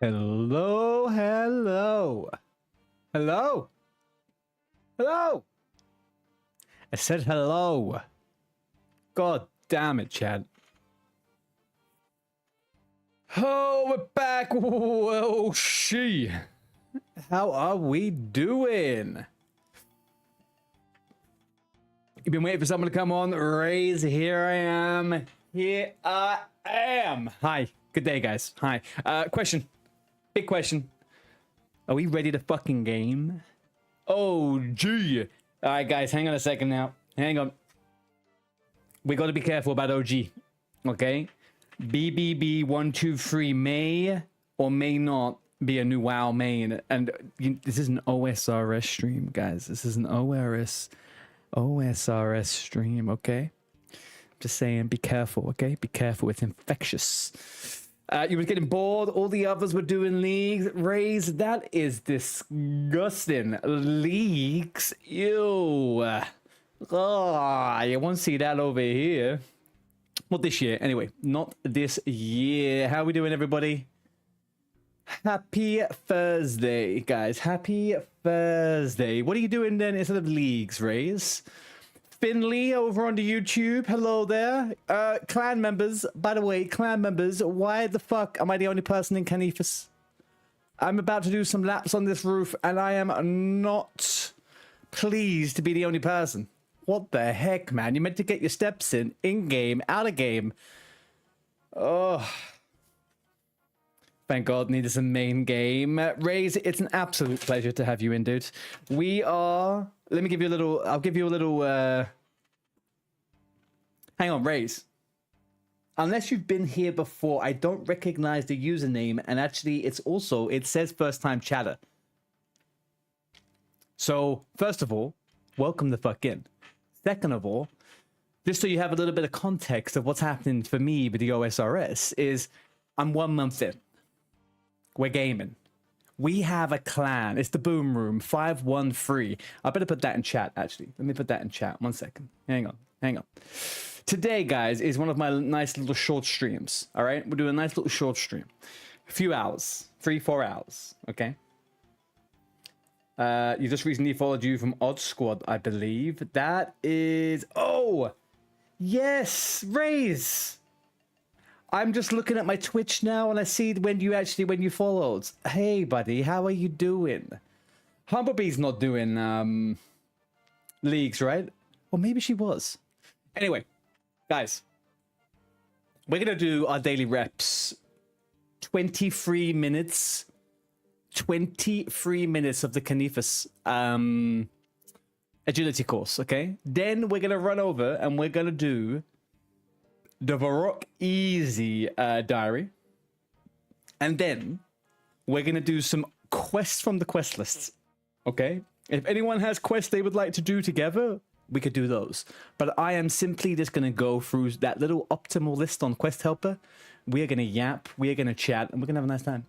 Hello, hello. Hello. Hello. I said hello. God damn it, Chad. Oh, we're back. Whoa, she. How are we doing? You've been waiting for someone to come on. Raise. Here I am. Here I am. Hi. Good day, guys. Hi. Question. Big question. Are we ready to fucking game? Oh, gee. All right, guys. Hang on a second now. Hang on. We got to be careful about OG. Okay? BBB123 may or may not be a new WoW main. And this is an OSRS stream, guys. This is an OSRS stream, okay? Just saying, be careful, okay? Be careful. It's infectious. You were getting bored. All the others were doing leagues. Raise, that is disgusting. Leagues? Ew. Oh, you won't see that over here. Well, this year. Anyway, not this year. How are we doing, everybody? Happy Thursday, guys. Happy Thursday. What are you doing then instead of leagues, Raise? Finley over on the YouTube. Hello there. Clan members. By the way, clan members, why the fuck am I the only person in Canifus? I'm about to do some laps on this roof and I am not pleased to be the only person. What the heck, man? You meant to get your steps in game, out of game. Oh. Thank God, needed some main game. Raise, it's an absolute pleasure to have you in, dude. We are... Let me give you a little... I'll give you a little... Hang on, Raise. Unless you've been here before, I don't recognize the username. And actually, it's also... It says first-time chatter. So, first of all, welcome the fuck in. Second of all, just so you have a little bit of context of what's happening for me with the OSRS, is I'm 1 month in. We're gaming. We have a clan. It's the Boom Room 513. I better put that in chat, actually. Let me put that in chat. 1 second. Hang on. Hang on. Today, guys, is one of my nice little short streams. All right? We'll do a nice little short stream. A few hours. 3-4 hours. Okay? You just recently followed you from Odd Squad, I believe. That is... Oh! Yes! Raise! I'm just looking at my Twitch now and I see when you followed. Hey, buddy, how are you doing? Humblebee's not doing leagues, right? Or maybe she was. Anyway, guys, we're going to do our daily reps. 23 minutes. 23 minutes of the Canifus agility course, okay? Then we're going to run over and we're going to do the Varrock Easy diary. And then we're going to do some quests from the quest lists. Okay? If anyone has quests they would like to do together, we could do those. But I am simply just going to go through that little optimal list on Quest Helper. We are going to yap, we are going to chat, and we're going to have a nice time.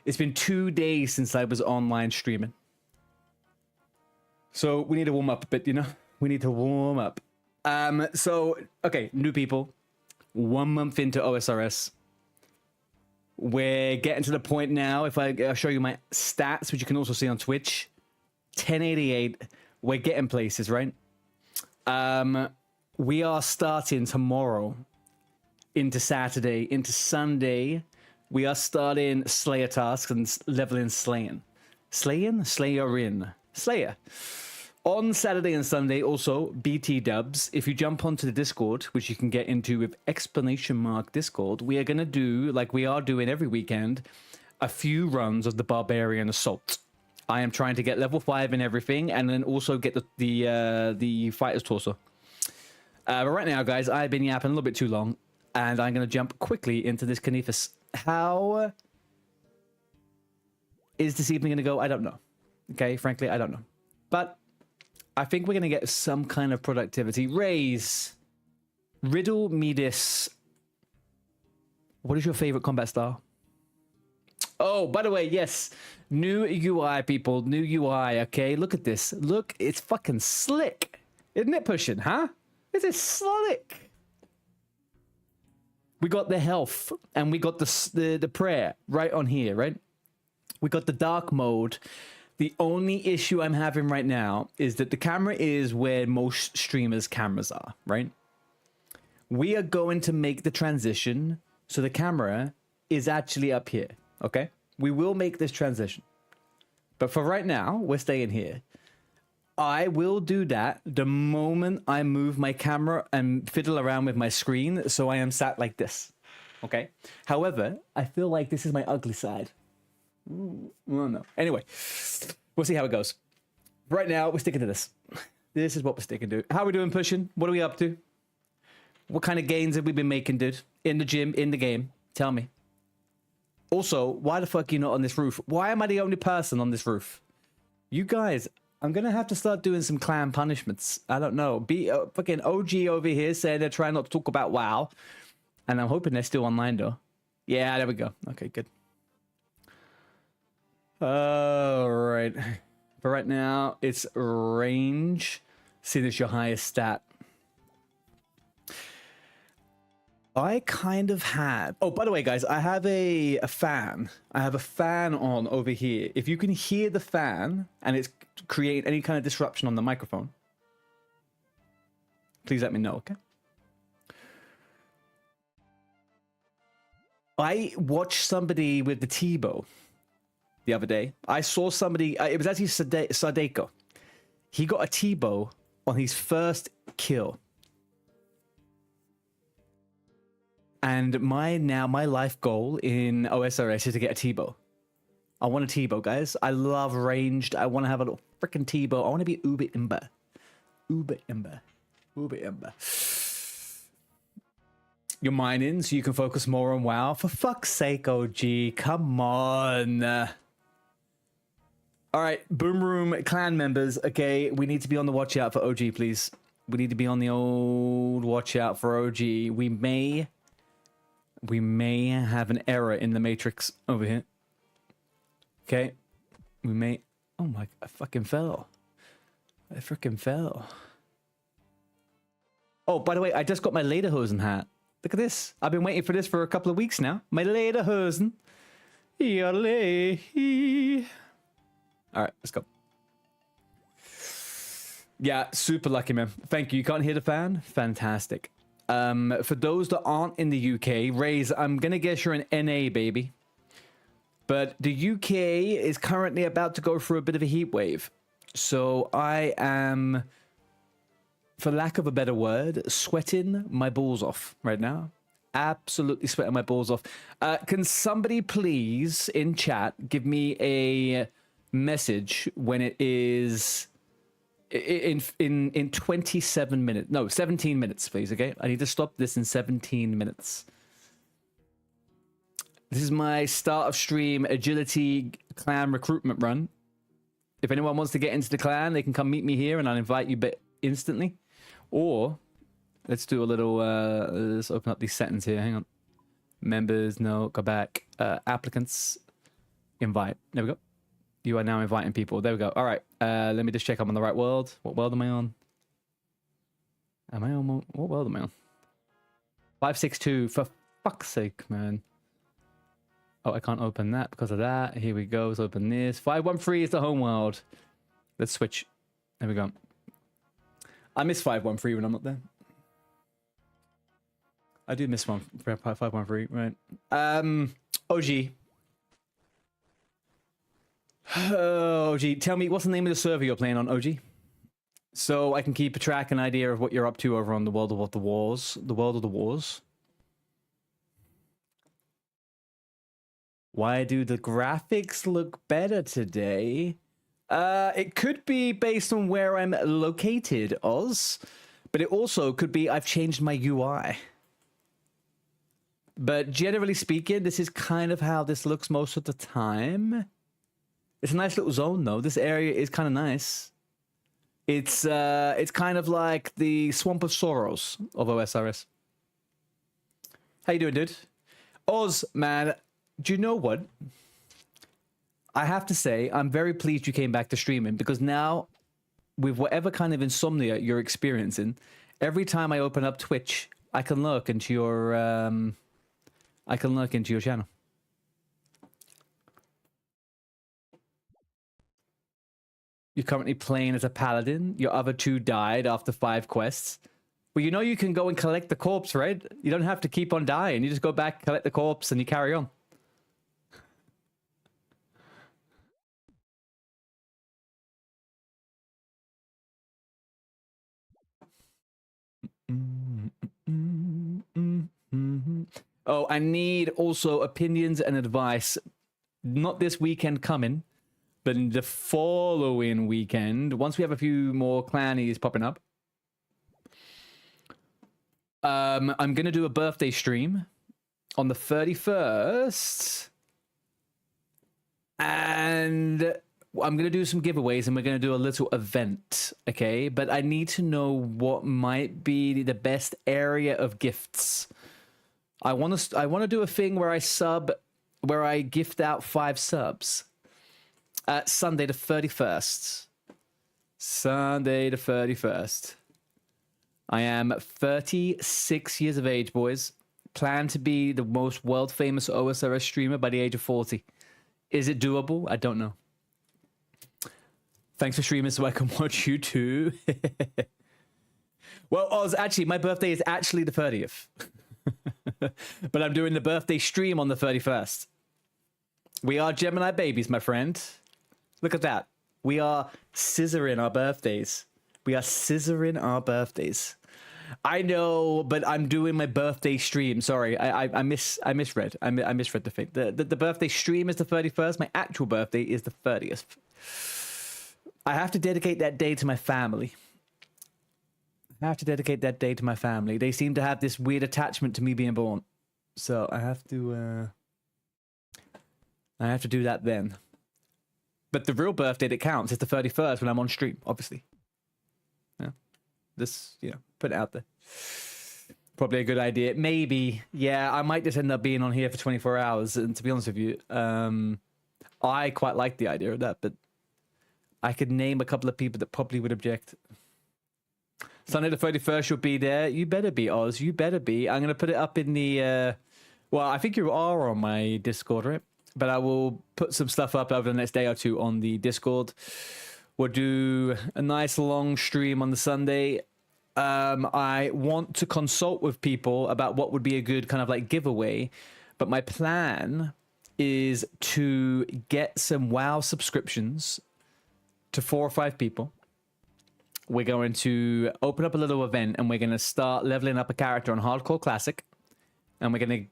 It's been 2 days since I was online streaming. So we need to warm up a bit, you know? We need to warm up. So, okay, new people, 1 month into OSRS. We're getting to the point now, if I'll show you my stats, which you can also see on Twitch, 1088, we're getting places, right? We are starting tomorrow into Saturday, into Sunday. We are starting Slayer tasks and leveling Slaying. Slaying? Slayerin. Slayer. On Saturday and Sunday, also, BT dubs. If you jump onto the Discord, which you can get into with ! Discord, we are going to do, like we are doing every weekend, a few runs of the Barbarian Assault. I am trying to get level 5 and everything, and then also get the Fighter's Torso. But right now, guys, I've been yapping a little bit too long, and I'm going to jump quickly into this Canifus. How is this evening going to go? I don't know. Okay, frankly, I don't know. But I think we're going to get some kind of productivity. Raise. Riddle me this. What is your favorite combat style? Oh, by the way, yes. New UI, people. New UI, okay? Look at this. Look, it's fucking slick. Isn't it pushing, huh? This is slick. We got the health, and we got the prayer right on here, right? We got the dark mode. The only issue I'm having right now is that the camera is where most streamers' cameras are, right? We are going to make the transition so the camera is actually up here, okay? We will make this transition. But for right now, we're staying here. I will do that the moment I move my camera and fiddle around with my screen, so I am sat like this, okay? However, I feel like this is my ugly side. Oh no. Anyway, we'll see how it goes. Right now, we're sticking to this. This is what we're sticking to. How are we doing pushing? What are we up to? What kind of gains have we been making, dude? In the gym, in the game? Tell me. Also, why the fuck are you not on this roof? Why am I the only person on this roof? You guys... I'm going to have to start doing some clan punishments. I don't know. Fucking OG over here said they're trying not to talk about WoW. And I'm hoping they're still online, though. Yeah, there we go. Okay, good. All right. For right now, it's range. See, this is your highest stat. I kind of had... Oh, by the way, guys, I have a fan. I have a fan on over here. If you can hear the fan and it's create any kind of disruption on the microphone, please let me know, okay? I watched somebody with the T-bow the other day. I saw somebody... it was actually Sadeko. He got a T-bow on his first kill. And my life goal in OSRS is to get a T-bow. I want a T-bow, guys. I love ranged. I want to have a little freaking T-bow. I want to be uber imber. Uber imber. Uber imber. You're mining so you can focus more on WoW. For fuck's sake, OG. Come on. All right, Boom Room clan members. Okay, we need to be on the watch out for OG, please. We need to be on the old watch out for OG. We may have an error in the matrix over here. Okay. We may... Oh my... I fucking fell. I freaking fell. Oh, by the way, I just got my Lederhosen hat. Look at this. I've been waiting for this for a couple of weeks now. My Lederhosen. Alright, let's go. Yeah, super lucky, man. Thank you. You can't hear the fan? Fantastic. For those that aren't in the UK, Raze, I'm gonna guess you're an NA, baby. But the UK is currently about to go through a bit of a heat wave. So I am, for lack of a better word, sweating my balls off right now. Absolutely sweating my balls off. Can somebody please, in chat, give me a message when it is... In 27 minutes. No, 17 minutes, please, okay? I need to stop this in 17 minutes. This is my start of stream agility clan recruitment run. If anyone wants to get into the clan, they can come meet me here and I'll invite you instantly. Or, let's do a little, let's open up these settings here. Hang on. Members, no, go back. Applicants, invite. There we go. You are now inviting people. There we go. All right. Let me just check I'm on the right world. What world am I on? Am I on... What world am I on? 562. For fuck's sake, man. Oh, I can't open that because of that. Here we go. Let's open this. 513 is the home world. Let's switch. There we go. I miss 513 when I'm not there. I do miss 513, right? OG. OG, tell me, what's the name of the server you're playing on, OG? So I can keep a track and idea of what you're up to over on the World of the Wars. The World of the Wars. Why do the graphics look better today? It could be based on where I'm located, Oz. But it also could be I've changed my UI. But generally speaking, this is kind of how this looks most of the time. It's a nice little zone, though. This area is kind of nice. It's kind of like the Swamp of Sorrows of OSRS. How you doing, dude? Oz, man, do you know what? I have to say, I'm very pleased you came back to streaming because now, with whatever kind of insomnia you're experiencing, every time I open up Twitch, I can look into your I can look into your channel. You're currently playing as a paladin. Your other two died after 5 quests. Well, you know you can go and collect the corpse, right? You don't have to keep on dying. You just go back, collect the corpse, and you carry on. Oh, I need also opinions and advice. Not this weekend coming, but in the following weekend, once we have a few more clannies popping up. I'm going to do a birthday stream on the 31st. And I'm going to do some giveaways and we're going to do a little event, okay? But I need to know what might be the best area of gifts. I want to do a thing where I gift out 5 subs. Sunday the 31st. Sunday the 31st. I am 36 years of age, boys. Plan to be the most world-famous OSRS streamer by the age of 40. Is it doable? I don't know. Thanks for streaming so I can watch you too. Well, Oz, actually, my birthday is actually the 30th. But I'm doing the birthday stream on the 31st. We are Gemini babies, my friend. Look at that. We are scissoring our birthdays. We are scissoring our birthdays. I know, but I'm doing my birthday stream. Sorry, I misread. I misread the thing. The birthday stream is the 31st. My actual birthday is the 30th. I have to dedicate that day to my family. I have to dedicate that day to my family. They seem to have this weird attachment to me being born. So I have to do that then. But the real birthday that counts is the 31st when I'm on stream, obviously. Yeah. This, put it out there. Probably a good idea. Maybe. Yeah, I might just end up being on here for 24 hours. And to be honest with you, I quite like the idea of that, but I could name a couple of people that probably would object. Sunday the 31st, you'll be there. You better be, Oz. You better be. I'm going to put it up in the... well, I think you are on my Discord, right? But I will put some stuff up over the next day or two on the Discord. We'll do a nice long stream on the Sunday. I want to consult with people about what would be a good kind of like giveaway. But my plan is to get some WoW subscriptions to 4 or 5 people. We're going to open up a little event and we're going to start leveling up a character on Hardcore Classic. And we're going to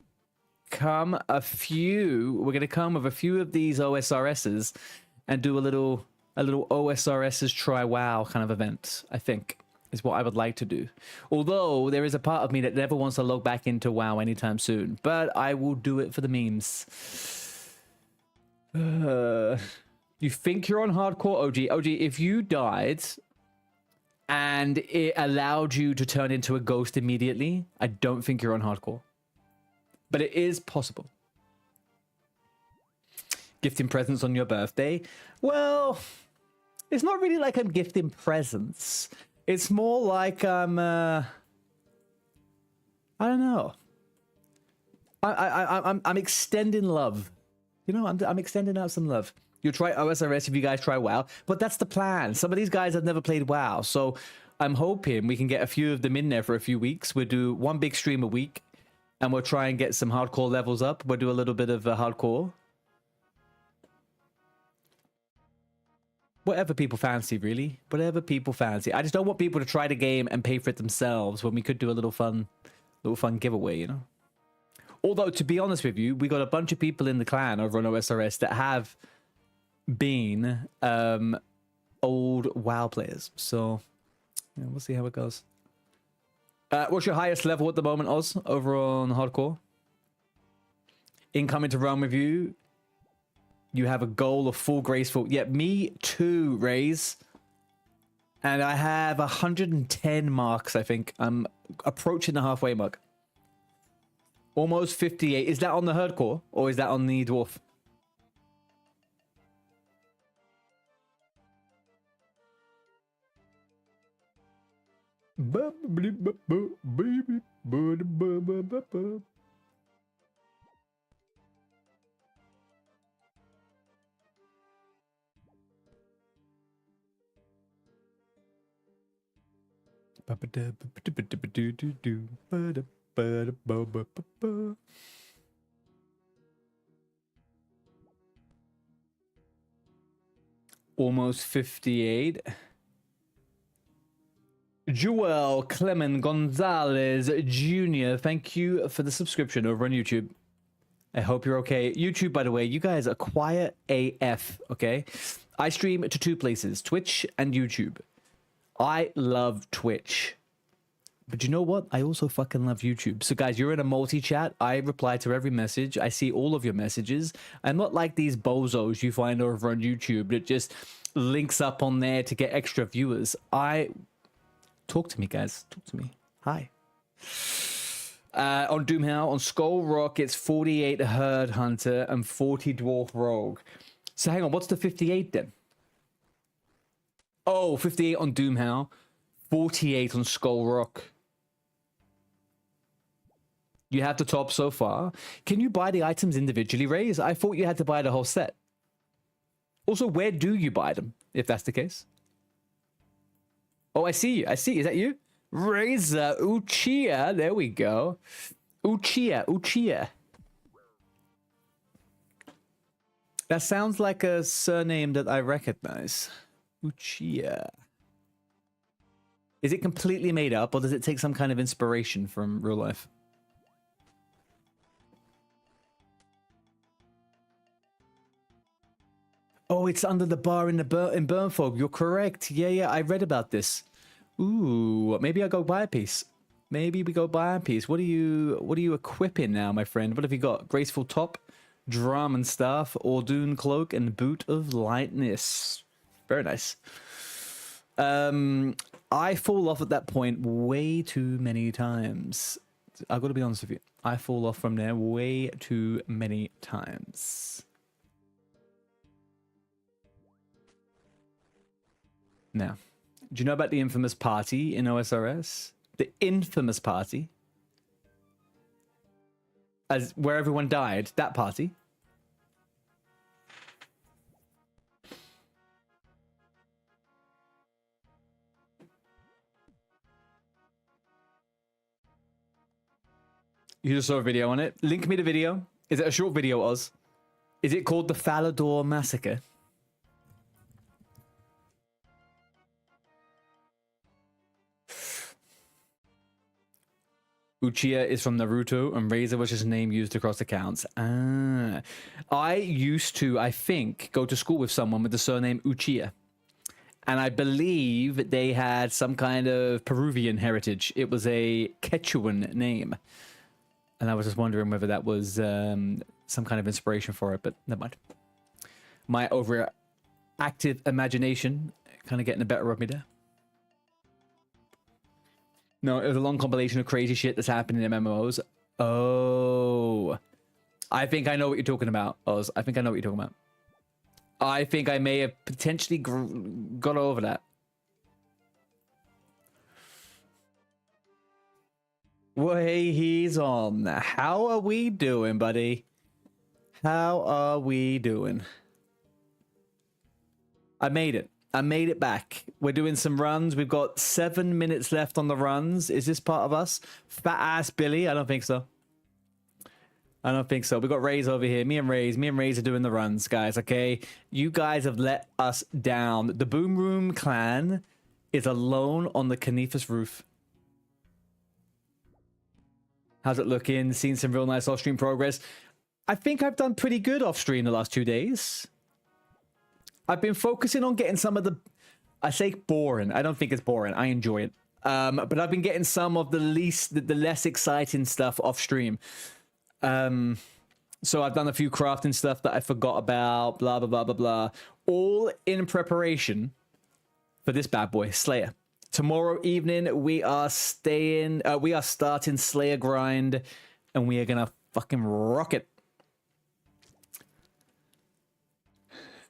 come with a few of these OSRSs and do a little OSRSs try WoW kind of event, I think, is what I would like to do. Although there is a part of me that never wants to log back into WoW anytime soon, but I will do it for the memes. You think you're on Hardcore, OG? OG, if you died and it allowed you to turn into a ghost immediately, I don't think you're on Hardcore. But it is possible. Gifting presents on your birthday? Well, it's not really like I'm gifting presents. It's more like I'm, I don't know. I'm extending love. You know, I'm extending out some love. You'll try OSRS if you guys try WoW, but that's the plan. Some of these guys have never played WoW, so I'm hoping we can get a few of them in there for a few weeks. We'll do 1 big stream a week, and we'll try and get some hardcore levels up. We'll do a little bit of hardcore. Whatever people fancy, really. Whatever people fancy. I just don't want people to try the game and pay for it themselves when we could do a little fun giveaway, you know? Although, to be honest with you, we got a bunch of people in the clan over on OSRS that have been old WoW players. So, yeah, we'll see how it goes. What's your highest level at the moment, Oz, over on Hardcore? Incoming to Realm Review. You have a goal of full graceful. Yeah, me too, Raze. And I have 110 marks, I think. I'm approaching the halfway mark. Almost 58. Is that on the Hardcore or is that on the Dwarf? Almost 58. Joel Clement Gonzalez Jr., thank you for the subscription over on YouTube. I hope you're okay. YouTube, by the way, you guys are quiet AF, okay? I stream to 2 places, Twitch and YouTube. I love Twitch. But you know what? I also fucking love YouTube. So guys, you're in a multi-chat. I reply to every message. I see all of your messages. I'm not like these bozos you find over on YouTube that just links up on there to get extra viewers. Talk to me, guys. Talk to me. Hi. On Doomhow, on Skull Rock, it's 48 Herd Hunter and 40 Dwarf Rogue. So hang on, what's the 58 then? Oh, 58 on Doomhow, 48 on Skull Rock. You have the top so far. Can you buy the items individually, Raze? I thought you had to buy the whole set. Also, where do you buy them, if that's the case? Oh, I see you. I see. Is that you? Razor Uchiha. There we go. Uchiha. That sounds like a surname that I recognize. Uchiha. Is it completely made up, or does it take some kind of inspiration from real life? Oh, it's under the bar in Burnfog. You're correct. Yeah, I read about this. Ooh, maybe I go buy a piece. Maybe we go buy a piece. What are you equipping now, my friend? What have you got? Graceful top, drum and staff, Ordoon cloak, and boot of lightness. Very nice. I fall off at that point way too many times. I've got to be honest with you. I fall off from there way too many times. Now, do you know about the infamous party in OSRS? The infamous party? Where everyone died, that party? You just saw a video on it. Link me the video. Is it a short video, Oz? Is it called the Falador Massacre? Uchiha is from Naruto, and Razor was his name used across accounts. Ah. I used to, I think, go to school with someone with the surname Uchiha. And I believe they had some kind of Peruvian heritage. It was a Quechuan name. And I was just wondering whether that was some kind of inspiration for it, but never mind. My overactive imagination kind of getting the better of me there. No, it was a long compilation of crazy shit that's happening in MMOs. Oh. I think I know what you're talking about, Oz. I think I know what you're talking about. I think I may have potentially got over that. Way he's on. How are we doing, buddy? How are we doing? I made it. I made it back. We're doing some runs. We've got 7 minutes left on the runs. Is this part of us? Fat ass Billy? I don't think so. I don't think so. We've got Raze over here. Me and Raze are doing the runs, guys, okay? You guys have let us down. The Boom Room clan is alone on the Canifus roof. How's it looking? Seen some real nice off-stream progress. I think I've done pretty good off-stream the last 2 days. I've been focusing on getting some of the... I say boring. I don't think it's boring. I enjoy it. But I've been getting some of the less exciting stuff off-stream. So I've done a few crafting stuff that I forgot about. Blah, blah, blah, blah, blah. All in preparation for this bad boy, Slayer. Tomorrow evening, we are starting Slayer grind, and we are gonna fucking rock it.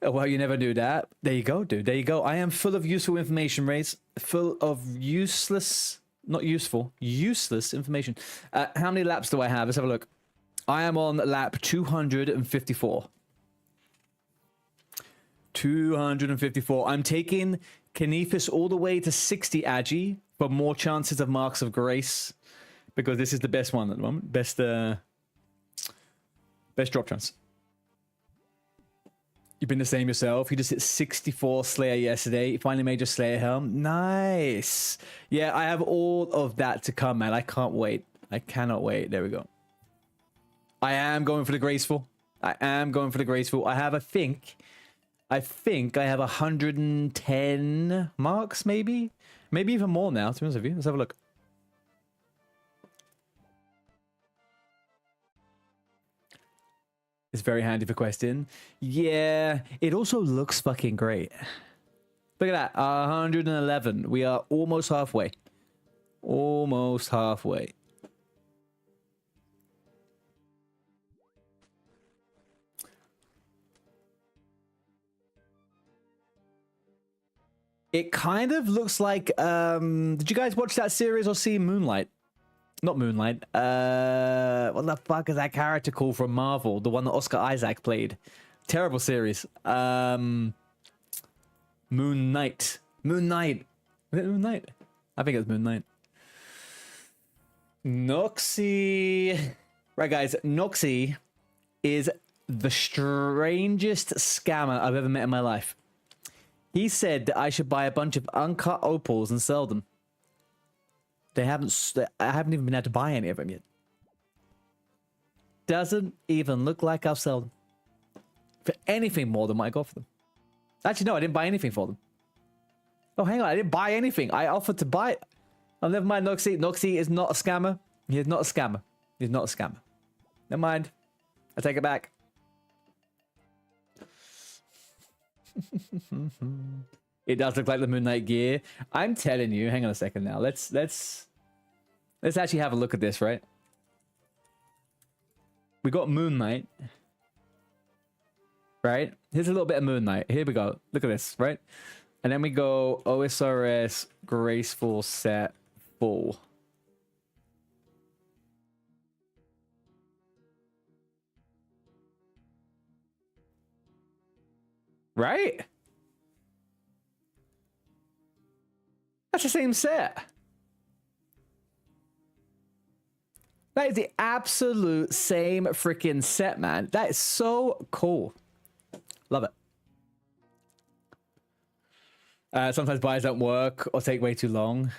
Oh, well, you never do that. There you go, dude. There you go. I am full of useful information, Raze. Full of useless, not useful, useless information. How many laps do I have? Let's have a look. I am on lap 254. 254. I'm taking Canifus all the way to 60 Agi but more chances of Marks of Grace, because this is the best one at the moment. Best drop chance. You've been the same yourself. You just hit 64 Slayer yesterday. You finally made your Slayer helm. Nice. Yeah, I have all of that to come, man. I can't wait. I cannot wait. There we go. I am going for the graceful. I am going for the graceful. I have, I think I have 110 marks, maybe? Maybe even more now, to be honest with you. Let's have a look. It's very handy for questing. Yeah, it also looks fucking great. Look at that, 111. We are almost halfway. Almost halfway. It kind of looks like, did you guys watch that series or see Moonlight? Not Moonlight. What the fuck is that character called from Marvel? The one that Oscar Isaac played. Terrible series. Moon Knight. Moon Knight. Was it Moon Knight? I think it was Moon Knight. Noxie. Right, guys. Noxie is the strangest scammer I've ever met in my life. He said that I should buy a bunch of uncut opals and sell them. I haven't even been able to buy any of them yet. Doesn't even look like I'll sell them. For anything more than what I got for them. Actually, no, I didn't buy anything for them. Oh, hang on, I didn't buy anything. I offered to buy it. Oh, never mind, Noxie. Noxie is not a scammer. He is not a scammer. He's not a scammer. Never mind. I take it back. It does look like the Moon Knight gear. I'm telling you, hang on a second now. Let's actually have a look at this, right? We got Moon Knight. Right? Here's a little bit of Moon Knight. Here we go. Look at this, right? And then we go OSRS Graceful Set Full. Right? That's the same set. That is the absolute same freaking set, man. That is so cool. Love it. Sometimes buys don't work or take way too long.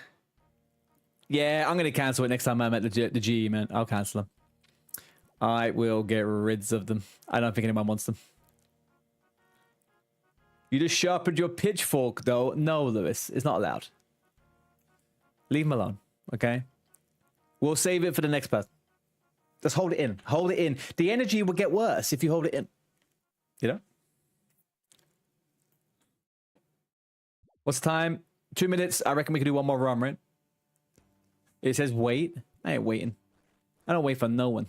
Yeah, I'm going to cancel it next time I'm at the GE, man. I'll cancel them. I will get rid of them. I don't think anyone wants them. You just sharpened your pitchfork, though. No, Lewis. It's not allowed. Leave him alone, okay? We'll save it for the next person. Just hold it in. Hold it in. The energy will get worse if you hold it in. You know? What's the time? 2 minutes. I reckon we can do one more run, right? It says wait. I ain't waiting. I don't wait for no one.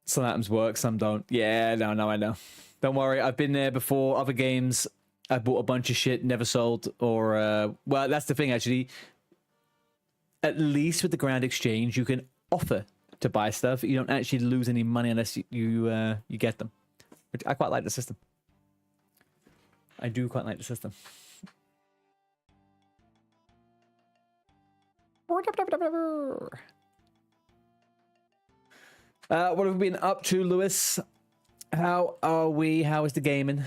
Some items work, some don't. Yeah, no, I know. Don't worry. I've been there before. Other games, I bought a bunch of shit, never sold. Or, well, that's the thing, actually. At least with the Grand Exchange, you can offer to buy stuff. You don't actually lose any money unless you get them. I quite like the system. I do quite like the system. What have we been up to, Lewis? How are we? How is the gaming?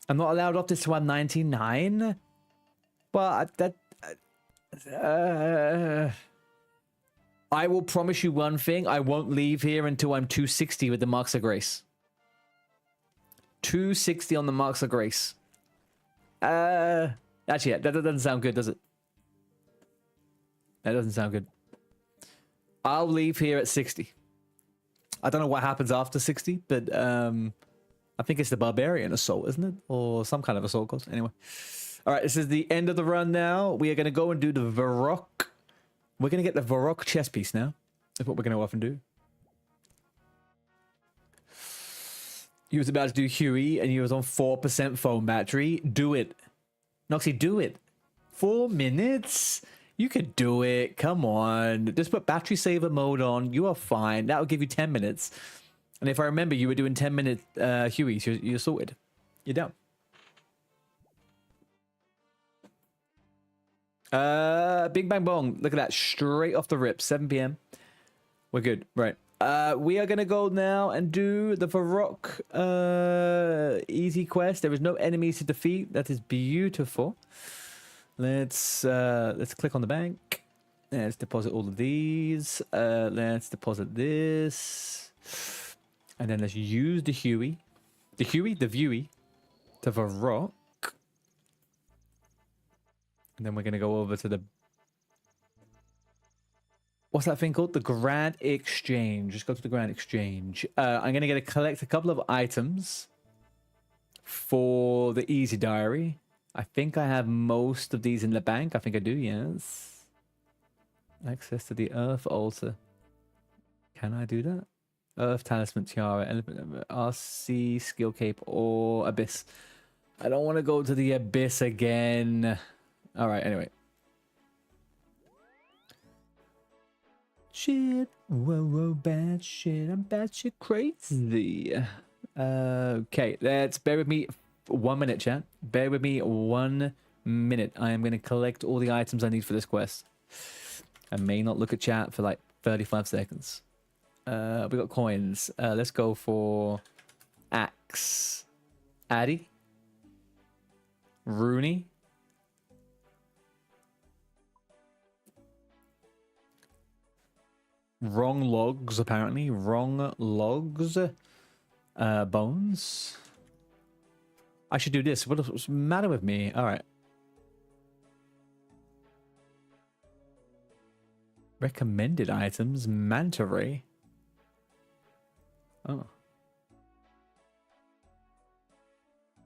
I'm not allowed off this to 199. But I will promise you one thing. I won't leave here until I'm 260 with the Marks of Grace. 260 on the Marks of Grace. Actually, yeah, that doesn't sound good, does it? That doesn't sound good. I'll leave here at 60. I don't know what happens after 60, but I think it's the Barbarian Assault, isn't it? Or some kind of assault course. Anyway. All right, this is the end of the run now. We are going to go and do the Varrock. We're going to get the Varrock chess piece now. That's what we're going to often do. He was about to do Huey, and he was on 4% phone battery. Do it. Noxie, do it. 4 minutes? You could do it. Come on. Just put battery saver mode on. You are fine. That will give you 10 minutes. And if I remember, you were doing 10-minute Huey, so you're sorted. You're done. Bing bang bong. Look at that. Straight off the rip. 7 p.m. We're good. Right. We are gonna go now and do the Varrock easy quest. There is no enemies to defeat. That is beautiful. Let's click on the bank. Let's deposit all of these. Let's deposit this. And then let's use the Huey. The Viewy to Varrock. And then we're gonna go over to the, what's that thing called? The Grand Exchange. Just go to the Grand Exchange. I'm going to collect a couple of items for the Easy Diary. I think I have most of these in the bank. I think I do, yes. Access to the Earth Altar. Can I do that? Earth Talisman Tiara, Elephant, RC, Skill Cape, or Abyss. I don't want to go to the Abyss again. All right, anyway. Shit, whoa, bad shit, I'm bad shit crazy. Okay, let's bear with me 1 minute, chat. Bear with me 1 minute. I am going to collect all the items I need for this quest. I may not look at chat for like 35 seconds. We got coins. Let's go for Axe. Addy. Rooney. Wrong logs, apparently. Wrong logs. Bones. I should do this. What's the matter with me? All right. Recommended items. Manta ray. Oh.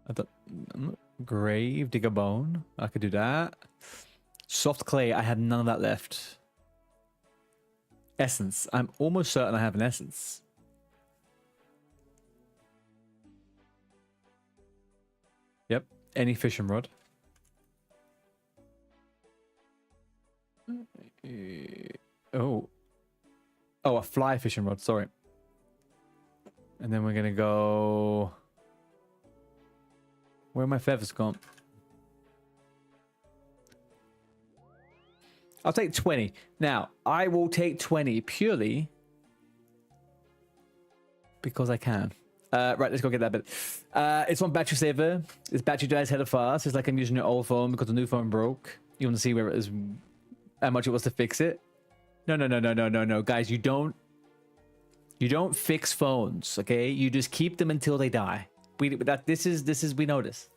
I thought, grave digger bone. I could do that. Soft clay. I had none of that left. Essence. I'm almost certain I have an essence. Yep. Any fishing rod. Oh. Oh, a fly fishing rod. Sorry. And then we're going to go... Where are my feathers gone? I'll take 20. Now, I will take 20 purely because I can. Right, let's go get that bit. It's on battery saver. This battery dies hella fast. It's like I'm using an old phone because the new phone broke. You want to see where it is, how much it was to fix it? No. Guys, you don't fix phones, okay? You just keep them until they die. We know this.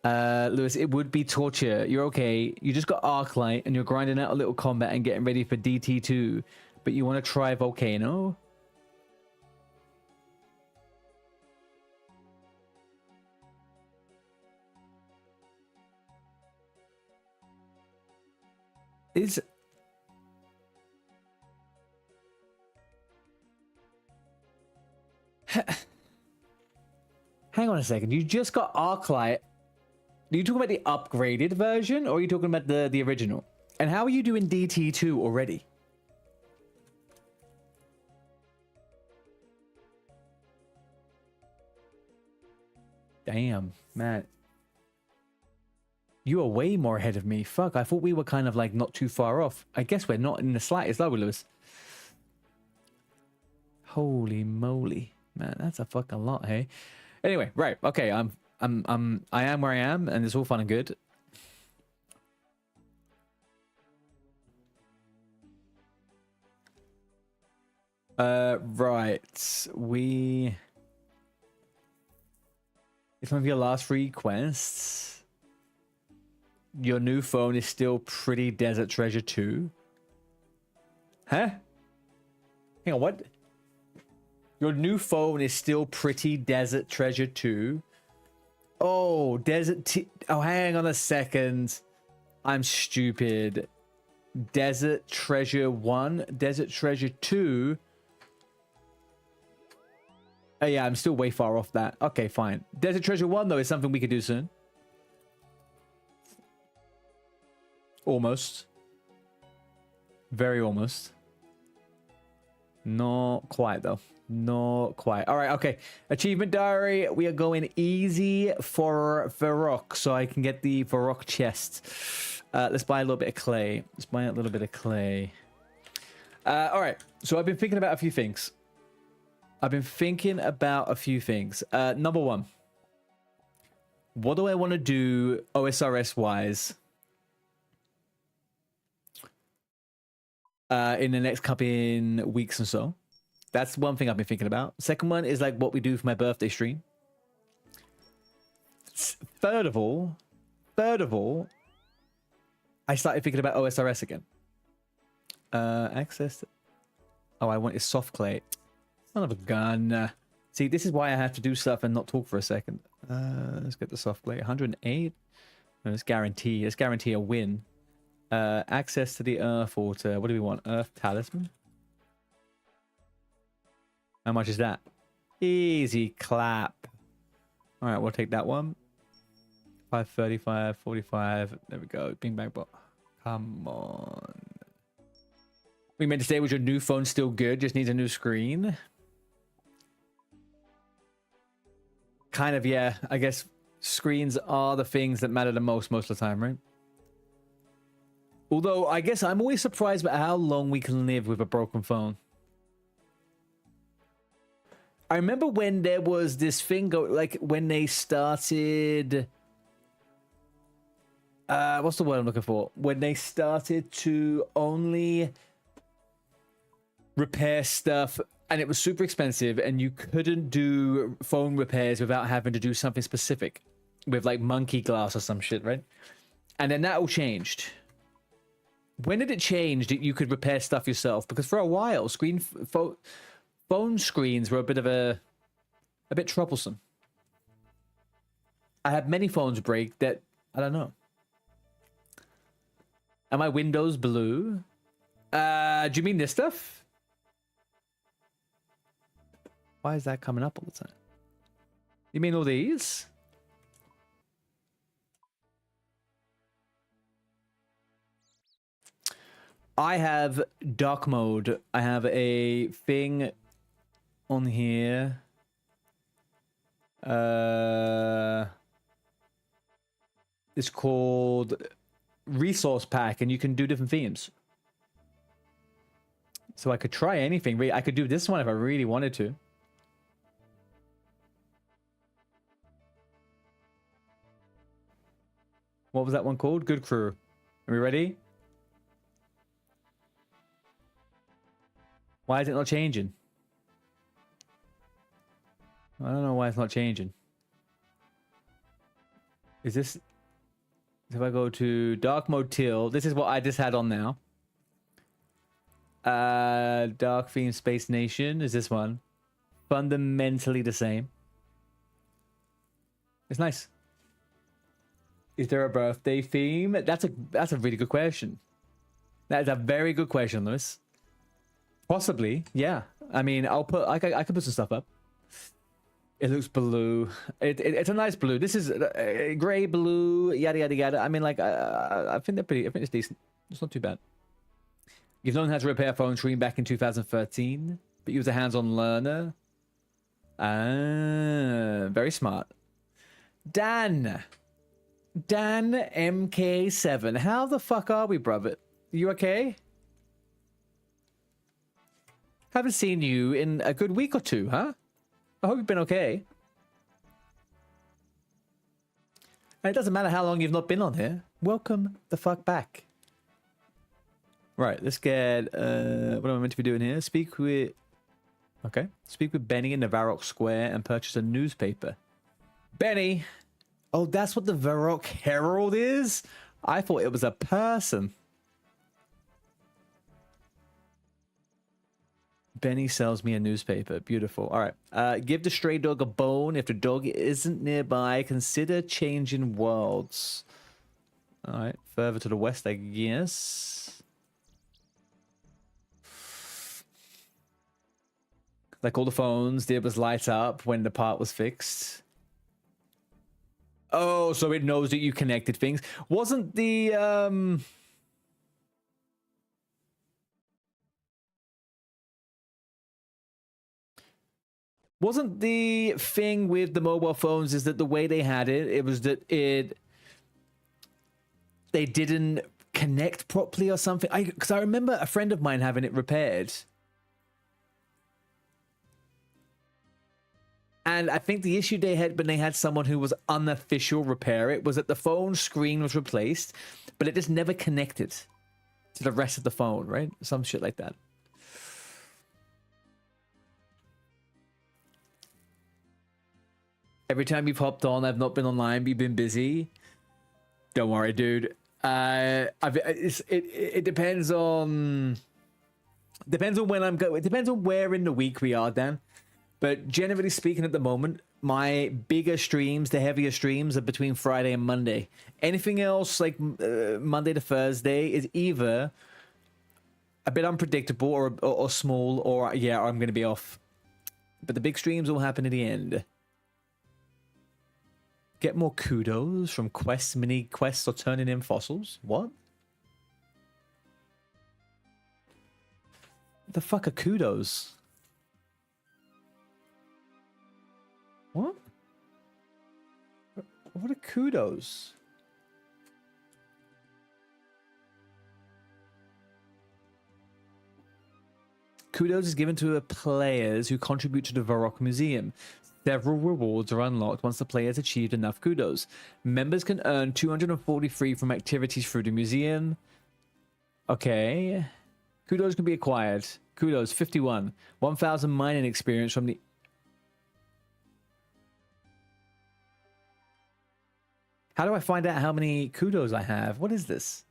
Lewis, it would be torture. You're okay. You just got Arclight and you're grinding out a little combat and getting ready for DT2, but you want to try Volcano? Is... Hang on a second. You just got Arclight. Are you talking about the upgraded version or are you talking about the original? And how are you doing DT2 already? Damn, man. You are way more ahead of me. Fuck, I thought we were kind of like not too far off. I guess we're not in the slightest, are we, Lewis? Holy moly. Man, that's a fucking lot, hey? Anyway, right, okay, I am where I am, and it's all fun and good. Right, it's one of your last 3 quests. Your new phone is still pretty Desert Treasure 2. Huh? Hang on, what? Your new phone is still pretty Desert Treasure 2. Oh, oh, hang on a second. I'm stupid. Desert Treasure 1, Desert Treasure 2. Oh, yeah, I'm still way far off that. Okay, fine. Desert Treasure 1, though, is something we could do soon. Almost. Very almost. Not quite, though. Not quite. All right, okay. Achievement diary. We are going easy for Varrock, so I can get the Varrock chest. Let's buy a little bit of clay. Let's buy a little bit of clay. All right, so I've been thinking about a few things. Number one. What do I want to do OSRS-wise in the next couple in weeks and so? That's one thing I've been thinking about. Second one is like what we do for my birthday stream. Third of all, I started thinking about OSRS again. Access. Oh, I want is soft clay. Son of a gun. See, this is why I have to do stuff and not talk for a second. Let's get the soft clay. 108. No, let's guarantee a win. Access to the earth water. What do we want? Earth talisman. How much is that? Easy clap. All right, we'll take that one. 535, 45. There we go. Bing bang bot. Come on. We meant to say, was your new phone still good? Just needs a new screen. Kind of, yeah. I guess screens are the things that matter the most of the time, right? Although, I guess I'm always surprised by how long we can live with a broken phone. I remember when there was this thing, like when they started... what's the word I'm looking for? When they started to only repair stuff, and it was super expensive, and you couldn't do phone repairs without having to do something specific with like monkey glass or some shit, right? And then that all changed. When did it change that you could repair stuff yourself? Because for a while, phone screens were a bit troublesome. I had many phones break that, I don't know. Are my windows blue? Do you mean this stuff? Why is that coming up all the time? You mean all these? I have dark mode. I have a thing on here. It's called Resource Pack, and you can do different themes. So I could try anything. I could do this one if I really wanted to. What was that one called? Good Crew. Are we ready? Why is it not changing? I don't know why it's not changing. Is this... If I go to dark mode teal, this is what I just had on now. Dark theme Space Nation is this one. Fundamentally the same. It's nice. Is there a birthday theme? That's a really good question. That is a very good question, Lewis. Possibly, yeah. I mean, I could put some stuff up. It looks blue. It's a nice blue. This is gray, blue, yada yada yada. I mean, like, I think they're pretty. I think it's decent. It's not too bad. You've known how to repair a phone screen back in 2013, but you was a hands-on learner. Ah, very smart. Dan MK7. How the fuck are we, brother? You okay? Haven't seen you in a good week or two, huh? I hope you've been okay. And it doesn't matter how long you've not been on here. Welcome the fuck back. Right, let's get... what am I meant to be doing here? Speak with Benny in the Varrock Square and purchase a newspaper. Benny! Oh, that's what the Varrock Herald is? I thought it was a person. Benny sells me a newspaper. Beautiful. All right. Give the stray dog a bone. If the dog isn't nearby, consider changing worlds. All right. Further to the west, I guess. Like all the phones, it was light up when the part was fixed. Oh, so it knows that you connected things. Wasn't the... Wasn't the thing with the mobile phones is that the way they had it, it was that they didn't connect properly or something? Because I remember a friend of mine having it repaired. And I think the issue they had when they had someone who was unofficial repair it was that the phone screen was replaced, but it just never connected to the rest of the phone, right? Some shit like that. Every time you've hopped on, I've not been online, you've been busy. Don't worry, dude. It depends on when I'm going. It depends on where in the week we are, Dan. But generally speaking, at the moment, my bigger streams, the heavier streams, are between Friday and Monday. Anything else, like Monday to Thursday, is either a bit unpredictable or small, or yeah, I'm going to be off. But the big streams will happen at the end. Get more kudos from quests, mini quests, or turning in fossils. What? The fuck are kudos? What? What are kudos? Kudos is given to players who contribute to the Varrock Museum. Several rewards are unlocked once the players achieved enough kudos. Members can earn 243 from activities through the museum. Okay. Kudos can be acquired. Kudos, 51. 1,000 mining experience from the... How do I find out how many kudos I have? What is this?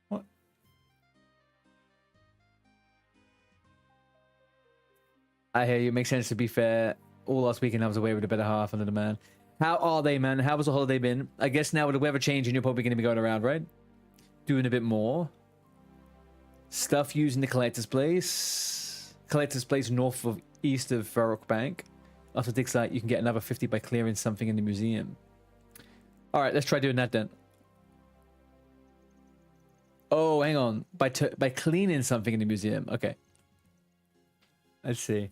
What? I hear you. Makes sense, to be fair. All last weekend I was away with a better half under the man. How are they, man? How was the holiday been? I guess now with the weather changing, you're probably going to be going around, right? Doing a bit more. Stuff used in the collector's place. Collector's place north of east of Varrock Bank. After dig site, you can get another 50 by clearing something in the museum. All right, let's try doing that then. Oh, hang on. By cleaning something in the museum. Okay. Let's see.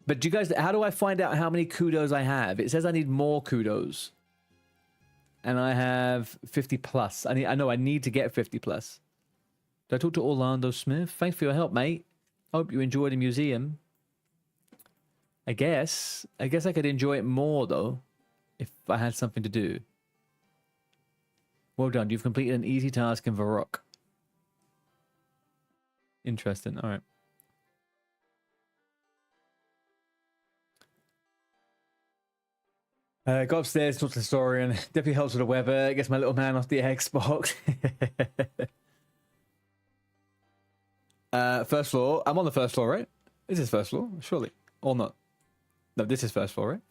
But do you guys, how do I find out how many kudos I have? It says I need more kudos. And I have 50 plus. I know I need to get 50 plus. Did I talk to Orlando Smith? Thanks for your help, mate. Hope you enjoy the museum. I guess I could enjoy it more, though, if I had something to do. Well done. You've completed an easy task in Varrock. Interesting. All right. Go upstairs, talk to the historian. Definitely helps with the weather. Gets my little man off the Xbox. First floor. I'm on the first floor, right? Is this first floor? Surely. Or not? No, this is first floor, right?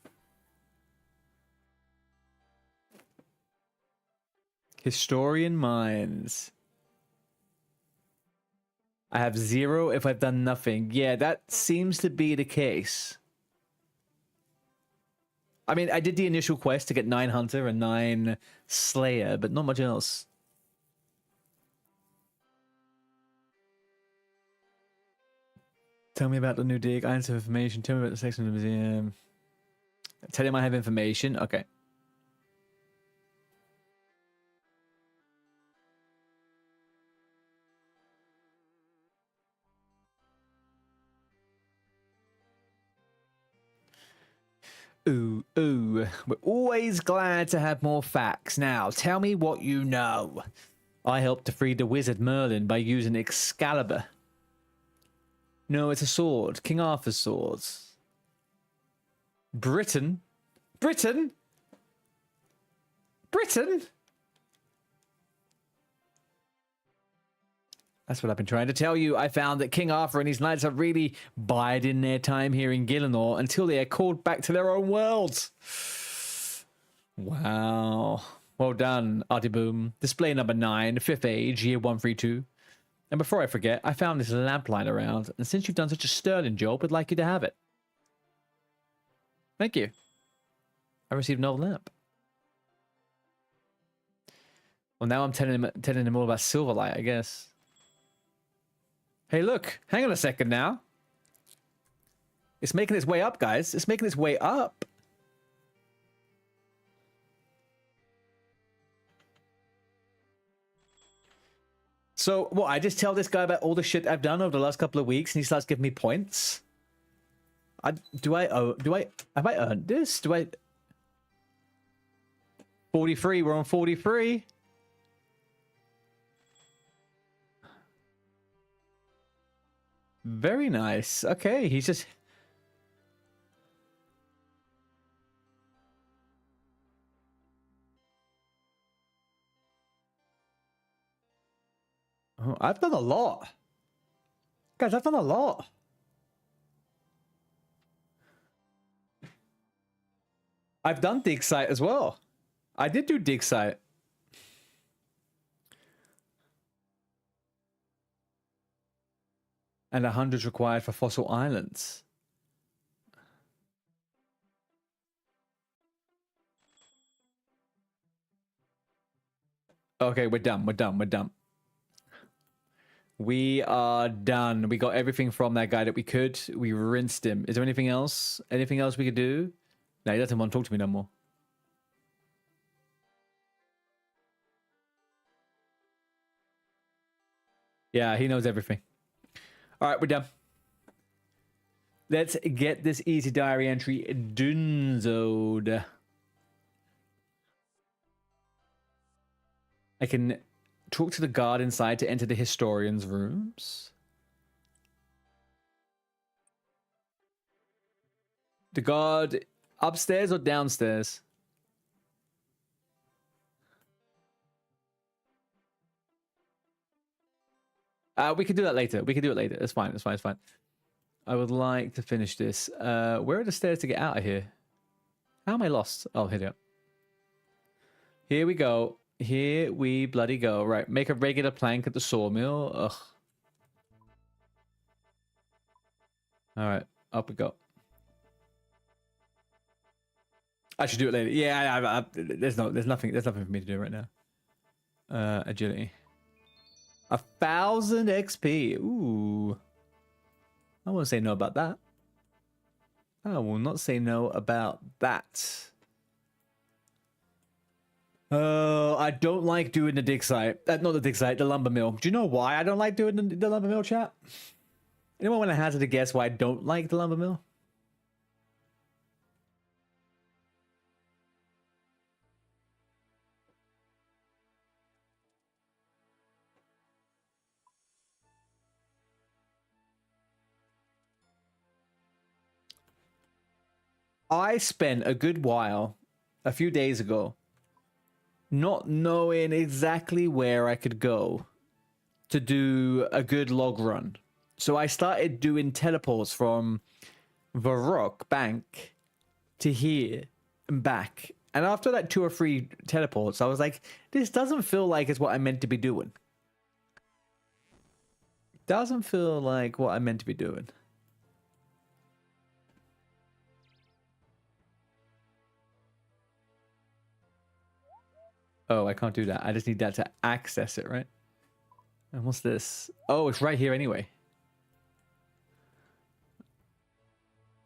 Historian Mines. I have 0 if I've done nothing. Yeah, that seems to be the case. I mean, I did the initial quest to get 9 Hunter and 9 Slayer, but not much else. Tell me about the new dig. I have information. Tell me about the section of the museum. Tell him I have information. Okay. Ooh, ooh. We're always glad to have more facts. Now, tell me what you know. I helped to free the wizard Merlin by using Excalibur. No, it's a sword. King Arthur's swords. Britain? Britain? Britain? That's what I've been trying to tell you. I found that King Arthur and his knights are really biding their time here in Gielinor until they are called back to their own worlds. Wow. Well done, Artiboom. Display number 9, 5th age, year 132. And before I forget, I found this lamp lying around, and since you've done such a sterling job, I'd like you to have it. Thank you. I received an old lamp. Well, now I'm telling him all about Silverlight, I guess. Hey, look. Hang on a second now. It's making its way up, guys. It's making its way up. So, what? I just tell this guy about all the shit I've done over the last couple of weeks, and he starts giving me points. Have I earned this? 43. We're on 43. Very nice. Okay, he's just. Oh, I've done a lot. Guys, I've done a lot. I've done dig site as well. I did do dig site. And 100's required for fossil islands. Okay, we're done. We're done. We're done. We are done. We got everything from that guy that we could. We rinsed him. Is there anything else? Anything else we could do? No, he doesn't want to talk to me no more. Yeah, he knows everything. All right, we're done. Let's get this easy diary entry dunzoed. I can talk to the guard inside to enter the historian's rooms. The guard upstairs or downstairs? We can do that later. We can do it later. It's fine. It's fine. It's fine. I would like to finish this. Where are the stairs to get out of here? How am I lost? Oh, here they are. Here we go. Here we bloody go. Right. Make a regular plank at the sawmill. Ugh. All right. Up we go. I should do it later. Yeah, there's nothing for me to do right now. Agility. 1,000 XP. Ooh. I won't say no about that. I will not say no about that. Oh, I don't like doing the dig site. Not the dig site, the lumber mill. Do you know why I don't like doing the lumber mill, chat? Anyone want to hazard a guess why I don't like the lumber mill? I spent a good while, a few days ago, not knowing exactly where I could go to do a good log run. So I started doing teleports from Varrock Bank to here and back. And after that 2 or 3 teleports, I was like, this doesn't feel like it's what I'm meant to be doing. Doesn't feel like what I'm meant to be doing. Oh, I can't do that. I just need that to access it, right? And what's this? Oh, it's right here anyway.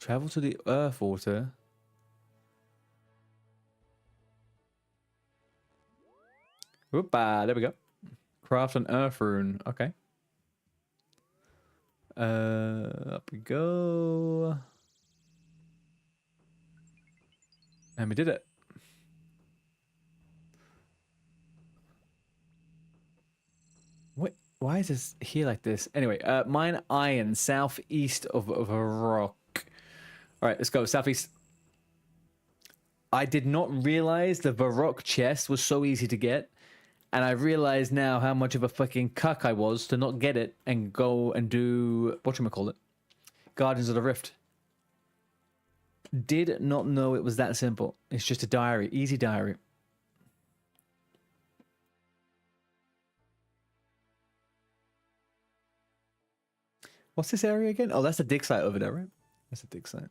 Travel to the earth water. Whoopa, there we go. Craft an earth rune. Okay. Up we go. And we did it. What? Why is this here like this? Anyway, mine iron, southeast of a rock. All right, let's go. Southeast. I did not realize the Varrock chest was so easy to get. And I realize now how much of a fucking cuck I was to not get it and go and do, whatchamacallit, Guardians of the Rift. Did not know it was that simple. It's just a diary, easy diary. What's this area again? Oh, that's the dig site over there, right? That's the dig site.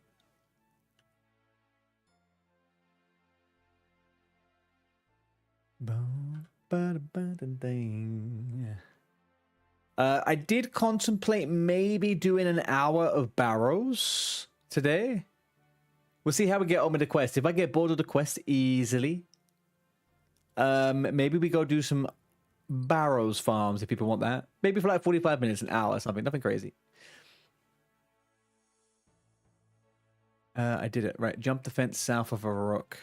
Yeah. I did contemplate maybe doing an hour of Barrows today. We'll see how we get on with the quest. If I get bored of the quest easily, maybe we go do some Barrows farms if people want that. Maybe for like 45 minutes, an hour or something. Nothing crazy. I did it. Right. Jump the fence south of a rock.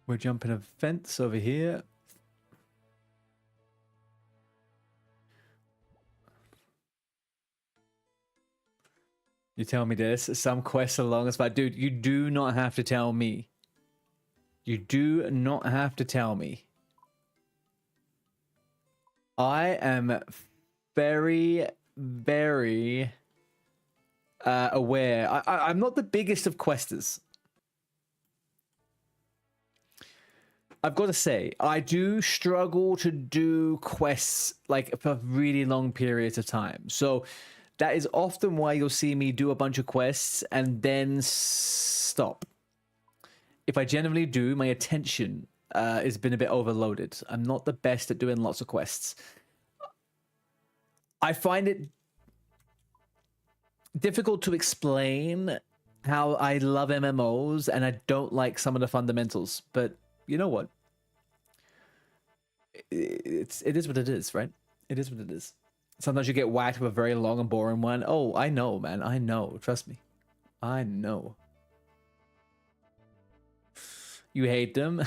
We're jumping a fence over here. You tell me this. Some quests are long as fuck. Dude, you do not have to tell me. You do not have to tell me. I am very, very aware. I'm not the biggest of questers. I've got to say, I do struggle to do quests like for really long periods of time. So that is often why you'll see me do a bunch of quests and then stop. If I generally do, my attention has been a bit overloaded. I'm not the best at doing lots of quests. I find it difficult to explain how I love MMOs and I don't like some of the fundamentals. But you know what? It is what it is, right? It is what it is. Sometimes you get whacked with a very long and boring one. Oh, I know, man. I know. Trust me. I know. You hate them.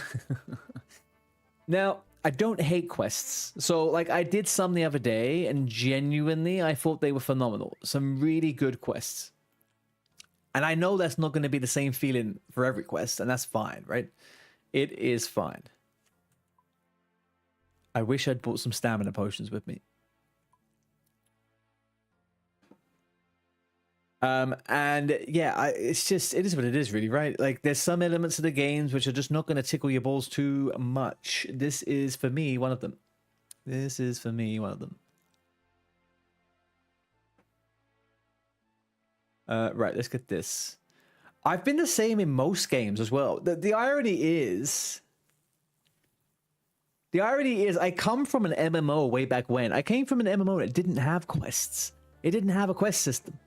Now, I don't hate quests. So, like, I did some the other day, and genuinely, I thought they were phenomenal. Some really good quests. And I know that's not going to be the same feeling for every quest, and that's fine, right? It is fine. I wish I'd brought some stamina potions with me. And yeah, it's just, it is what it is really, right? Like there's some elements of the games which are just not going to tickle your balls too much. This is for me one of them. This is for me one of them. Right, let's get this. I've been the same in most games as well. The irony is I come from an MMO way back when. I came from an MMO that didn't have quests. It didn't have a quest system.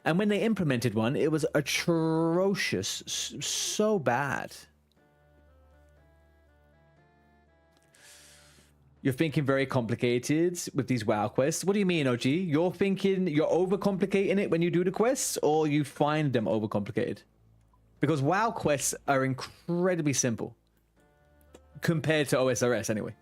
And when they implemented one, it was atrocious. So bad. You're thinking very complicated with these WoW quests. What do you mean, OG? You're thinking you're overcomplicating it when you do the quests, or you find them overcomplicated? Because WoW quests are incredibly simple. Compared to OSRS, anyway.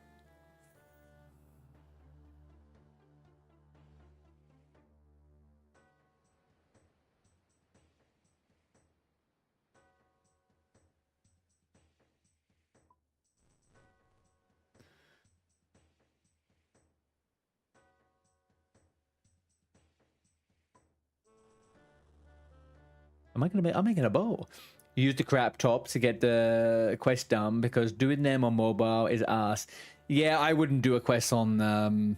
I'm making a bow. Use the crap top to get the quest done because doing them on mobile is ass. Yeah, I wouldn't do a quest on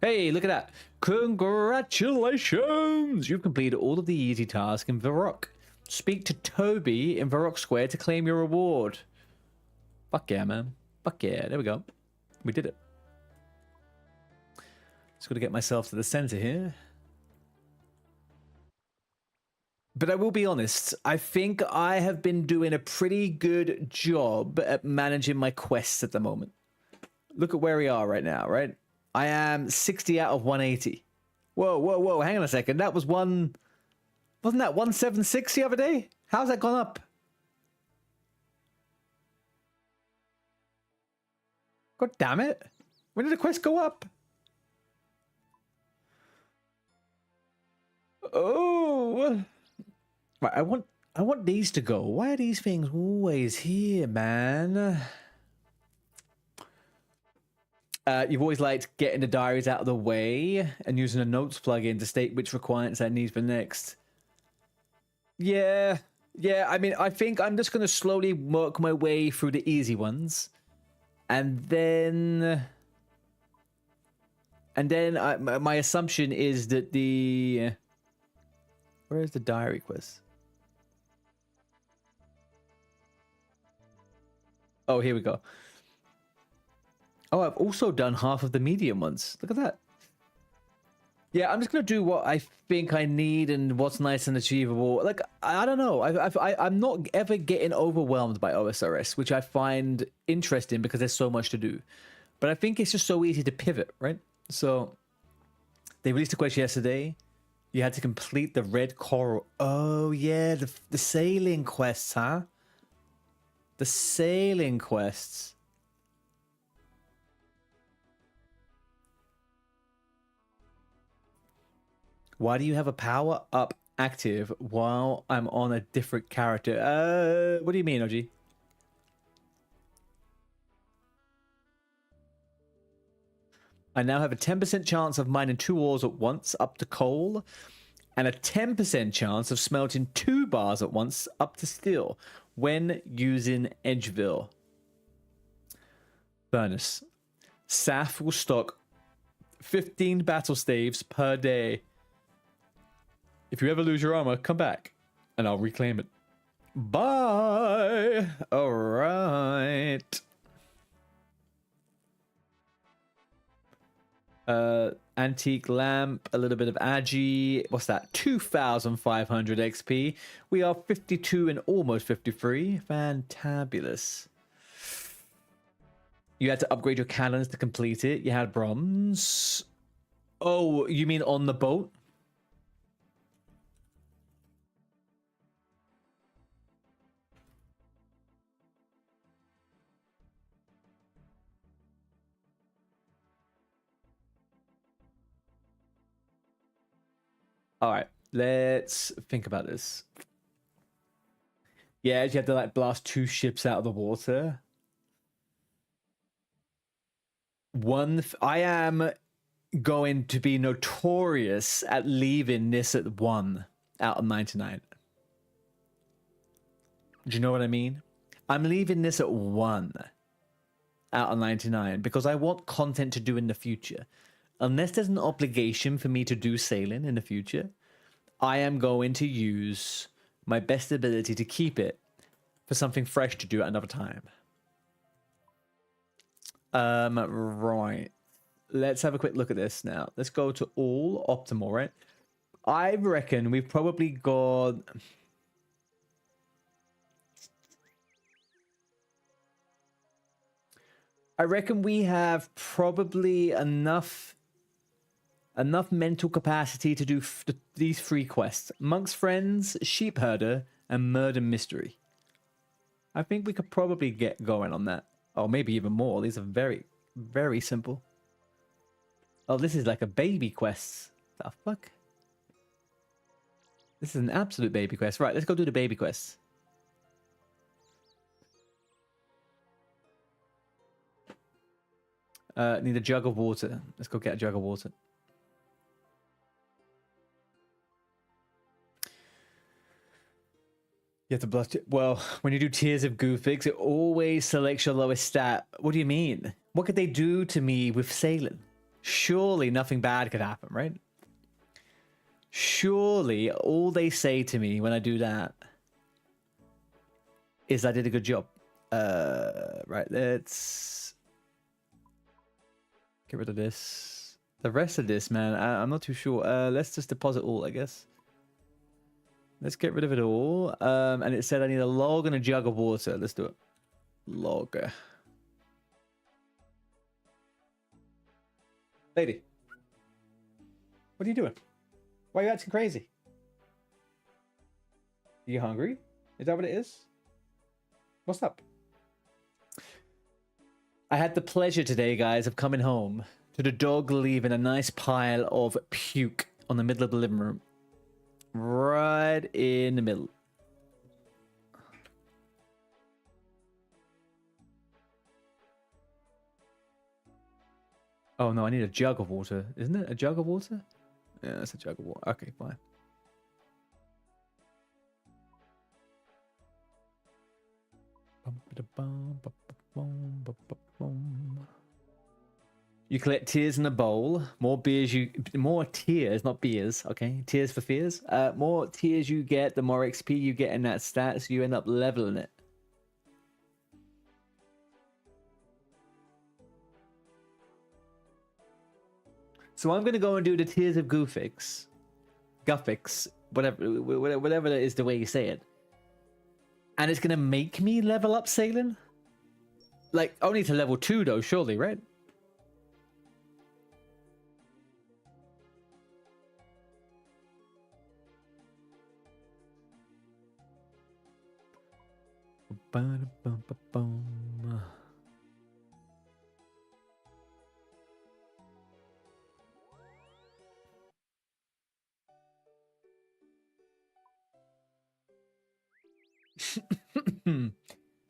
Hey, look at that. Congratulations! You've completed all of the easy tasks in Varrock. Speak to Toby in Varrock Square to claim your reward. Fuck yeah, man. Fuck yeah. There we go. We did it. Just gotta get myself to the center here. But I will be honest, I think I have been doing a pretty good job at managing my quests at the moment. Look at where we are right now, right? I am 60 out of 180. Whoa, whoa, whoa, hang on a second. That was one... Wasn't that 176 the other day? How's that gone up? God damn it. When did the quest go up? Oh... Right, I want these to go. Why are these things always here, man? You've always liked getting the diaries out of the way and using a notes plugin to state which requirements I need for next. Yeah, I mean, I think I'm just going to slowly work my way through the easy ones. And then And then my assumption is that the... Where is the diary quest? Oh, here we go. Oh, I've also done half of the medium ones. Look at that. Yeah, I'm just gonna do what I think I need and what's nice and achievable. Like, I don't know. I'm not ever getting overwhelmed by OSRS, which I find interesting because there's so much to do. But I think it's just so easy to pivot, right? So they released a quest yesterday. You had to complete the red coral. Oh yeah, the sailing quests, huh? The sailing quests. Why do you have a power up active while I'm on a different character? What do you mean, OG? I now have a 10% chance of mining 2 ores at once up to coal, and a 10% chance of smelting 2 bars at once up to steel when using Edgeville furnace. Saf will stock 15 battle staves per day. If you ever lose your armor, come back and I'll reclaim it. Bye. All right. Antique lamp, a little bit of agi. What's that? 2,500 XP. We are 52 and almost 53. Fantabulous. You had to upgrade your cannons to complete it. You had bronze. Oh, you mean on the boat? All right, let's think about this. Yeah, you have to like blast 2 ships out of the water. I am going to be notorious at leaving this at 1 out of 99. Do you know what I mean? I'm leaving this at 1 out of 99 because I want content to do in the future. Unless there's an obligation for me to do sailing in the future, I am going to use my best ability to keep it for something fresh to do at another time. Right. Let's have a quick look at this now. Let's go to all optimal, right? I reckon we've probably got... I reckon we have probably enough mental capacity to do these 3 quests. Monk's Friends, Sheep Herder, and Murder Mystery. I think we could probably get going on that. Or maybe even more. These are very, very simple. Oh, this is like a baby quest. The fuck? This is an absolute baby quest. Right, let's go do the baby quest. Need a jug of water. Let's go get a jug of water. You have to blast it. Well, when you do Tears of Goofix, it always selects your lowest stat. What do you mean? What could they do to me with sailing? Surely nothing bad could happen, right? Surely all they say to me when I do that is I did a good job. Right, let's get rid of this. The rest of this, man, I'm not too sure. Let's just deposit all, I guess. Let's get rid of it all. And it said I need a log and a jug of water. Let's do it. Log. Lady. What are you doing? Why are you acting crazy? Are you hungry? Is that what it is? What's up? I had the pleasure today, guys, of coming home to the dog leaving a nice pile of puke on the middle of the living room. Right in the middle. Oh no, I need a jug of water. Isn't it a jug of water? Yeah, that's a jug of water. Okay, fine. You collect tears in a bowl. More tears, not beers. Okay, tears for fears. More tears you get, the more XP you get in that stat, so you end up leveling it. So I'm gonna go and do the tears of Guffix, whatever that is the way you say it, and it's gonna make me level up sailing. Like only to level 2 though, surely, right?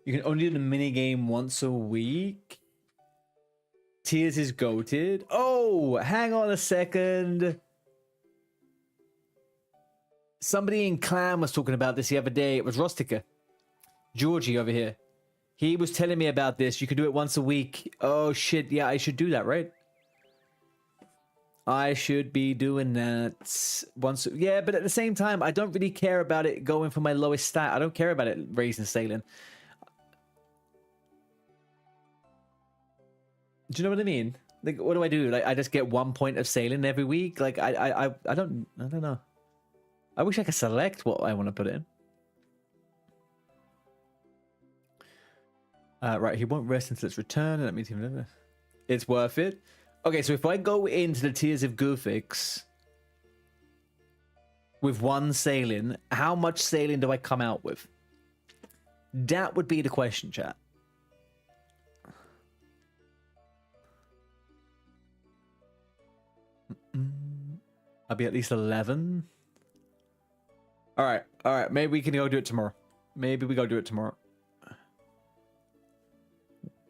You can only do the mini game once a week. Tears is goated. Oh, hang on a second. Somebody in clan was talking about this the other day. It was Rustica. Georgie over here. He was telling me about this. You could do it once a week. Oh shit, yeah, I should do that, right? I should be doing that once. Yeah, but at the same time, I don't really care about it going for my lowest stat. I don't care about it raising sailing. Do you know what I mean? Like, what do I do? Like, I just get 1 point of sailing every week. Like, I don't know. I wish I could select what I want to put in. Right, he won't rest until its return. That means it's worth it. Okay, so if I go into the Tears of Guffix with 1 sailing, how much sailing do I come out with? That would be the question, chat. I'll be at least 11. All right. Maybe we can go do it tomorrow. Maybe we go do it tomorrow.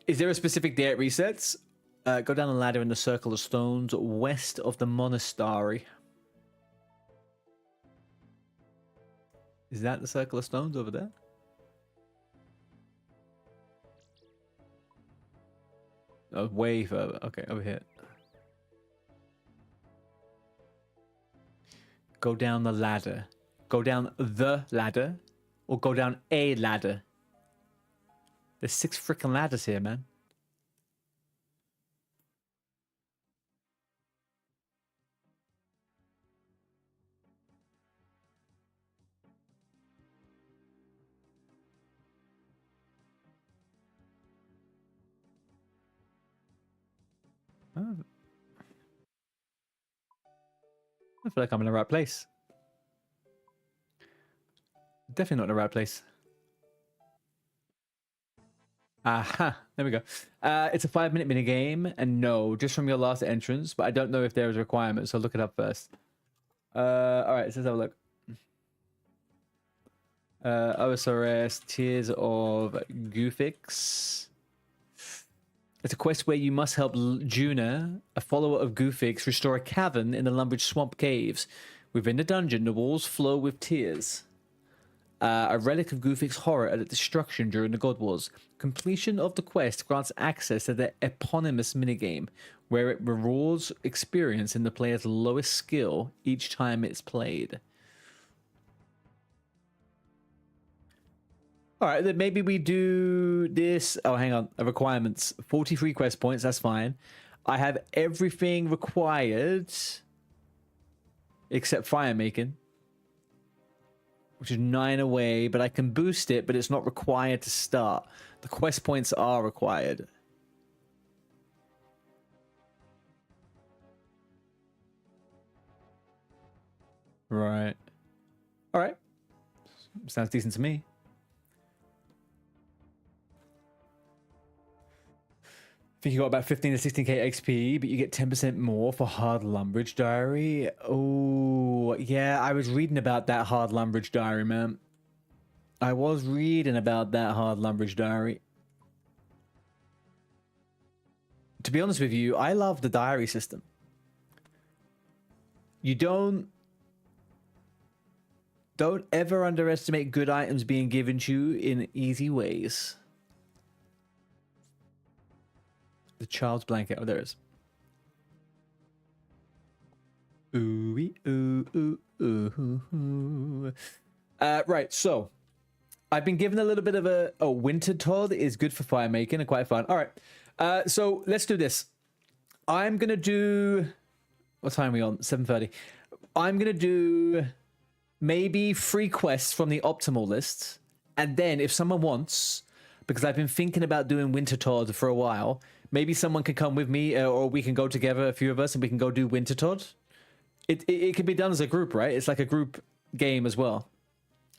Is there a specific day it resets? Go down the ladder in the circle of stones west of the monastery. Is that the circle of stones over there? Oh, way further. Okay, over here. Go down the ladder. Go down the ladder. Or go down a ladder. There's 6 freaking ladders here, man. Oh. I feel like I'm in the right place. Definitely not in the right place. Aha, there we go. It's a 5-minute mini game, and no, just from your last entrance, but I don't know if there is a requirement, so look it up first. All right, let's have a look. OSRS Tears of Guffix. It's a quest where you must help Juna, a follower of Guffix, restore a cavern in the Lumbridge Swamp Caves. Within the dungeon, the walls flow with tears. A relic of Guffix's horror at its destruction during the God Wars. Completion of the quest grants access to the eponymous minigame, where it rewards experience in the player's lowest skill each time it's played. All right, then maybe we do this. Oh, hang on. Requirements. 43 quest points, that's fine. I have everything required except fire making, which is 9 away, but I can boost it, but it's not required to start. The quest points are required. Right. All right. Sounds decent to me. I think you got about 15 to 16k XP, but you get 10% more for Hard Lumbridge Diary. Oh, yeah, I was reading about that Hard Lumbridge Diary, man. I was reading about that Hard Lumbridge Diary. To be honest with you, I love the diary system. You don't ever underestimate good items being given to you in easy ways. The child's blanket. Oh, there it is. Ooh, ooh, ooh, ooh. Right, so I've been given a little bit of a winter Todd is good for fire making and quite fun. All right, so let's do this. I'm gonna do, what time are we on? 7:30. I'm gonna do maybe 3 quests from the optimal list, and then if someone wants, because I've been thinking about doing Winter Todd for a while, maybe someone can come with me, or we can go together, a few of us, and we can go do Winter Todd. It can be done as a group, right? It's like a group game as well,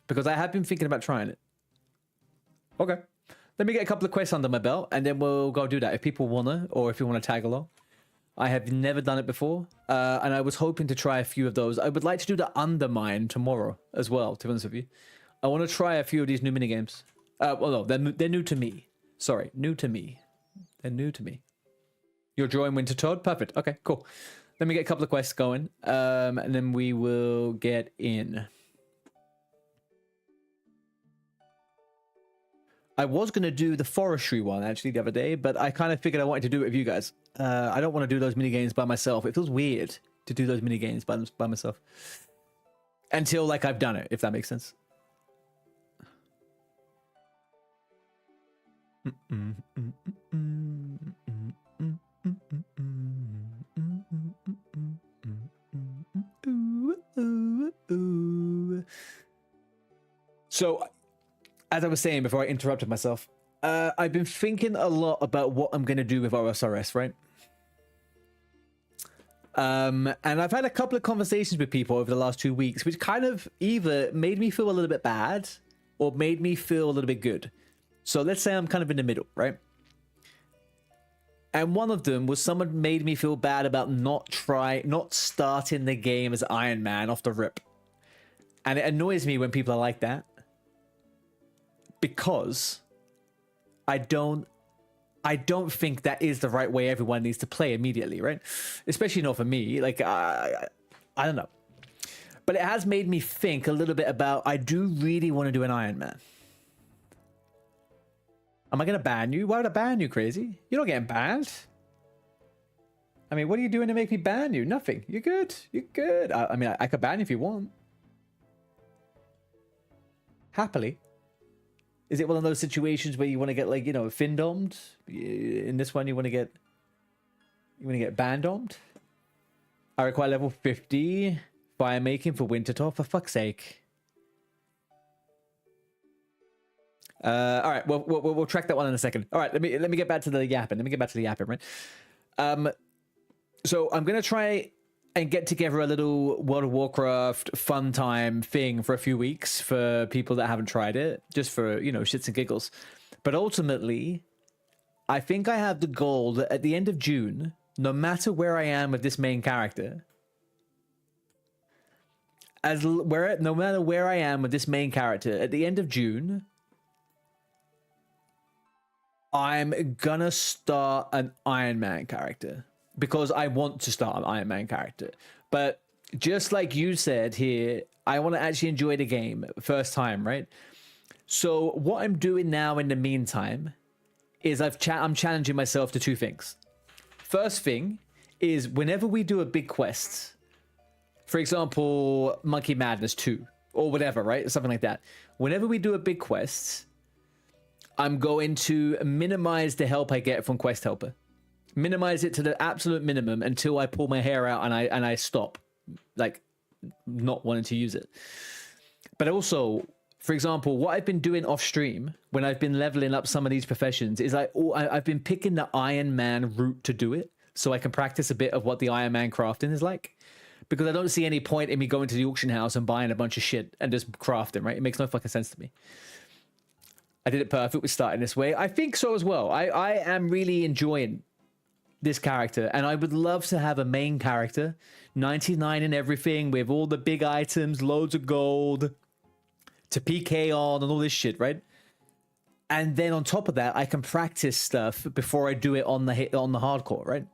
because I have been thinking about trying it. Okay, let me get a couple of quests under my belt, and then we'll go do that if people wanna, or if you want to tag along. I have never done it before, and I was hoping to try a few of those. I would like to do the Undermine tomorrow as well, to be honest with you. I want to try a few of these new minigames. Well, no, they're new to me. Sorry, new to me. They're new to me. You're drawing Winter Todd? Perfect. Okay, cool. Let me get a couple of quests going, and then we will get in. I was going to do the forestry one, actually, the other day, but I kind of figured I wanted to do it with you guys. I don't want to do those minigames by myself. It feels weird to do those minigames by myself. Until, like, I've done it, if that makes sense. So, as I was saying before I interrupted myself, I've been thinking a lot about what I'm going to do with OSRS, right? And I've had a couple of conversations with people over the last 2 weeks, which kind of either made me feel a little bit bad or made me feel a little bit good. So let's say I'm kind of in the middle, right? And one of them was someone made me feel bad about not starting the game as Iron Man off the rip. And it annoys me when people are like that, because I don't think that is the right way everyone needs to play immediately, right? Especially not for me. Like, I don't know. But it has made me think a little bit about, I do really want to do an Iron Man. Am I going to ban you? Why would I ban you, crazy? You're not getting banned. I mean, what are you doing to make me ban you? Nothing. You're good. You're good. I mean, I could ban you if you want. Happily. Is it one of those situations where you want to get, like, you know, fin-domed? In this one, you want to get ban-domed? I require level 50 fire making for Winter Todd, for fuck's sake. All right, we'll track that one in a second. All right, let me get back to the yapping. Right? So I'm gonna try and get together a little World of Warcraft fun time thing for a few weeks for people that haven't tried it, just for, you know, shits and giggles. But ultimately, I think I have the goal that at the end of June, no matter where I am with this main character, no matter where I am with this main character, at the end of June, I'm gonna start an Iron Man character. Because I want to start an Iron Man character. But just like you said here, I want to actually enjoy the game first time, right? So what I'm doing now in the meantime is I'm challenging myself to 2 things. First thing is whenever we do a big quest, for example, Monkey Madness 2 or whatever, right? Something like that. Whenever we do a big quest, I'm going to minimize the help I get from Quest Helper. Minimize it to the absolute minimum until I pull my hair out and I stop, like, not wanting to use it. But also, for example, what I've been doing off stream when I've been leveling up some of these professions is I've been picking the Iron Man route to do it, so I can practice a bit of what the Iron Man crafting is like. Because I don't see any point in me going to the auction house and buying a bunch of shit and just crafting, right? It makes no fucking sense to me. I did it perfect with starting this way. I think so as well. I am really enjoying this character, and I would love to have a main character, 99 and everything, with all the big items, loads of gold to PK on and all this shit, right? And then on top of that, I can practice stuff before I do it on the hardcore, right?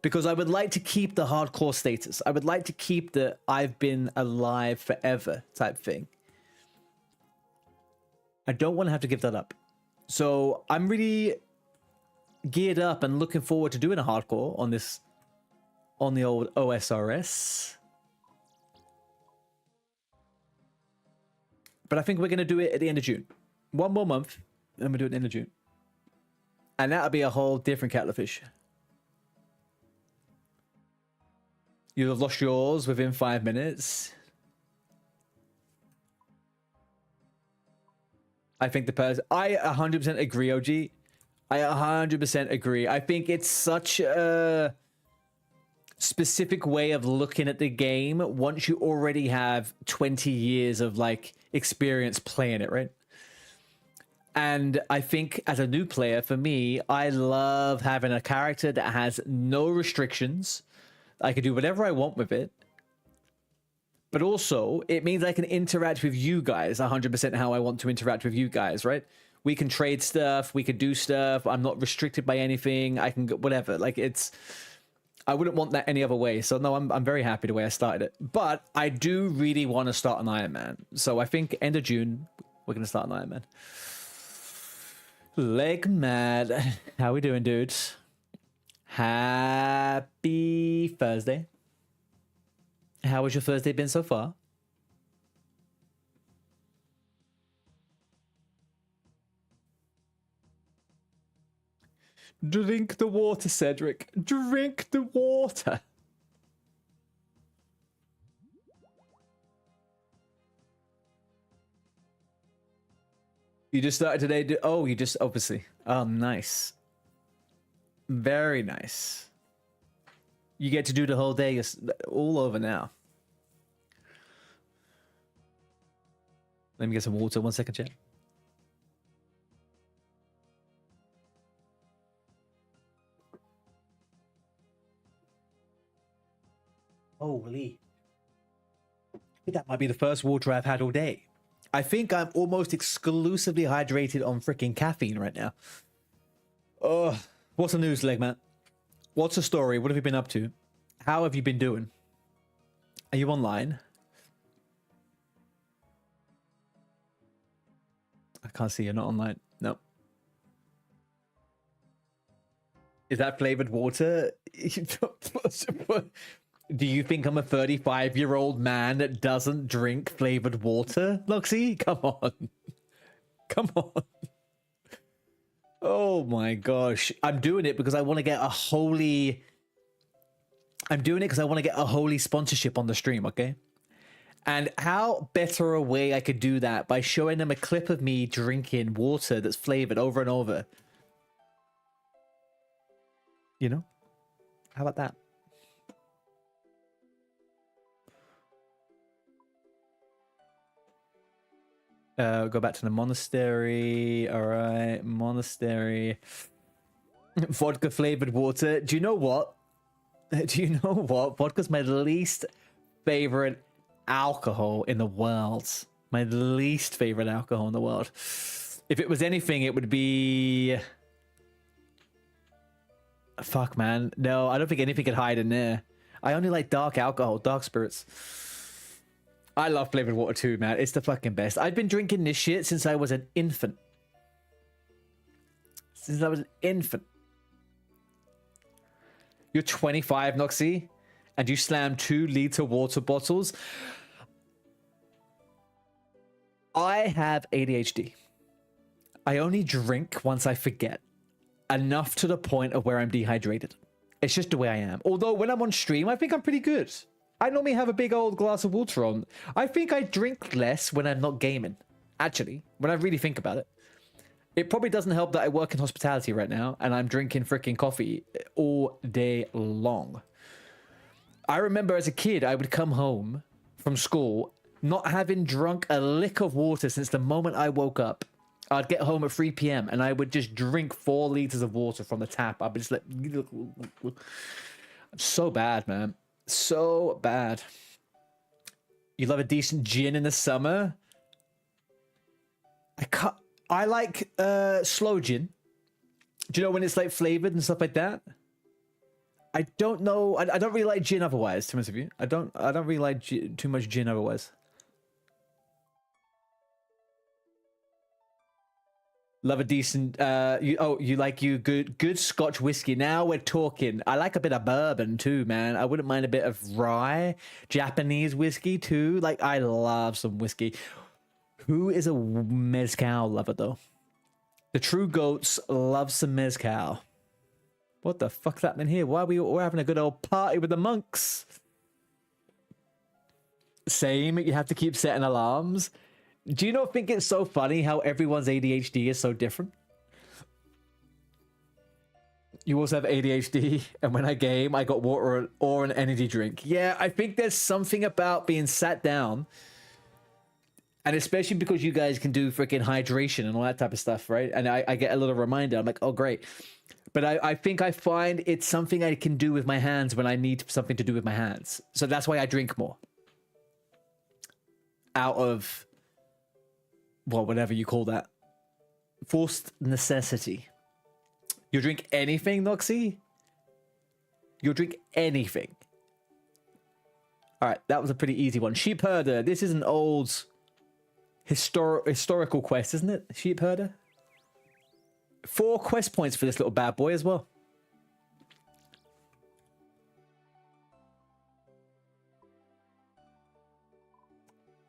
Because I would like to keep the hardcore status. I would like to keep the I've been alive forever type thing. I don't want to have to give that up. So I'm really geared up and looking forward to doing a hardcore on this on the old OSRS. But I think we're going to do it at the end of June. One more month, and we'll do it at the end of June. And that'll be a whole different kettle of fish. You'll have lost yours within 5 minutes. I think the person... I 100% agree, OG. I 100% agree. I think it's such a specific way of looking at the game once you already have 20 years of, like, experience playing it, right? And I think as a new player, for me, I love having a character that has no restrictions. I can do whatever I want with it. But also, it means I can interact with you guys 100% how I want to interact with you guys, right? We can trade stuff. We can do stuff. I'm not restricted by anything. I can go whatever. Like, it's... I wouldn't want that any other way. So, no, I'm very happy the way I started it. But I do really want to start an Iron Man. So, I think end of June, we're going to start an Iron Man. Leg Mad. How we doing, dudes? Happy Thursday. How has your Thursday been so far? Drink the water, Cedric. Drink the water. You just started today? Oh, you just obviously. Oh, nice. Very nice. You get to do the whole day. It's all over now. Let me get some water. 1 second, chat. Holy. I think that might be the first water I've had all day. I think I'm almost exclusively hydrated on freaking caffeine right now. Oh, what's the news, Legman? What's the story? What have you been up to? How have you been doing? Are you online? I can't see you're not online. No. Is that flavored water? Do you think I'm a 35-year-old man that doesn't drink flavored water, Luxie? Come on. Come on. Oh my gosh. I'm doing it because I want to get a holy... I'm doing it because I want to get a holy sponsorship on the stream, okay? And how better a way I could do that by showing them a clip of me drinking water that's flavored over and over. You know? How about that? Go back to the monastery. All right, monastery. Vodka flavored water. Do you know what? Do you know what? Vodka's my least favorite alcohol in the world. My least favorite alcohol in the world. If it was anything, it would be... Fuck, man. No, I don't think anything could hide in there. I only like dark alcohol, dark spirits. I love flavored water too, man. It's the fucking best. I've been drinking this shit since I was an infant. Since I was an infant. You're 25, Noxie, and you slam 2-liter water bottles. I have ADHD. I only drink once I forget. Enough to the point of where I'm dehydrated. It's just the way I am. Although when I'm on stream, I think I'm pretty good. I normally have a big old glass of water on. I think I drink less when I'm not gaming. Actually, when I really think about it. It probably doesn't help that I work in hospitality right now and I'm drinking freaking coffee all day long. I remember as a kid, I would come home from school not having drunk a lick of water since the moment I woke up. I'd get home at 3 p.m. and I would just drink 4 liters of water from the tap. I'd be just like... So bad, man. So bad. You love a decent gin in the summer? I like slow gin. Do you know when it's like flavored and stuff like that? I don't know. I don't really like gin otherwise, to be honest with you. I don't really like too much gin otherwise. Love a decent you like you good Scotch whiskey. Now we're talking. I like a bit of bourbon too, man. I wouldn't mind a bit of rye, Japanese whiskey too. Like I love some whiskey. Who is a mezcal lover though? The true goats love some mezcal. What the fuck's happening here? Why are we're having a good old party with the monks? Same, you have to keep setting alarms. Do you not think it's so funny how everyone's ADHD is so different? You also have ADHD, and when I game, I got water or an energy drink. Yeah, I think there's something about being sat down, and especially because you guys can do freaking hydration and all that type of stuff, right? And I get a little reminder. I'm like, oh, great. But I think I find it's something I can do with my hands when I need something to do with my hands. So that's why I drink more. Out of... well, whatever you call that. Forced necessity. You'll drink anything, Noxie? You'll drink anything. All right, that was a pretty easy one. Sheep herder. This is an old historical quest, isn't it? Sheep herder. 4 quest points for this little bad boy as well.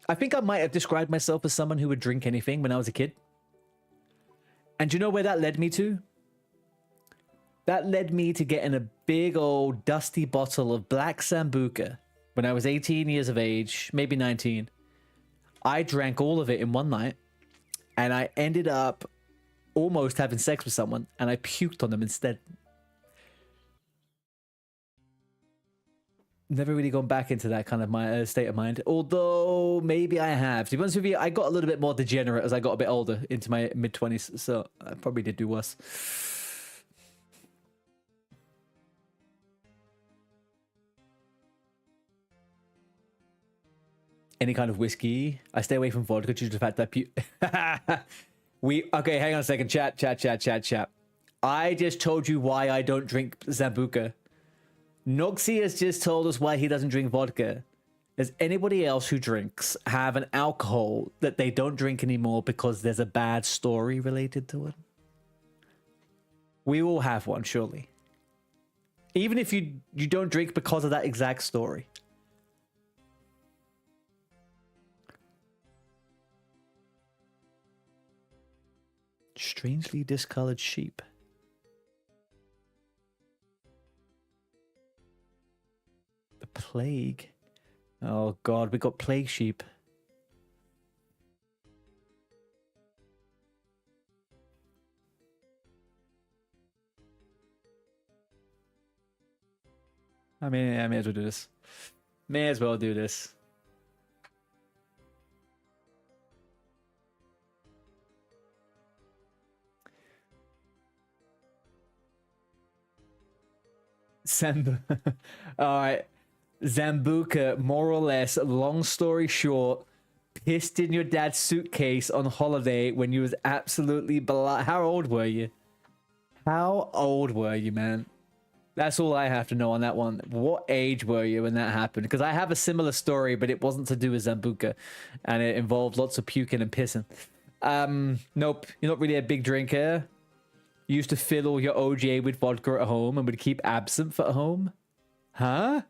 I think I might have described myself as someone who would drink anything when I was a kid. And do you know where that led me to? That led me to getting a big old dusty bottle of black Sambuca when I was 18 years of age, maybe 19. I drank all of it in one night, and I ended up almost having sex with someone, and I puked on them instead. Never really gone back into that kind of my state of mind. Although, maybe I have. To be honest with you, I got a little bit more degenerate as I got a bit older, into my mid-20s. So, I probably did do worse. Any kind of whiskey. I stay away from vodka due to the fact that okay, hang on a second. Chat. I just told you why I don't drink Sambuca. Noxie has just told us why he doesn't drink vodka. Does anybody else who drinks have an alcohol that they don't drink anymore because there's a bad story related to it? We all have one, surely. Even if you don't drink because of that exact story. Strangely discolored sheep. The plague. Oh god, we got plague sheep. I mean, I may as well do this. May as well do this. Alright. Sambuca, more or less, long story short, pissed in your dad's suitcase on holiday when you was absolutely How old were you? How old were you, man? That's all I have to know on that one. What age were you when that happened? Because I have a similar story, but it wasn't to do with Sambuca, and it involved lots of puking and pissing. Nope, you're not really a big drinker. You used to fill all your OJ with vodka at home and would keep absinthe at home? Huh?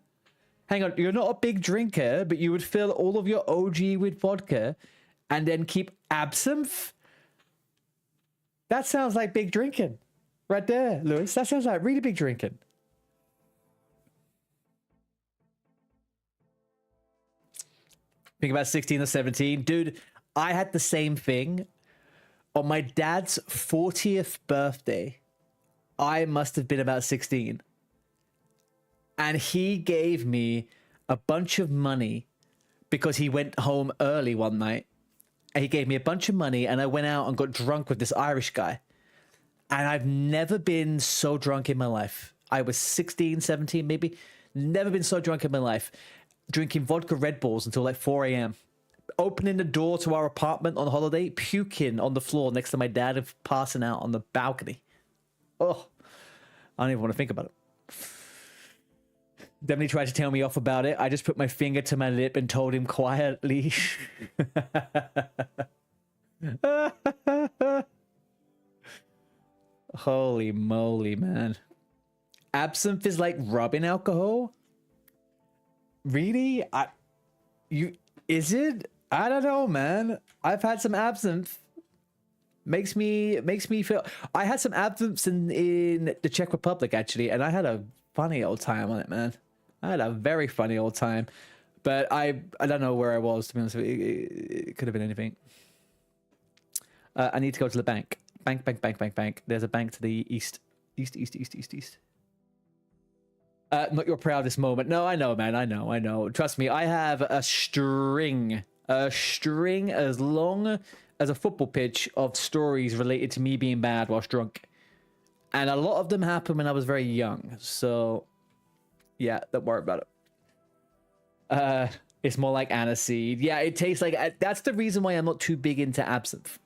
Hang on, you're not a big drinker, but you would fill all of your OG with vodka and then keep absinthe? That sounds like big drinking. Right there, Lewis. That sounds like really big drinking. Think about 16 or 17. Dude, I had the same thing. On my dad's 40th birthday, I must have been about 16. And he gave me a bunch of money because he went home early one night. And he gave me a bunch of money and I went out and got drunk with this Irish guy. And I've never been so drunk in my life. I was 16, 17 maybe. Never been so drunk in my life. Drinking vodka Red Bulls until like 4 a.m. Opening the door to our apartment on holiday, puking on the floor next to my dad and passing out on the balcony. Oh, I don't even want to think about it. Definitely tried to tell me off about it. I just put my finger to my lip and told him quietly. Holy moly, man. Absinthe is like rubbing alcohol? Really? Is it? I don't know, man. I've had some absinthe. Makes me feel. I had some absinthe in the Czech Republic actually, and I had a funny old time on it, man. I had a very funny old time, but I don't know where I was, to be honest with you. It could have been anything. I need to go to the bank. Bank. There's a bank to the east. East. Not your proudest moment. No, I know, man. I know. Trust me, I have a string as long as a football pitch of stories related to me being bad whilst drunk. And a lot of them happened when I was very young. So, yeah, don't worry about it. It's more like aniseed. Yeah, it tastes like... That's the reason why I'm not too big into absinthe.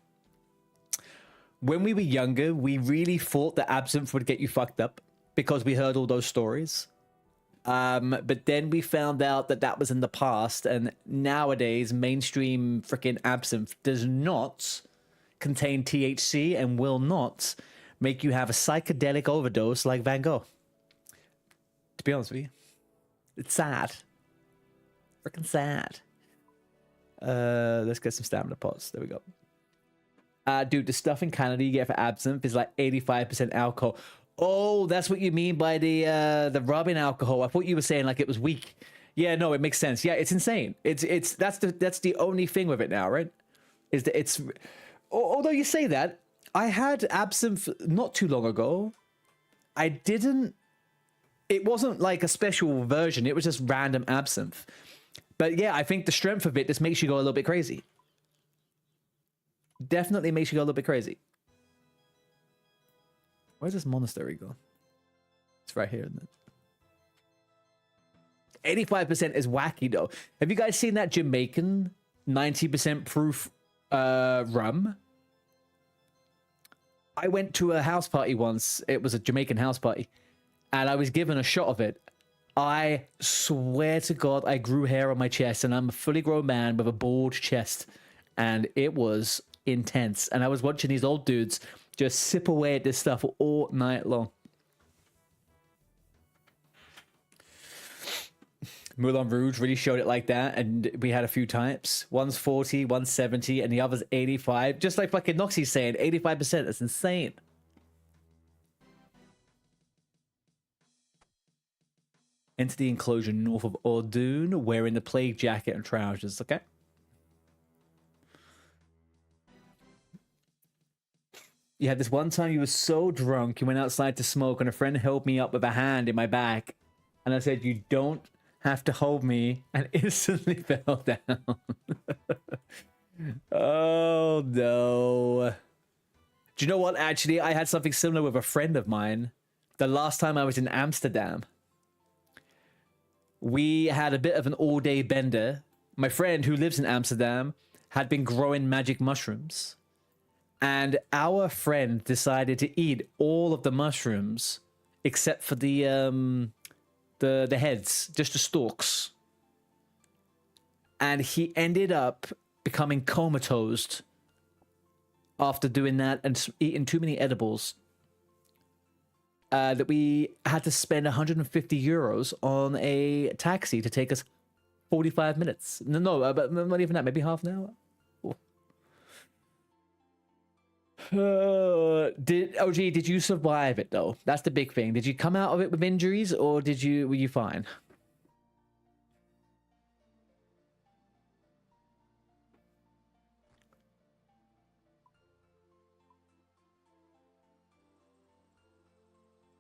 When we were younger, we really thought that absinthe would get you fucked up because we heard all those stories. But then we found out that that was in the past, and nowadays mainstream freaking absinthe does not contain THC and will not make you have a psychedelic overdose like Van Gogh. To be honest with you, it's sad. Freaking sad. Let's get some stamina pots. There we go. Dude, the stuff in Canada you get for absinthe is like 85% alcohol. Oh, that's what you mean by the rubbing alcohol. I thought you were saying like it was weak. Yeah, no, it makes sense. Yeah, it's insane. That's the only thing with it now, right? Is that it's... Although you say that, I had absinthe not too long ago. I didn't... It wasn't like a special version. It was just random absinthe. But yeah, I think the strength of it just makes you go a little bit crazy. Definitely makes you go a little bit crazy. Where's this monastery go? It's right here, isn't it? 85% is wacky, though. Have you guys seen that Jamaican 90% proof rum? I went to a house party once. It was a Jamaican house party. And I was given a shot of it. I swear to God, I grew hair on my chest. And I'm a fully grown man with a bald chest. And it was intense. And I was watching these old dudes just sip away at this stuff all night long. Moulin Rouge really showed it like that, and we had a few types. One's 40, one's 70, and the other's 85. Just like fucking Noxie's saying, 85%. That's insane. Enter the enclosure north of Ordoon, wearing the plague jacket and trousers. Okay. You had this one time you were so drunk, you went outside to smoke, and a friend held me up with a hand in my back. And I said, "You don't have to hold me," and instantly fell down. Oh, no. Do you know what? Actually, I had something similar with a friend of mine. The last time I was in Amsterdam. We had a bit of an all-day bender. My friend, who lives in Amsterdam, had been growing magic mushrooms. And our friend decided to eat all of the mushrooms except for the heads, just the stalks. And he ended up becoming comatose after doing that and eating too many edibles. That we had to spend 150 euros on a taxi to take us 45 minutes. No, but not even that, maybe half an hour. Did you survive it though? That's the big thing. Did you come out of it with injuries, or were you fine?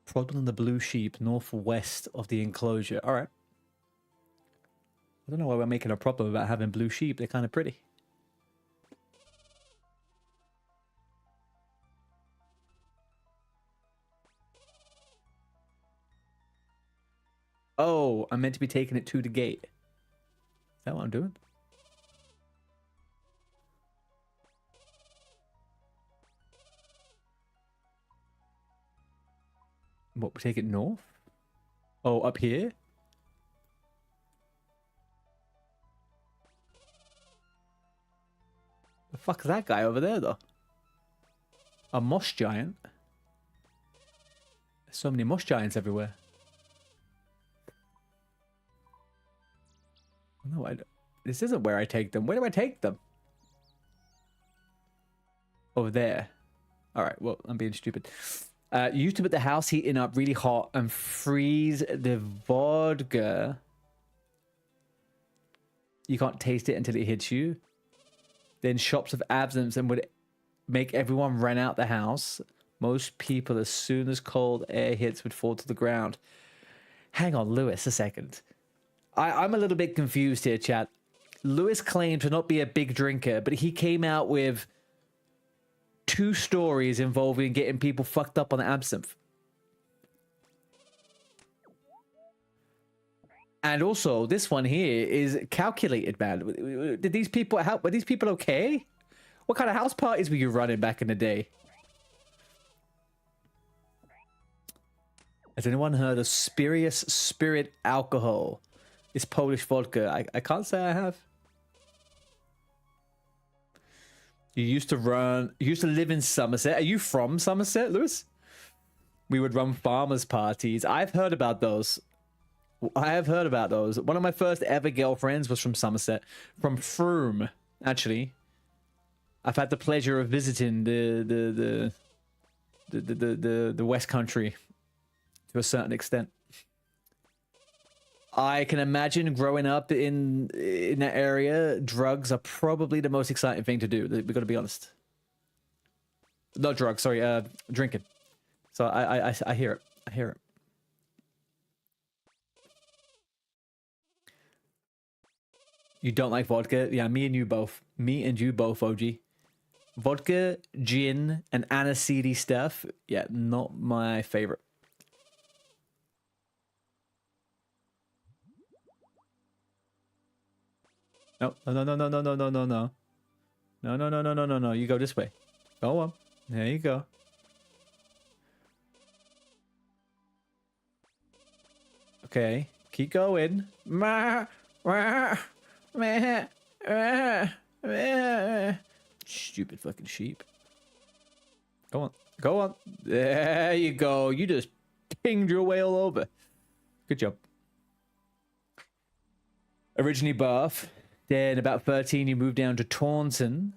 Problem in the blue sheep northwest of the enclosure. All right. I don't know why we're making a problem about having blue sheep. They're kind of pretty. Oh, I'm meant to be taking it to the gate. Is that what I'm doing? What, we take it north? Oh, up here? The fuck is that guy over there, though? A moss giant? So many mush giants everywhere. No, this isn't where I take them. Where do I take them? Over there. All right, well, I'm being stupid. You used to put the house heating up really hot and freeze the vodka. You can't taste it until it hits you. Then shops of absinthe and would make everyone run out the house. Most people, as soon as cold air hits, would fall to the ground. Hang on, Lewis, a second. I'm a little bit confused here, chat. Lewis claimed to not be a big drinker, but he came out with 2 stories involving getting people fucked up on absinthe. And also, this one here is calculated, man. Did these people were these people okay? What kind of house parties were you running back in the day? Has anyone heard of Spurious Spirit alcohol? It's Polish vodka. I can't say I have. You used to live in Somerset. Are you from Somerset, Lewis? We would run farmers' parties. I've heard about those. I have heard about those. One of my first ever girlfriends was from Somerset. From Frome, actually. I've had the pleasure of visiting the West Country to a certain extent. I can imagine growing up in that area, drugs are probably the most exciting thing to do. We've got to be honest. Not drugs, sorry, drinking. So I hear it. I hear it. You don't like vodka? Yeah, me and you both. Me and you both, OG. Vodka, gin, and aniseedy stuff. Yeah, not my favorite. No, no, no, no, no, no, no, no, no. No, no, no, no, no, no, no. You go this way. Go on. There you go. Okay. Keep going. Stupid fucking sheep. Go on. Go on. There you go. You just pinged your way all over. Good job. Originally Bath. Then about 13 you moved down to Taunton.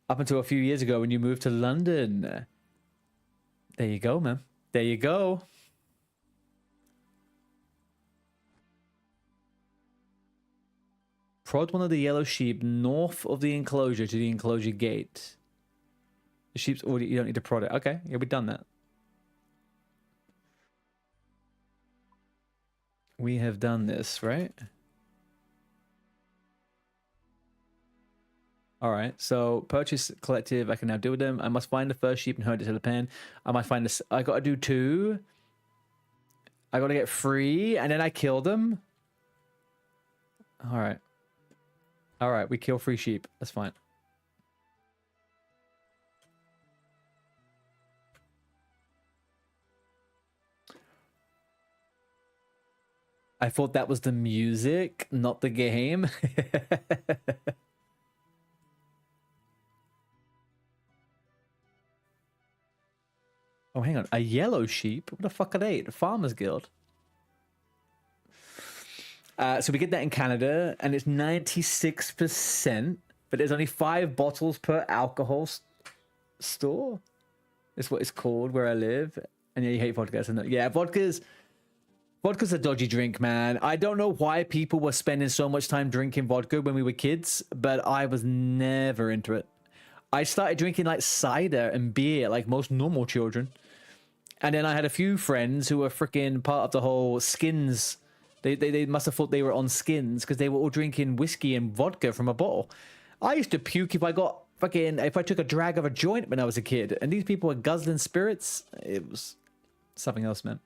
Up until a few years ago when you moved to London. There you go, man. There you go. Prod one of the yellow sheep north of the enclosure to the enclosure gate. The sheep's already... You don't need to prod it. Okay, yeah, we've done that. We have done this, right? Alright, so purchase collective. I can now deal with them. I must find the first sheep and herd it to the pen. I must find this. I gotta do 2. I gotta get 3, and then I kill them. Alright. Alright, we kill 3 sheep. That's fine. I thought that was the music, not the game. Oh, hang on. A yellow sheep? What the fuck are they? The Farmers Guild. So we get that in Canada, and it's 96%, but there's only 5 bottles per alcohol store. That's what it's called where I live. And yeah, you hate vodka, isn't it? Yeah, vodka's a dodgy drink, man. I don't know why people were spending so much time drinking vodka when we were kids, but I was never into it. I started drinking like cider and beer like most normal children. And then I had a few friends who were freaking part of the whole skins. They must have thought they were on skins because they were all drinking whiskey and vodka from a bottle. I used to puke if I took a drag of a joint when I was a kid. And these people were guzzling spirits. It was something else, man.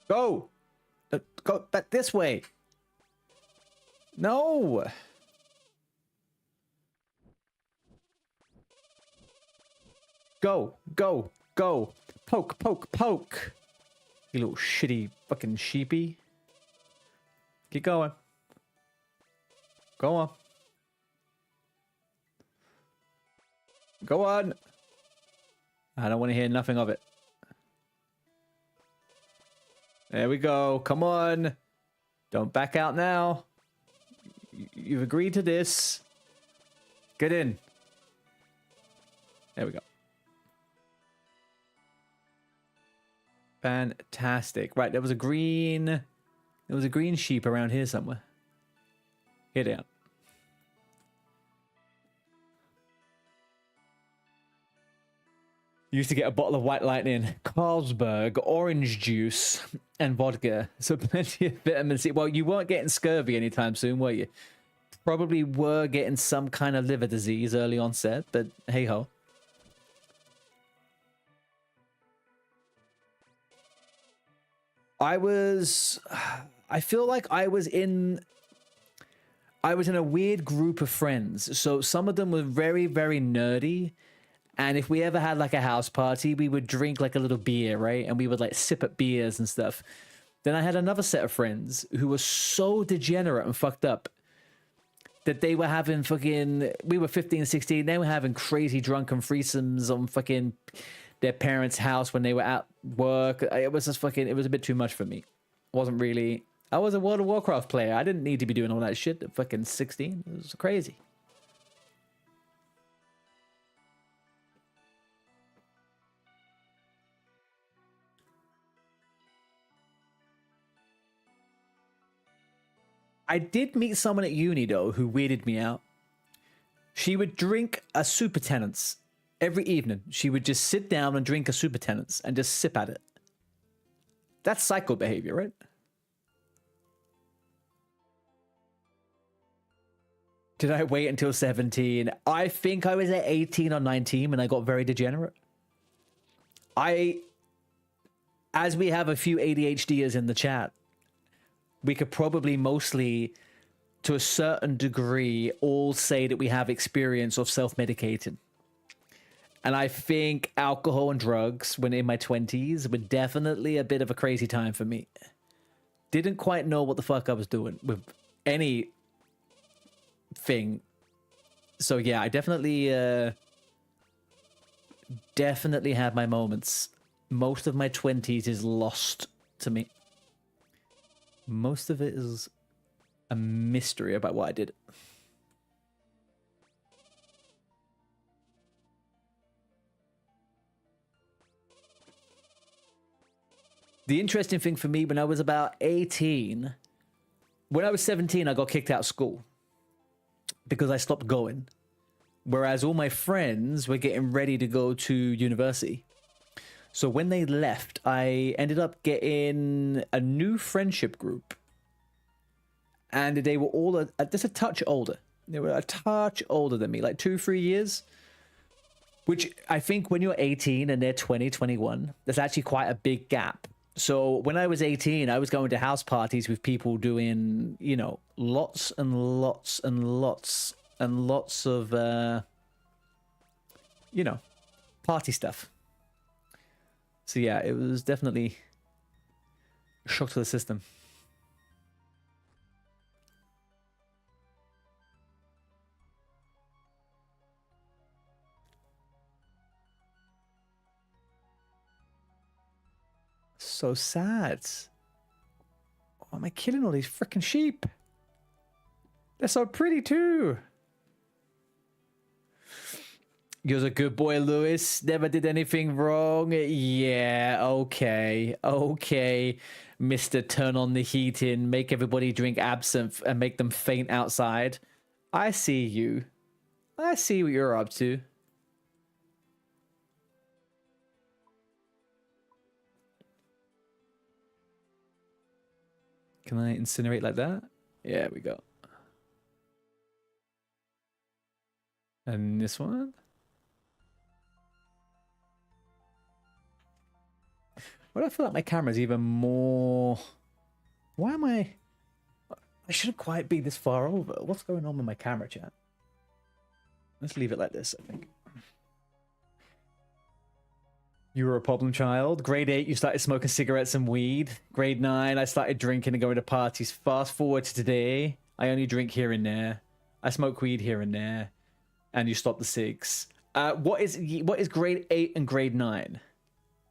Go! Go back this way! No! Go! Go! Go. Poke, poke, poke. You little shitty fucking sheepy. Keep going. Go on. Go on. I don't want to hear nothing of it. There we go. Come on. Don't back out now. You've agreed to this. Get in. There we go. Fantastic. Right, there was a green sheep around here somewhere. Here they are. Used to get a bottle of White Lightning, Carlsberg, orange juice, and vodka. So plenty of vitamin C. Well, you weren't getting scurvy anytime soon, were you? Probably were getting some kind of liver disease early onset, but hey ho. I feel like I was in a weird group of friends. So some of them were very, very nerdy. And if we ever had like a house party, we would drink like a little beer, right? And we would like sip at beers and stuff. Then I had another set of friends who were so degenerate and fucked up that they were having fucking, we were 15, 16, they were having crazy drunken threesomes on fucking their parents' house when they were at work. It was just fucking, it was a bit too much for me. Wasn't really, I was a World of Warcraft player. I didn't need to be doing all that shit at fucking 16. It was crazy. I did meet someone at uni, though, who weirded me out. She would drink a Super Tenants every evening. She would just sit down and drink a Super Tenants and just sip at it. That's psycho behavior, right? Did I wait until 17? I think I was at 18 or 19 when I got very degenerate. As we have a few ADHDers in the chat, we could probably mostly, to a certain degree, all say that we have experience of self-medicating. And I think alcohol and drugs, when in my 20s, were definitely a bit of a crazy time for me. Didn't quite know what the fuck I was doing with anything. So yeah, I definitely had my moments. Most of my 20s is lost to me. Most of it is a mystery about what I did. The interesting thing for me, when I was about 18, when I was 17, I got kicked out of school because I stopped going. Whereas all my friends were getting ready to go to university. So when they left, I ended up getting a new friendship group. And they were all just a touch older. They were a touch older than me, like 2-3 years. Which I think when you're 18 and they're 20, 21, there's actually quite a big gap. So when I was 18, I was going to house parties with people doing, you know, lots and lots and lots and lots of, you know, party stuff. So yeah, it was definitely a shock to the system. So sad. Why am I killing all these freaking sheep? They're so pretty too. You're a good boy, Lewis. Never did anything wrong. Yeah, okay. Okay, Mr. Turn on the heating, make everybody drink absinthe and make them faint outside. I see you. I see what you're up to. Can I incinerate like that? Yeah, we go. And this one? Why do I feel like my camera's even more... Why am I shouldn't quite be this far over. What's going on with my camera, chat? Let's leave it like this, I think. You were a problem child. Grade 8, you started smoking cigarettes and weed. Grade 9, I started drinking and going to parties. Fast forward to today, I only drink here and there. I smoke weed here and there. And you stop the cigs. What is grade 8 and grade 9?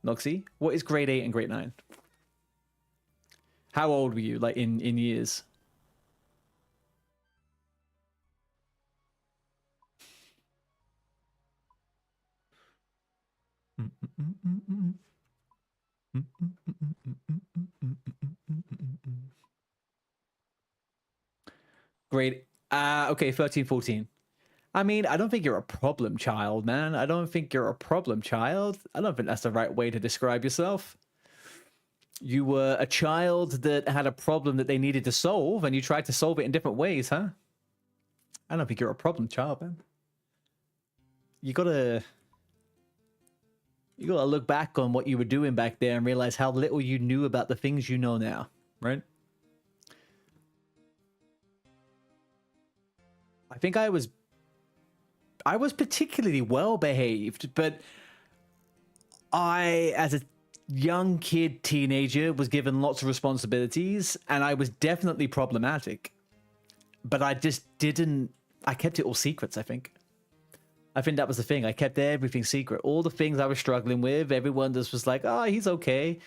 Noxie, what is grade 8 and grade 9? How old were you, like in years? Grade, okay, 13, 14. I mean, I don't think you're a problem child, man. I don't think you're a problem child. I don't think that's the right way to describe yourself. You were a child that had a problem that they needed to solve, and you tried to solve it in different ways, huh? I don't think you're a problem child, man. You gotta look back on what you were doing back there and realize how little you knew about the things you know now, right? I think I was particularly well behaved, but I, as a young kid, teenager, was given lots of responsibilities, and I was definitely problematic. But I just didn't. I kept it all secrets, I think. I think that was the thing. I kept everything secret. All the things I was struggling with, everyone just was like, oh, he's okay.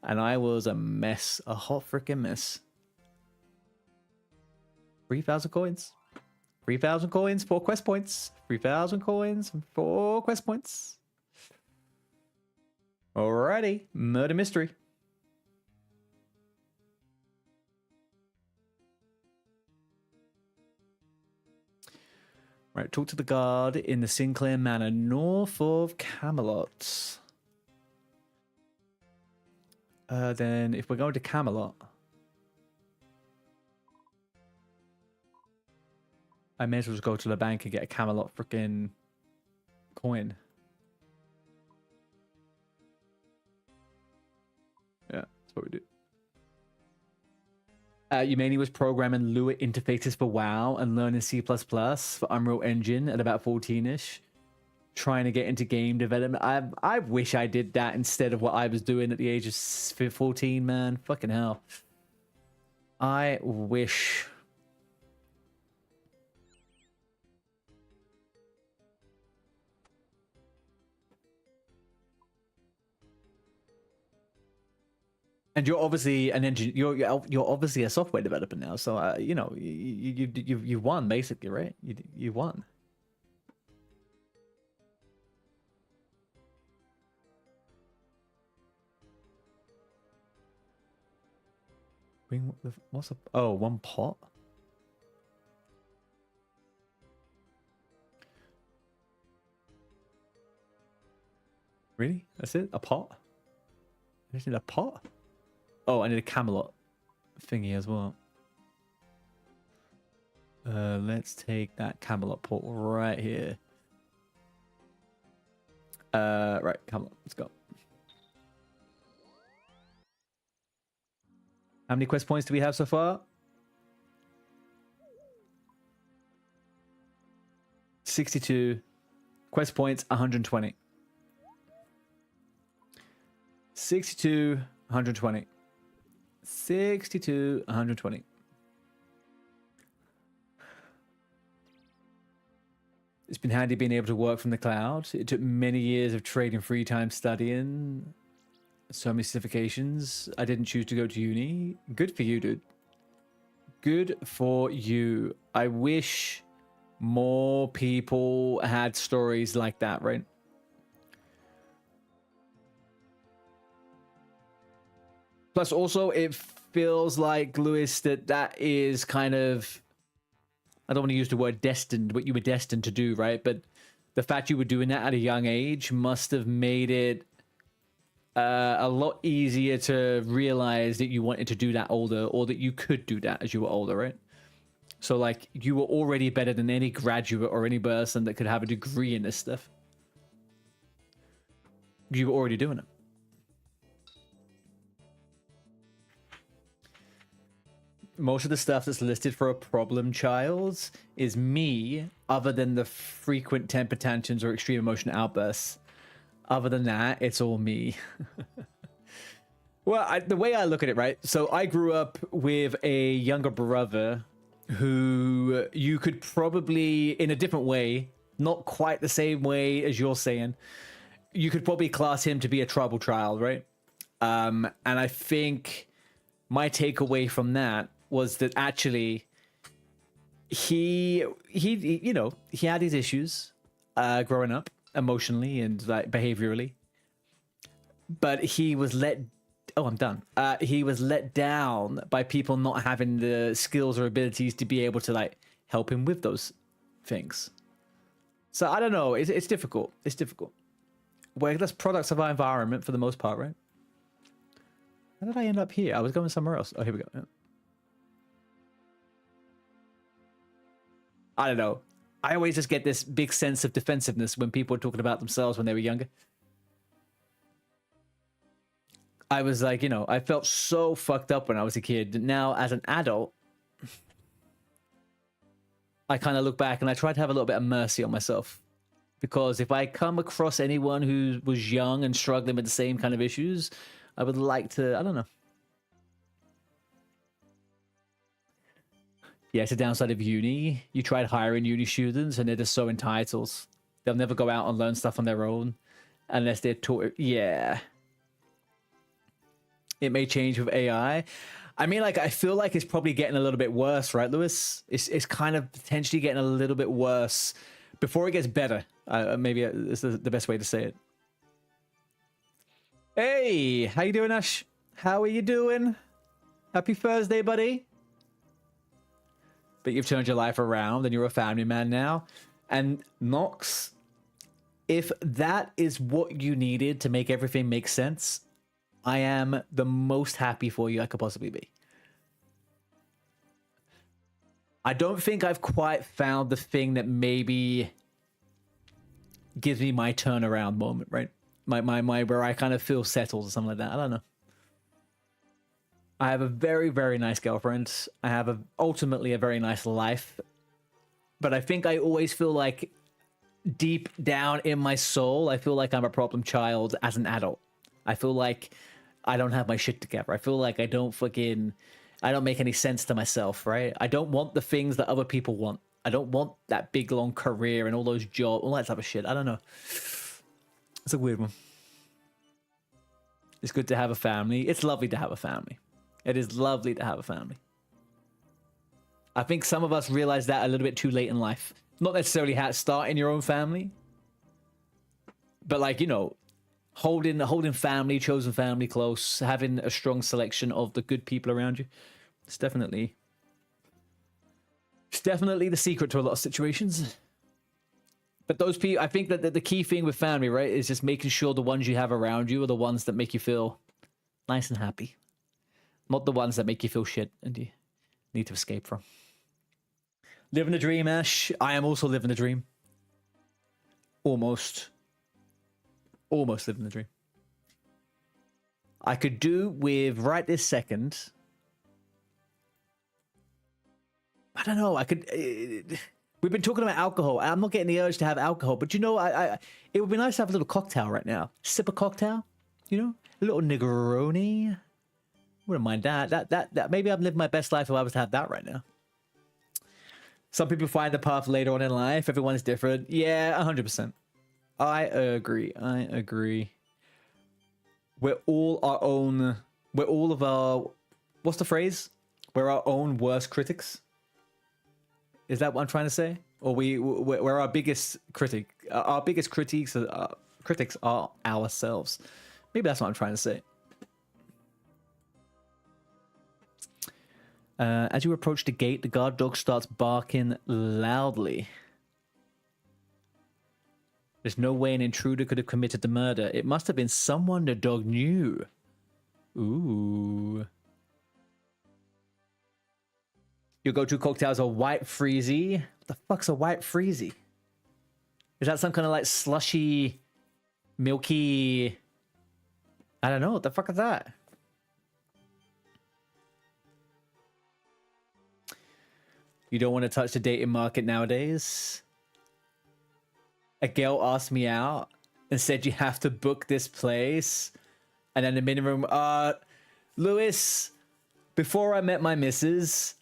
And I was a mess. A hot freaking mess. 3,000 coins. 3,000 coins, 4 quest points. 3,000 coins, 4 quest points. Alrighty. Murder mystery. Right, talk to the guard in the Sinclair Manor, north of Camelot. Then if we're going to Camelot, I may as well just go to the bank and get a Camelot freaking coin. Yeah, that's what we do. Umani was programming Lua interfaces for WoW and learning C++ for Unreal Engine at about 14-ish. Trying to get into game development. I wish I did that instead of what I was doing at the age of 14, man. Fucking hell. I wish. And you're obviously an engineer. You're obviously a software developer now. So you know you won basically, right? You won. What's up? Oh, 1 pot. Really? That's it? A pot? I just need a pot. Oh, I need a Camelot thingy as well. Let's take that Camelot port right here. Right, Camelot, let's go. How many quest points do we have so far? 62. Quest points, 120. 62, 120. 62, 120. It's been handy being able to work from the cloud. It took many years of trading free time studying. So many certifications. I didn't choose to go to uni. Good for you, dude. Good for you. I wish more people had stories like that, right? Plus, also, it feels like, Lewis, that is kind of... I don't want to use the word destined, what you were destined to do, right? But the fact you were doing that at a young age must have made it a lot easier to realize that you wanted to do that older, or that you could do that as you were older, right? So, like, you were already better than any graduate or any person that could have a degree in this stuff. You were already doing it. Most of the stuff that's listed for a problem child is me, other than the frequent temper tantrums or extreme emotional outbursts. Other than that, it's all me. Well, the way I look at it, right? So I grew up with a younger brother who you could probably, in a different way, not quite the same way as you're saying, you could probably class him to be a trouble child, right? And I think my takeaway from that was that actually he you know, he had his issues growing up emotionally and like behaviorally, but he was let he was let down by people not having the skills or abilities to be able to like help him with those things. So I don't know, it's difficult. It's difficult. Well, that's products of our environment for the most part, right? How did I end up here? I was going somewhere else. Oh, here we go. Yeah. I don't know. I always just get this big sense of defensiveness when people are talking about themselves when they were younger. I was like, you know, I felt so fucked up when I was a kid. Now, as an adult, I kind of look back and I try to have a little bit of mercy on myself. Because if I come across anyone who was young and struggling with the same kind of issues, I would like to, I don't know. Yeah, it's a downside of uni. You tried hiring uni students and they're just so entitled. They'll never go out and learn stuff on their own unless they're taught. Yeah. It may change with AI. I mean, like, I feel like it's probably getting a little bit worse, right, Lewis? It's kind of potentially getting a little bit worse before it gets better. Maybe this is the best way to say it. Hey, how you doing, Ash? How are you doing? Happy Thursday, buddy. But you've turned your life around and you're a family man now. And Nox, if that is what you needed to make everything make sense, I am the most happy for you I could possibly be. I don't think I've quite found the thing that maybe gives me my turnaround moment, right? My where I kind of feel settled or something like that. I don't know. I have a very, very nice girlfriend. I have ultimately a very nice life. But I think I always feel like deep down in my soul, I feel like I'm a problem child as an adult. I feel like I don't have my shit together. I feel like I don't make any sense to myself, right? I don't want the things that other people want. I don't want that big, long career and all those jobs, all that type of shit. I don't know. It's a weird one. It's good to have a family. It's lovely to have a family. It is lovely to have a family. I think some of us realize that a little bit too late in life. Not necessarily how to start in your own family, but like, you know, holding family, chosen family close, having a strong selection of the good people around you. It's definitely the secret to a lot of situations. But those people, I think that the key thing with family, right, is just making sure the ones you have around you are the ones that make you feel nice and happy. Not the ones that make you feel shit and you need to escape from. Living the dream, Ash. I am also living the dream. Almost living the dream. I could do with right this second. I don't know. I could. We've been talking about alcohol. I'm not getting the urge to have alcohol, but you know, it would be nice to have a little cocktail right now. Sip a cocktail, you know, a little Negroni. Wouldn't mind that. That maybe I'm living my best life if I was to have that right now. Some people find the path later on in life. Everyone's different. Yeah, 100%. I agree. We're all our own. We're all of our. What's the phrase? We're our own worst critics. Is that what I'm trying to say? Or we're our biggest critic. Our biggest critiques are ourselves. Maybe that's what I'm trying to say. As you approach the gate, the guard dog starts barking loudly. There's no way an intruder could have committed the murder. It must have been someone the dog knew. Ooh. Your go-to cocktails are white freezy. What the fuck's a white freezy? Is that some kind of like slushy, milky... I don't know. What the fuck is that? You don't want to touch the dating market nowadays? A girl asked me out. and said you have to book this place. And then the minimum, Lewis, before I met my missus,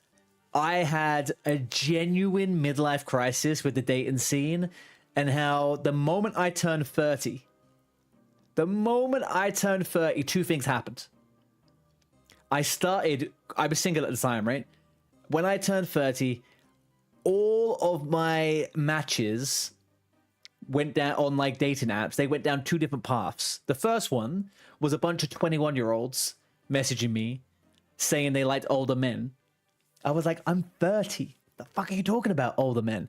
I had a genuine midlife crisis with the dating scene, and how the moment I turned 30, two things happened. I was single at the time, right? When I turned 30, all of my matches went down on like dating apps. They went down two different paths. The first one was a bunch of 21-year-olds messaging me saying they liked older men. I was like, I'm 30. The fuck are you talking about, older men?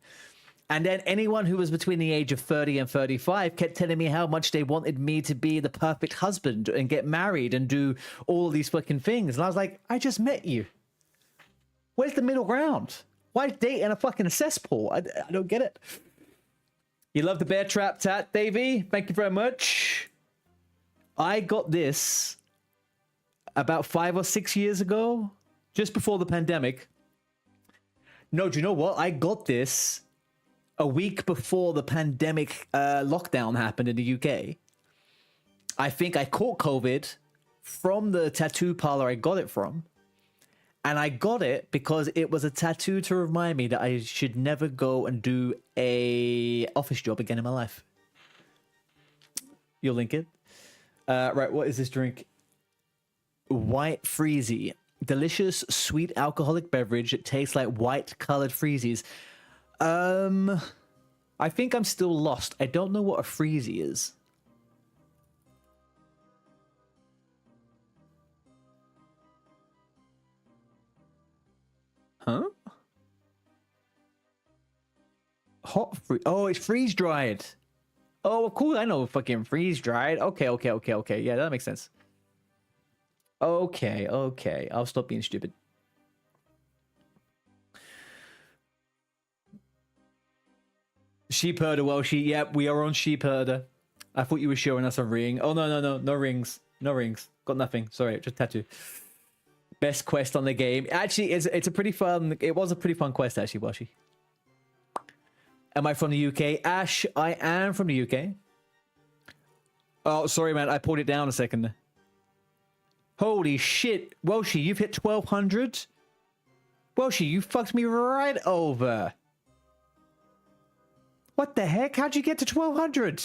And then anyone who was between the age of 30 and 35 kept telling me how much they wanted me to be the perfect husband and get married and do all these fucking things. And I was like, I just met you. Where's the middle ground? Why date in a fucking cesspool? I don't get it. You love the bear trap, Tat, Davey? Thank you very much. I got this about 5 or 6 years ago, just before the pandemic. No, do you know what? I got this a week before the pandemic lockdown happened in the UK. I think I caught COVID from the tattoo parlor I got it from. And I got it because it was a tattoo to remind me that I should never go and do a office job again in my life. You'll link it. Right, what is this drink? White Freezy. Delicious, sweet alcoholic beverage. It tastes like white-colored Freezies. I think I'm still lost. I don't know what a Freezy is. Huh? Hot free. Oh, it's freeze dried. Oh, cool. I know fucking freeze dried. Okay. Yeah, that makes sense. Okay. I'll stop being stupid. Sheep herder. Well, yep, we are on sheep herder. I thought you were showing us a ring. Oh, no rings. No rings. Got nothing. Sorry, just tattoo. Best quest on the game. Actually, it's a pretty fun. It was a pretty fun quest, actually, Washi. Am I from the UK? Ash, I am from the UK. Oh, sorry, man. I pulled it down a second. Holy shit. Welshie, you've hit 1200? Welshie, you fucked me right over. What the heck? How'd you get to 1200?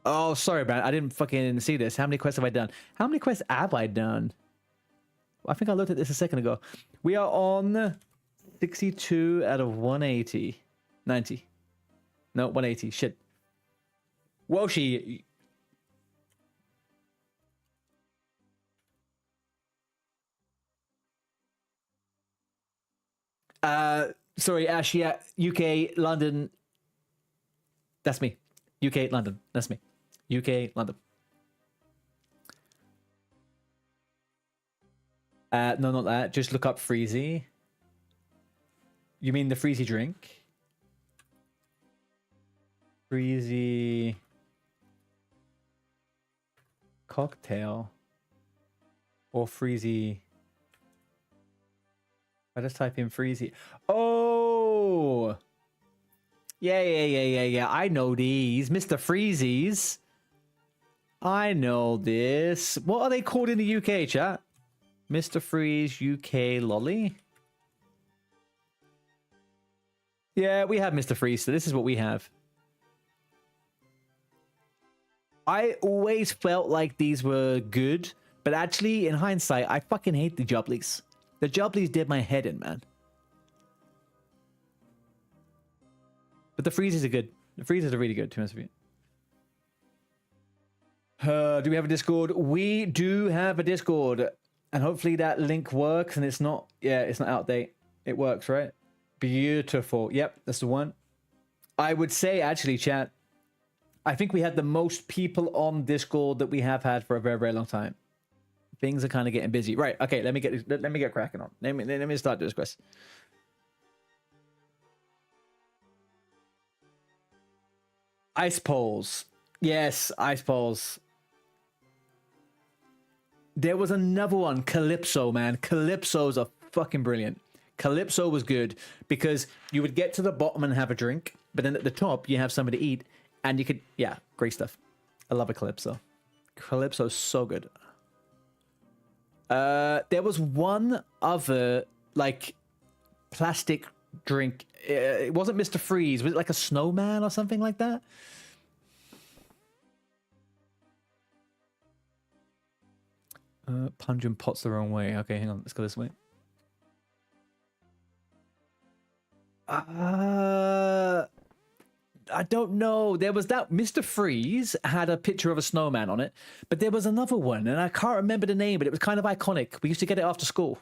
Oh, sorry, man. I didn't fucking see this. How many quests have I done? How many quests have I done? I think I looked at this a second ago. We are on 62 out of 180. 90. No, 180. Shit. Woshi. Sorry, Ash. Yeah, UK, London. That's me. UK, London. That's me. UK, London. No, not that. Just look up Freezy. You mean the Freezy drink? Freezy cocktail or Freezy. I just type in Freezy. Oh, yeah. I know these, Mr. Freezies. I know this. What are they called in the UK, chat? Mr. Freeze UK Lolly. Yeah, we have Mr. Freeze, so this is what we have. I always felt like these were good, but actually, in hindsight, I fucking hate the Jubblies. The Jubblies did my head in, man. But the freezes are good. The freezes are really good, to be honest with you. Do we have a Discord? We do have a Discord. And hopefully that link works and it's not... Yeah, it's not out of date. It works, right? Beautiful. Yep, that's the one. I would say, actually, chat, I think we had the most people on Discord that we have had for a very, very long time. Things are kind of getting busy. Right, okay, let me get cracking on. Let me start this quest. Ice poles. Yes, ice poles. There was another one, Calypso, man. Calypsos are fucking brilliant. Calypso was good because you would get to the bottom and have a drink, but then at the top you have something to eat, and you could, yeah, great stuff. I love a Calypso. Calypso's so good. There was one other like plastic drink. It wasn't Mr. Freeze. Was it like a snowman or something like that? Pungent pot's the wrong way. Okay, hang on. Let's go this way. I don't know. There was that Mr. Freeze had a picture of a snowman on it, but there was another one, and I can't remember the name, but it was kind of iconic. We used to get it after school.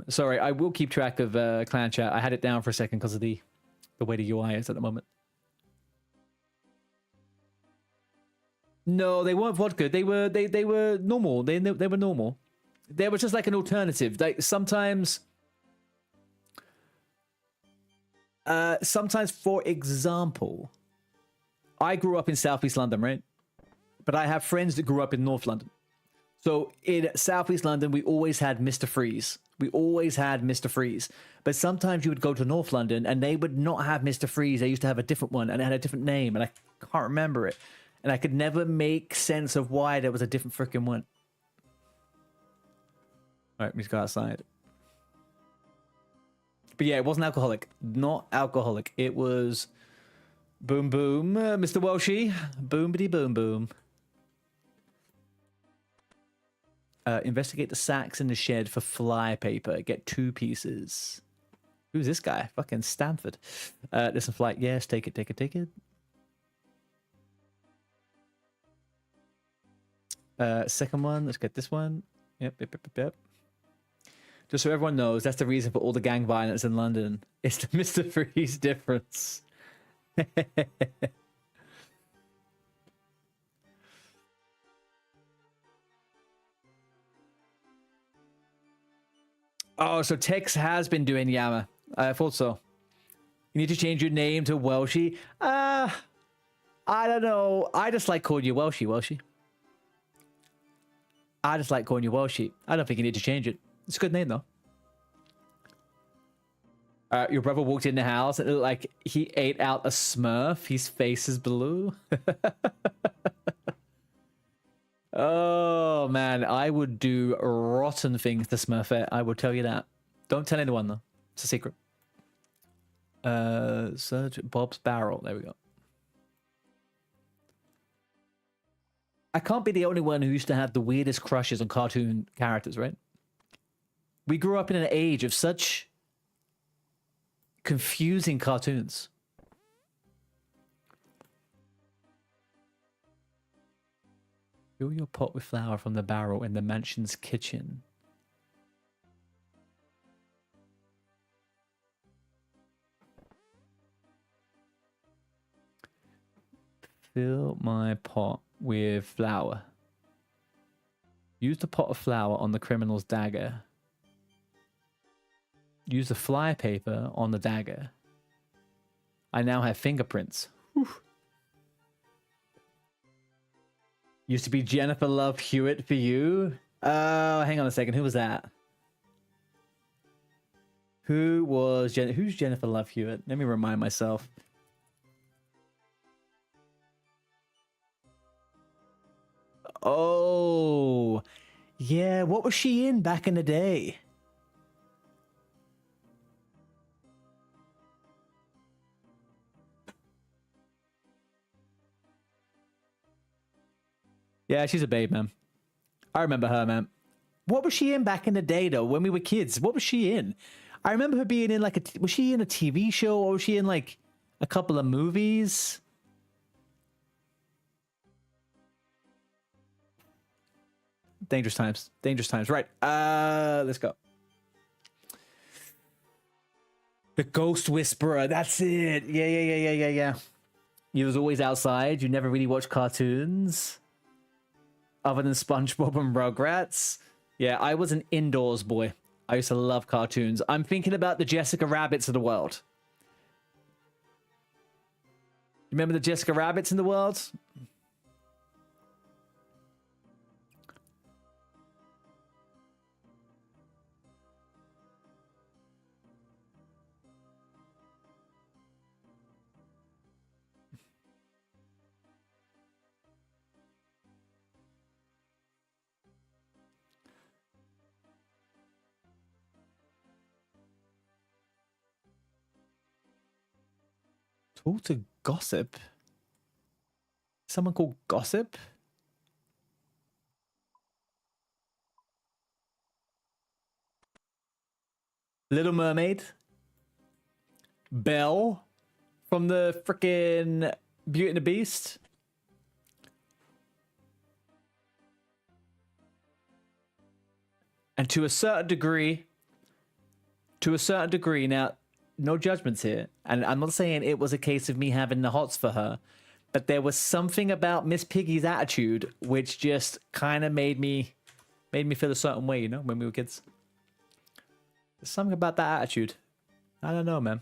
Sorry, I will keep track of clan chat. I had it down for a second because of the way the UI is at the moment. No, they weren't vodka. They were normal. They were normal. There was just like an alternative. Like sometimes, for example, I grew up in Southeast London, right? But I have friends that grew up in North London. So in Southeast London, we always had Mr. Freeze. We always had Mr. Freeze. But sometimes you would go to North London and they would not have Mr. Freeze. They used to have a different one and it had a different name and I can't remember it. And I could never make sense of why there was a different freaking one. All right, we just go outside. But yeah, it wasn't alcoholic. Not alcoholic. It was boom boom, Mr. Welshie. Boom-bity boom boom. Investigate the sacks in the shed for fly paper. Get 2 pieces. Who's this guy? Fucking Stanford. There's some flight. Yes, take it, take it, take it. Second one. Let's get this one. Yep. Just so everyone knows, that's the reason for all the gang violence in London. It's the Mr. Freeze difference. Oh, so Tex has been doing Yama. I thought so. You need to change your name to Welshie. I don't know. I just like calling you Welshie. I just like calling you Welshie. I don't think you need to change it. It's a good name, though. Your brother walked in the house and it looked like he ate out a Smurf. His face is blue. Oh, man. I would do rotten things to Smurfette. I will tell you that. Don't tell anyone, though. It's a secret. Search Bob's Barrel. There we go. I can't be the only one who used to have the weirdest crushes on cartoon characters, right? We grew up in an age of such confusing cartoons. Fill your pot with flour from the barrel in the mansion's kitchen. Fill my pot with flour. Use the pot of flour on the criminal's dagger. Use the fly paper on the dagger. I now have fingerprints. Whew. Used to be Jennifer Love Hewitt for you. Hang on a second. Who was that? Who's Jennifer Love Hewitt? Let me remind myself. Oh, yeah. What was she in back in the day? Yeah, she's a babe, man. I remember her, man. What was she in back in the day, though, when we were kids? What was she in? I remember her being in, like, was she in a TV show, or was she in, like, a couple of movies? Dangerous times. Dangerous times. Right. Let's go. The Ghost Whisperer. That's it. Yeah. You was always outside. You never really watched cartoons. Other than SpongeBob and Rugrats. Yeah, I was an indoors boy. I used to love cartoons. I'm thinking about the Jessica Rabbits of the world. Remember the Jessica Rabbits in the world? Talk to Gossip? Someone called Gossip? Little Mermaid? Belle? From the frickin' Beauty and the Beast? And to a certain degree, now, no judgments here. And I'm not saying it was a case of me having the hots for her, but there was something about Miss Piggy's attitude which just kind of made me feel a certain way, you know, when we were kids. There's something about that attitude. I don't know, man.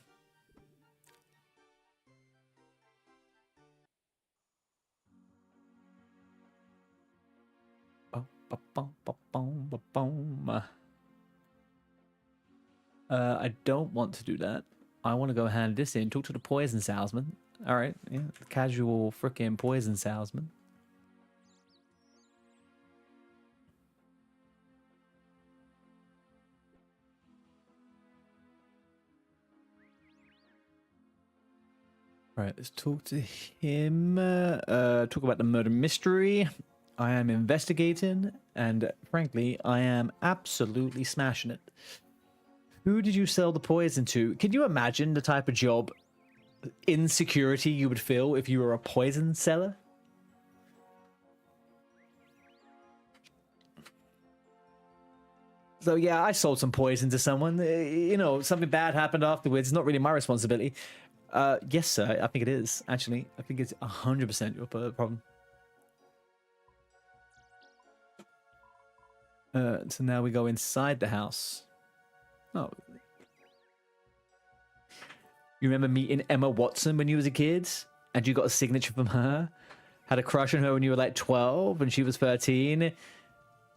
I don't want to do that. I want to go hand this in. Talk to the poison salesman. All right, yeah, casual freaking poison salesman. All right, let's talk to him. Talk about the murder mystery. I am investigating, and frankly, I am absolutely smashing it. Who did you sell the poison to? Can you imagine the type of job, insecurity you would feel if you were a poison seller? So yeah, I sold some poison to someone. You know, something bad happened afterwards. It's not really my responsibility. Yes, sir. I think it is, actually. I think it's 100% your problem. So now we go inside the house. Oh. You remember meeting Emma Watson when you was a kid? And you got a signature from her? Had a crush on her when you were like 12 and she was 13?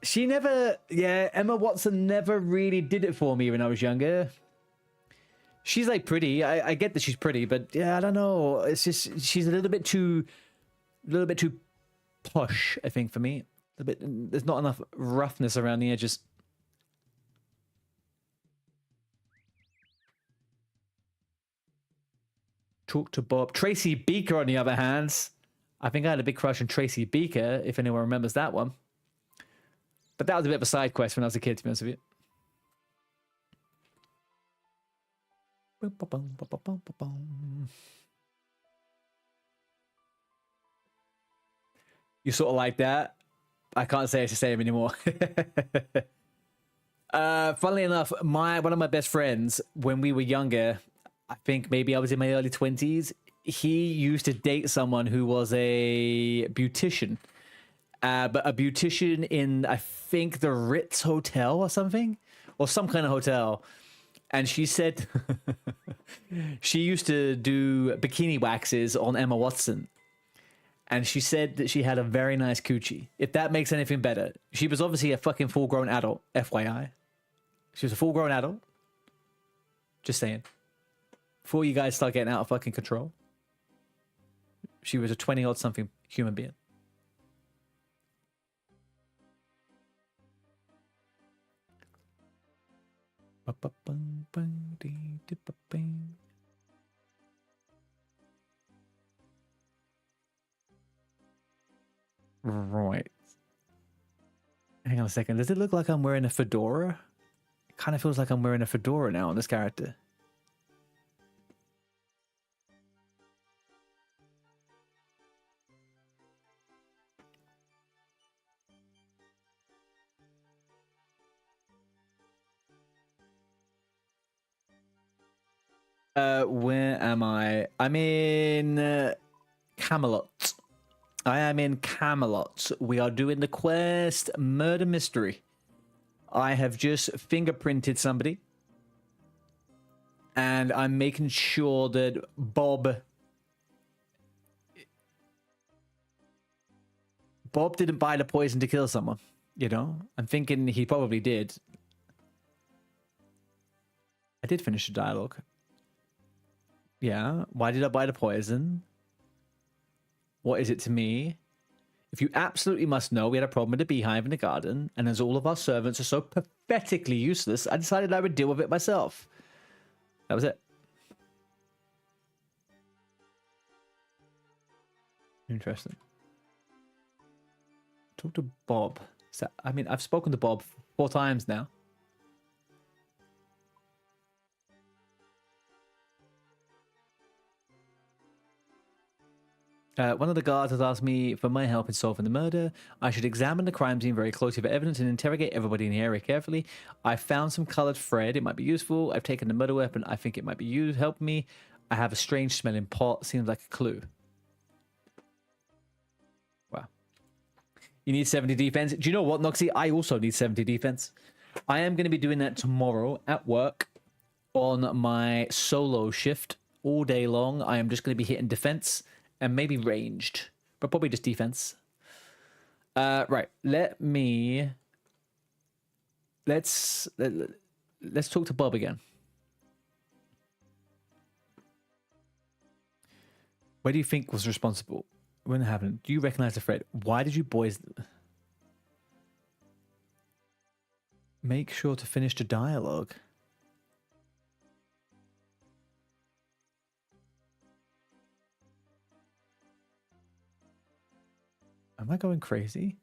She never... Yeah, Emma Watson never really did it for me when I was younger. She's like pretty. I get that she's pretty, but yeah, I don't know. It's just she's a little bit too posh, I think, for me. A bit. There's not enough roughness around the edges. Talk to Bob. Tracy Beaker, on the other hand. I think I had a big crush on Tracy Beaker, if anyone remembers that one. But that was a bit of a side quest when I was a kid, to be honest with you. You sort of like that? I can't say it's the same anymore. Funnily enough, one of my best friends, when we were younger, I think maybe I was in my early 20s, he used to date someone who was a beautician. But a beautician in, I think, the Ritz Hotel or something? Or some kind of hotel. And she said she used to do bikini waxes on Emma Watson. And she said that she had a very nice coochie. If that makes anything better. She was obviously a fucking full-grown adult, FYI. She was a full-grown adult. Just saying. Before you guys start getting out of fucking control. She was a 20-odd-something human being. Right. Hang on a second. Does it look like I'm wearing a fedora? It kind of feels like I'm wearing a fedora now on this character. Where am I? I'm in Camelot. I am in Camelot. We are doing the quest Murder Mystery. I have just fingerprinted somebody. And I'm making sure that Bob Bob didn't buy the poison to kill someone. You know, I'm thinking he probably did. I did finish the dialogue. Yeah. Why did I buy the poison? What is it to me? If you absolutely must know, we had a problem with the beehive in the garden, and as all of our servants are so pathetically useless, I decided I would deal with it myself. That was it. Interesting. Talk to Bob. So, I mean, I've spoken to Bob 4 times now. One of the guards has asked me for my help in solving the murder. I should examine the crime scene very closely for evidence and interrogate everybody in the area carefully. I found some colored thread. It might be useful. I've taken the murder weapon. I think it might be used. Help me. I have a strange smelling pot. Seems like a clue. Wow. You need 70 defense. Do you know what, Noxy? I also need 70 defense. I am going to be doing that tomorrow at work on my solo shift all day long. I am just going to be hitting defense. And maybe ranged, but probably just defense. Right. Let's talk to Bob again. What do you think was responsible? When it happened? Do you recognize the thread? Why did you boys make sure to finish the dialogue? Am I going crazy?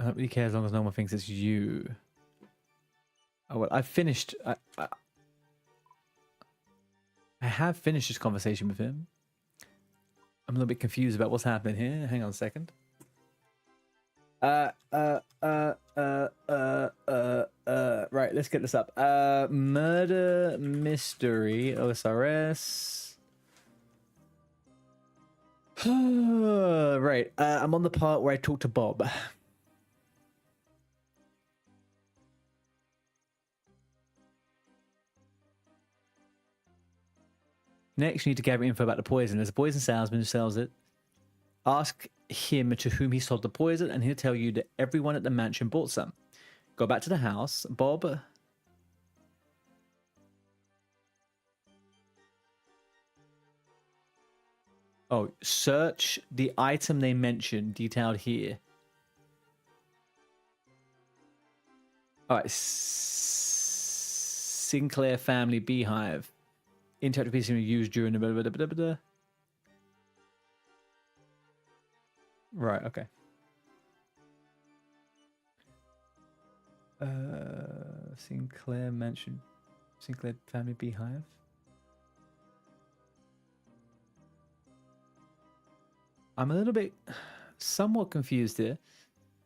I don't really care as long as no one thinks it's you. Oh, well, I've finished. I have finished this conversation with him. I'm a little bit confused about what's happening here. Hang on a second. Right, let's get this up. Murder mystery, OSRS. Right, I'm on the part where I talk to Bob. Next, you need to gather info about the poison. There's a poison salesman who sells it. Ask him to whom he sold the poison, and he'll tell you that everyone at the mansion bought some. Go back to the house. Bob. Oh, search the item they mentioned detailed here. All right. Sinclair family beehive. Interactive piece used during the... Blah, blah, blah, blah. Right, okay. Sinclair mentioned Sinclair family beehive. I'm a little bit somewhat confused here.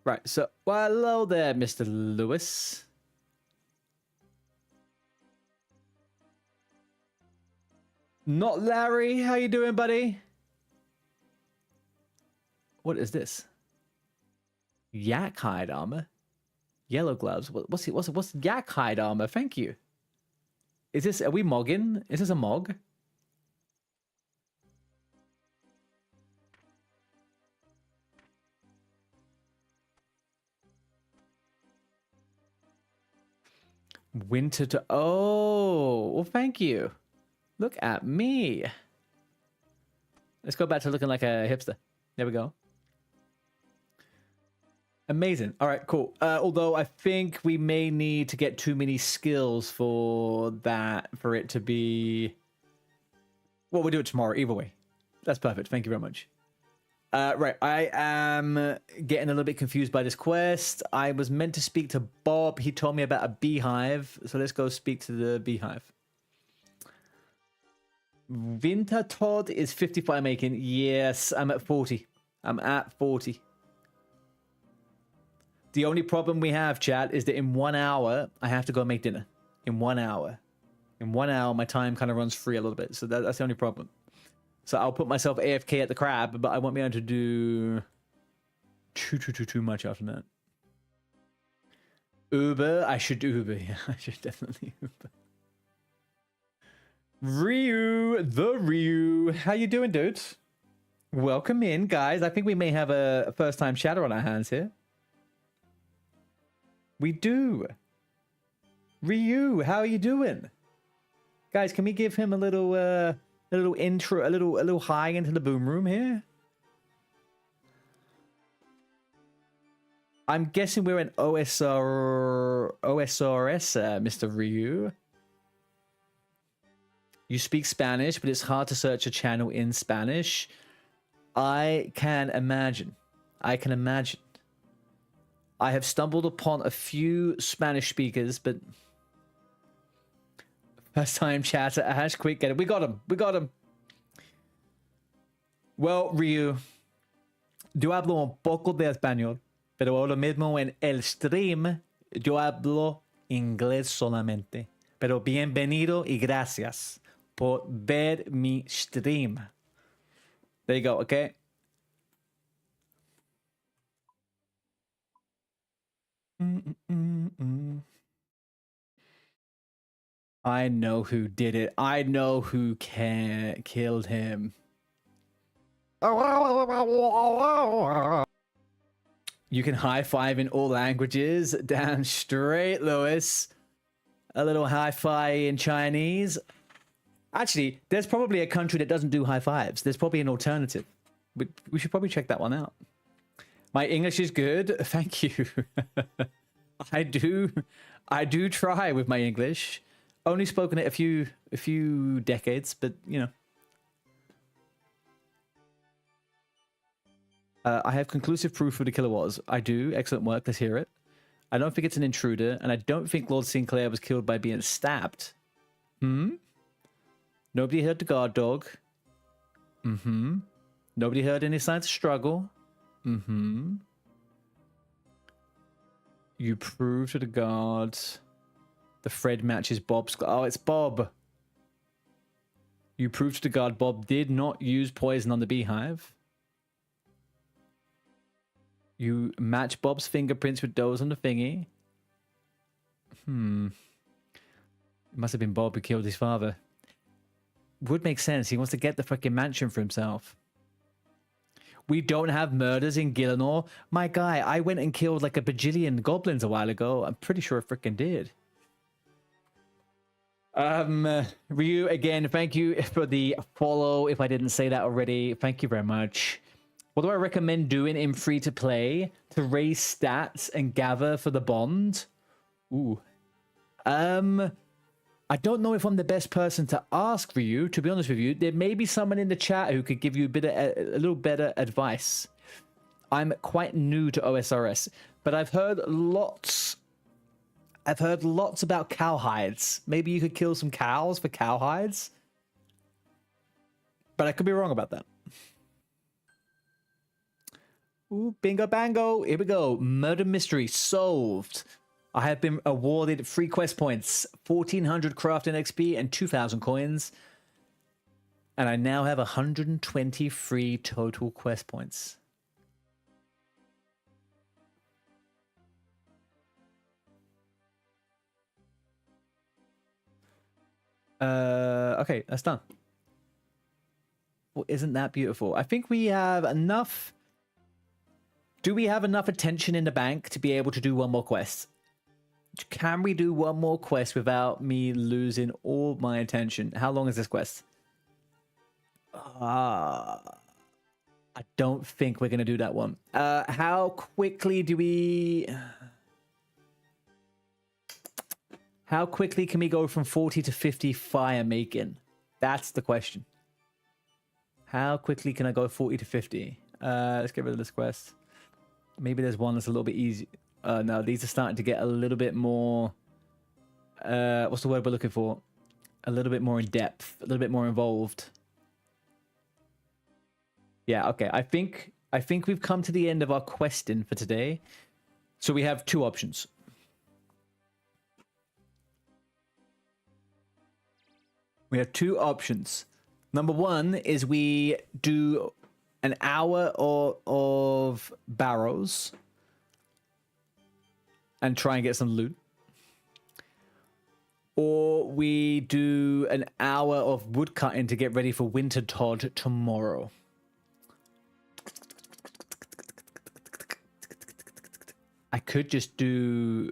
Right, so well, hello there, Mr. Lewis. Not Larry. How you doing, buddy? What is this? Yak hide armor. Yellow gloves. What's yak hide armor? Thank you. Is this? Are we mogging? Is this a mog? Winter to... Oh, well, thank you. Look at me. Let's go back to looking like a hipster. There we go. Amazing. All right, cool. Although I think we may need to get too many skills for that, for it to be... Well, we'll do it tomorrow, either way. That's perfect. Thank you very much. Right, I am getting a little bit confused by this quest. I was meant to speak to Bob. He told me about a beehive. So let's go speak to the beehive. Winter Todd is 55 making. Yes, I'm at 40. I'm at 40. The only problem we have, chat, is that in 1 hour, I have to go make dinner. In 1 hour. In 1 hour, my time kind of runs free a little bit. So that's the only problem. So I'll put myself AFK at the crab, but I won't be able to do too much after that. Uber? I should Uber. Yeah, I should definitely Uber. Ryu, the Ryu. How you doing, dude? Welcome in, guys. I think we may have a first-time chatter on our hands here. We do. Ryu, how are you doing? Guys, can we give him a little intro, a little hi into the boom room here? I'm guessing we're in OSRS, Mr. Ryu. You speak Spanish, but it's hard to search a channel in Spanish. I can imagine. I can imagine. I have stumbled upon a few Spanish speakers, but first time chatter, Ash, quick, get it. We got him. We got him. Well, Ryu, yo hablo un poco de español, pero ahora mismo en el stream yo hablo inglés solamente. Pero bienvenido y gracias por ver mi stream. There you go, okay? I know who did it. I know who killed him. You can high five in all languages. Damn straight, Lewis. A little high five in Chinese. Actually, there's probably a country that doesn't do high fives. There's probably an alternative. We should probably check that one out. My English is good. Thank you. I do try with my English. Only spoken it a few decades, but you know. I have conclusive proof who the killer was. I do. Excellent work. Let's hear it. I don't think it's an intruder, and I don't think Lord Sinclair was killed by being stabbed. Nobody heard the guard dog. Nobody heard any signs of struggle. You prove to the guard the Fred matches Bob's... Oh, it's Bob. You prove to the guard Bob did not use poison on the beehive. You match Bob's fingerprints with those on the thingy. It must have been Bob who killed his father. Would make sense. He wants to get the fucking mansion for himself. We don't have murders in Gillinor. My guy, I went and killed like a bajillion goblins a while ago. I'm pretty sure I freaking did. Ryu, again, thank you for the follow. If I didn't say that already, thank you very much. What do I recommend doing in free-to-play to raise stats and gather for the bond? Ooh. I don't know if I'm the best person to ask for you, to be honest with you. There may be someone in the chat who could give you a little better advice. I'm quite new to OSRS, but I've heard lots about cowhides. Maybe you could kill some cows for cowhides. But I could be wrong about that. Ooh, bingo bango. Here we go. Murder mystery solved. I have been awarded 3 quest points, 1,400 crafting XP, and 2,000 coins. And I now have 123 total quest points. Okay, that's done. Well, isn't that beautiful? I think we have enough. Do we have enough attention in the bank to be able to do one more quest? Can we do one more quest without me losing all my attention? How long is this quest? I don't think we're going to do that one. How quickly do we... How quickly can we go from 40 to 50 fire making? That's the question. How quickly can I go 40 to 50? Let's get rid of this quest. Maybe there's one that's a little bit easy. No, these are starting to get a little bit more... what's the word we're looking for? A little bit more in depth. A little bit more involved. Yeah, okay. I think we've come to the end of our questing for today. So we have 2 options. We have 2 options. Number 1 is we do an hour of barrows and try and get some loot. or we do an hour of wood cutting to get ready for Winter Todd tomorrow. I could just do...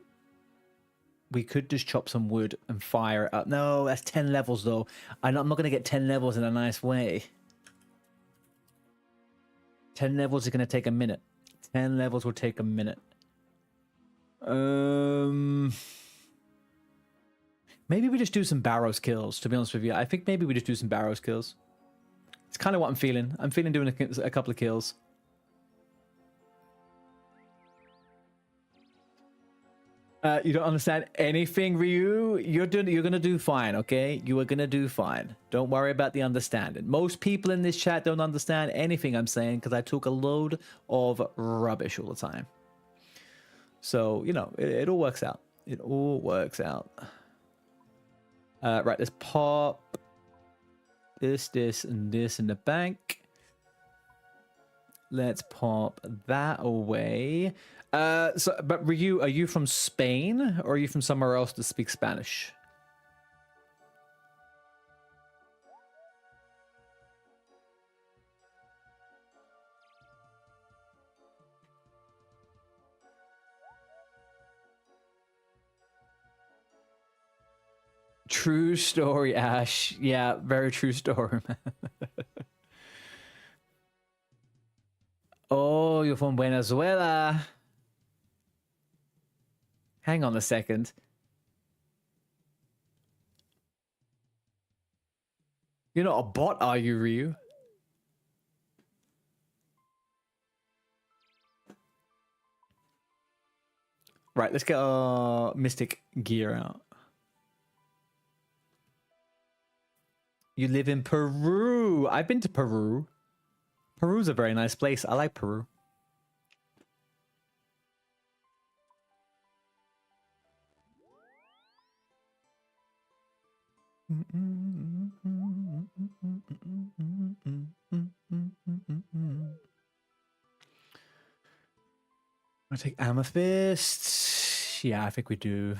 We could just chop some wood and fire it up. No, that's 10 levels, though. I'm not going to get 10 levels in a nice way. 10 levels is going to take a minute. 10 levels will take a minute. Maybe we just do some Barrows kills, to be honest with you. I think maybe we just do some Barrows kills. It's kind of what I'm feeling. I'm feeling doing a couple of kills. You don't understand anything, Ryu. You're gonna do fine, okay? You are gonna do fine. Don't worry about the understanding. Most people in this chat don't understand anything I'm saying because I talk a load of rubbish all the time. So, you know, it all works out. It all works out. Right, let's pop this, and this in the bank. Let's pop that away. But Ryu, are you from Spain or are you from somewhere else that speaks Spanish? True story, Ash. Yeah, very true story, man. Oh, you're from Venezuela. Hang on a second. You're not a bot, are you, Ryu? Right, let's get our mystic gear out. You live in Peru. I've been to Peru. Peru's a very nice place. I like Peru. I'll take amethyst. Yeah, I think we do.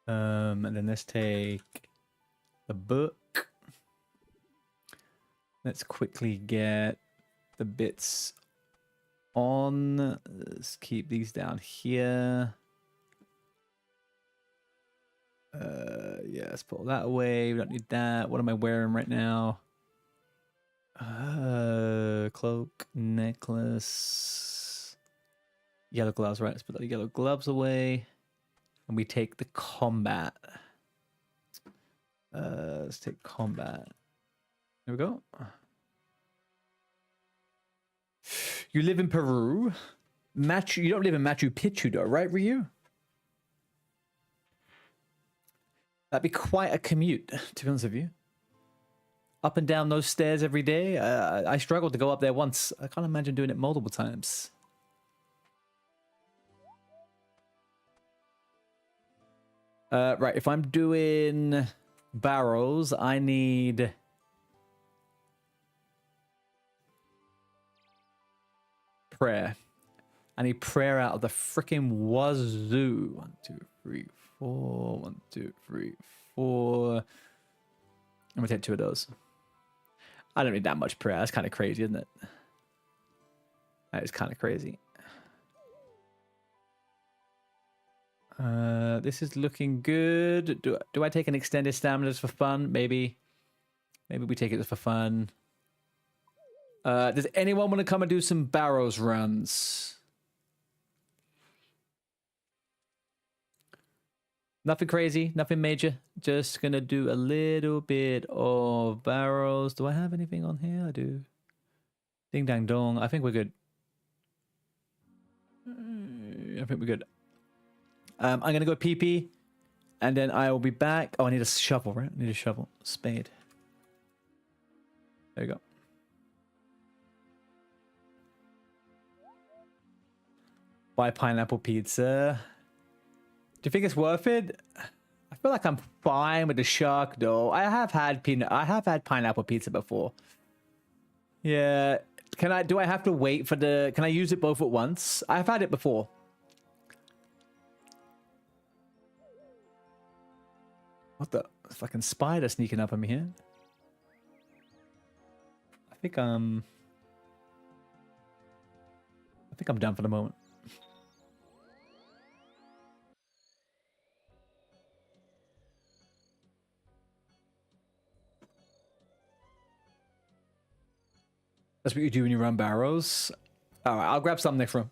And then let's take the book. Let's quickly get the bits on. Let's keep these down here. Yeah, let's put all that away. We don't need that. What am I wearing right now? Cloak, necklace, yellow gloves, right? Let's put the yellow gloves away. And we take the combat. Let's take combat. There we go. You live in Peru? You don't live in Machu Picchu though, right, Ryu? That'd be quite a commute, to be honest with you. Up and down those stairs every day. I struggled to go up there once. I can't imagine doing it multiple times. Right, if I'm doing barrels, I need... prayer. I need prayer out of the freaking wazoo. 1, 2, 3, 4. 1, 2, 3, 4. I'm gonna take 2 of those. I don't need that much prayer. That's kind of crazy, isn't it? That is kind of crazy. This is looking good. Do I take an extended stamina just for fun? Maybe we take it just for fun. Does anyone want to come and do some barrows runs? Nothing crazy, nothing major. Just gonna do a little bit of barrows. Do I have anything on here? I do. Ding dang dong. I think we're good. I think we're good. I'm gonna go PP, and then I will be back. Oh, I need a shovel, right? I need a shovel. Spade. There you go. Buy pineapple pizza. Do you think it's worth it? I feel like I'm fine with the shark though. I have had pineapple pizza before. Yeah. Do I have to wait for can I use it both at once? I've had it before. What the fucking spider sneaking up on me here? I think I'm done for the moment. That's what you do when you run barrows. All right, I'll grab some next run.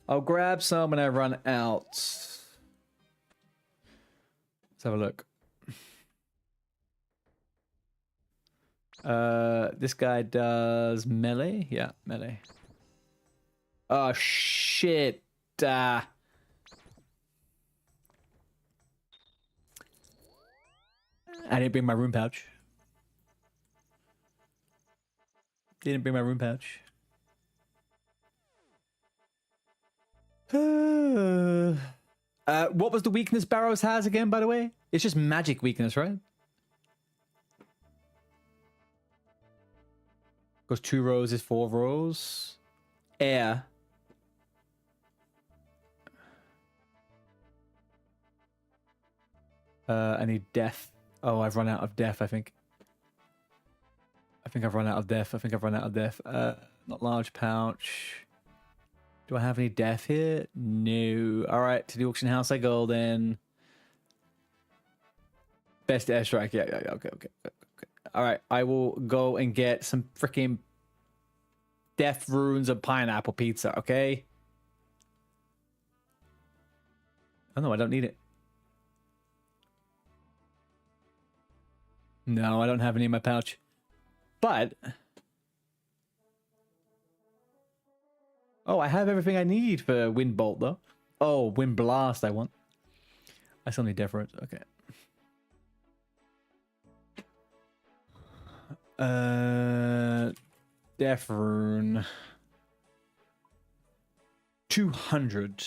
I'll grab some when I run out. Let's have a look. This guy does melee. Yeah, melee. Oh shit. I didn't bring my room pouch. Didn't bring my room pouch. What was the weakness Barrows has again, by the way? It's just magic weakness, right? Goes 2 rows is 4 rows. Air. I need death. Oh, I've run out of death, I think. I think I've run out of death. Not large pouch. Do I have any death here? No. All right, to the auction house I go then. Best airstrike. Yeah, okay. All right, I will go and get some freaking death runes of pineapple pizza, okay? Oh, no, I don't need it. No, I don't have any in my pouch. But... oh, I have everything I need for Wind Bolt, though. Oh, Wind Blast I want. I still need Death Runes. Okay. Death Rune. 200.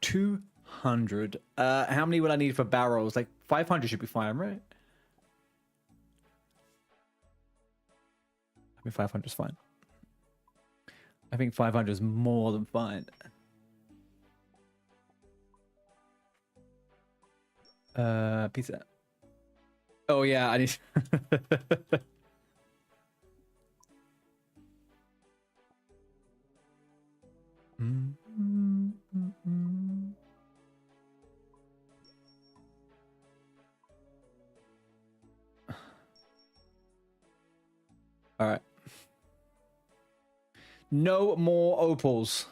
200. How many would I need for barrels? Like 500 should be fine, right? I mean, 500 is fine. I think 500 is more than fine. Pizza. Oh yeah, I need. All right. No more opals.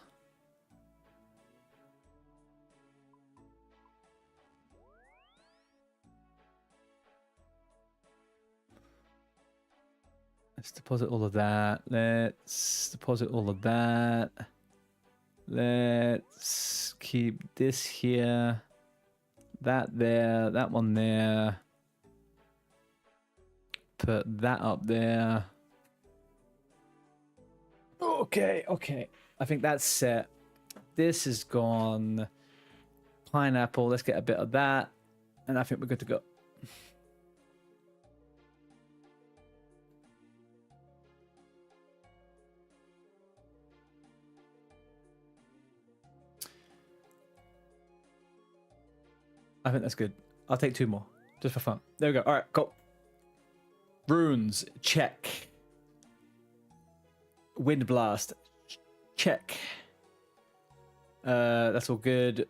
Let's deposit all of that. Let's deposit all of that. Let's keep this here. That there. That one there. Put that up there. Okay, okay. I think that's set. This is gone. Pineapple. Let's get a bit of that. And I think we're good to go. I think that's good. I'll take 2 more. Just for fun. There we go. All right, cool. Runes. Check. Wind Blast. Check. That's all good.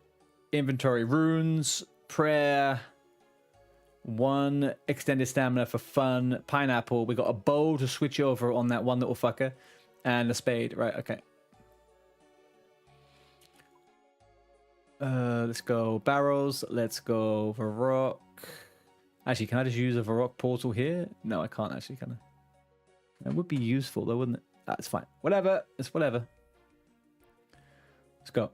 Inventory. Runes. Prayer. 1 extended stamina for fun. Pineapple. We got a bow to switch over on that one little fucker. And a spade. Right, okay. Let's go barrels. Let's go Varrock. Actually, can I just use a Varrock portal here? No, I can't actually, can I? That would be useful though, wouldn't it? That's fine. Whatever. It's whatever. Let's go.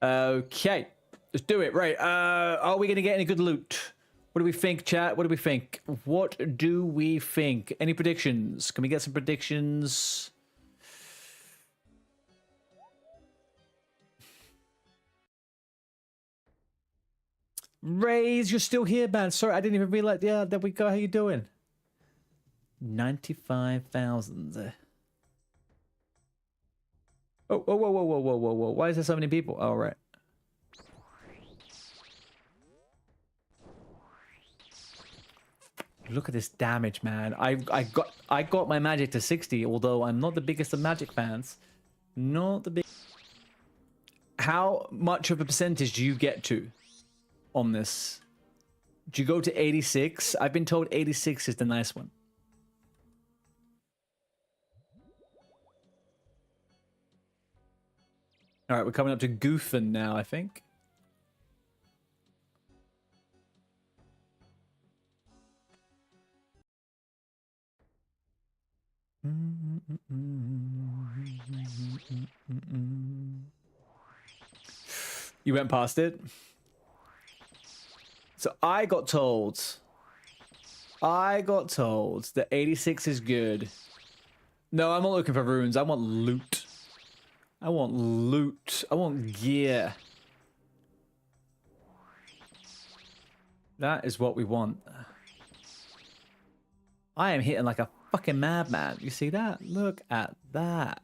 Okay. Let's do it. Right. Are we going to get any good loot? What do we think, chat? What do we think? What do we think? Any predictions? Can we get some predictions? Raise, you're still here, man. Sorry, I didn't even realize. Yeah, there we go. How you doing? 95,000. Oh, whoa, whoa, whoa, whoa, whoa, whoa, whoa. Why is there so many people? Oh, right. Look at this damage, man. I got my magic to 60, although I'm not the biggest of magic fans. Not the big. How much of a percentage do you get to on this? Do you go to 86? I've been told 86 is the nice one. All right, we're coming up to Goofin now, I think. You went past it? So I got told that 86 is good. No, I'm not looking for runes. I want loot. I want loot. I want gear. That is what we want. I am hitting like a fucking madman. You see that? Look at that.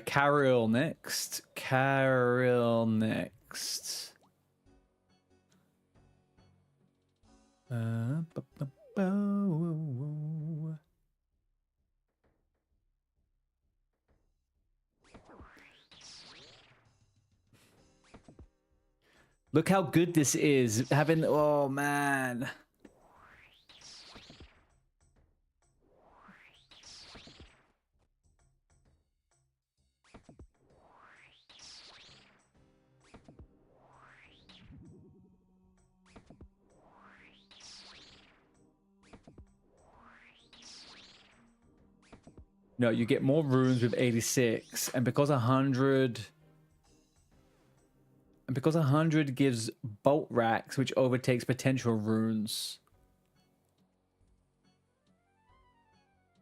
Carol next. Carol next. Look how good this is. Having, oh man. No, you get more runes with 86, and because 100 gives bolt racks, which overtakes potential runes.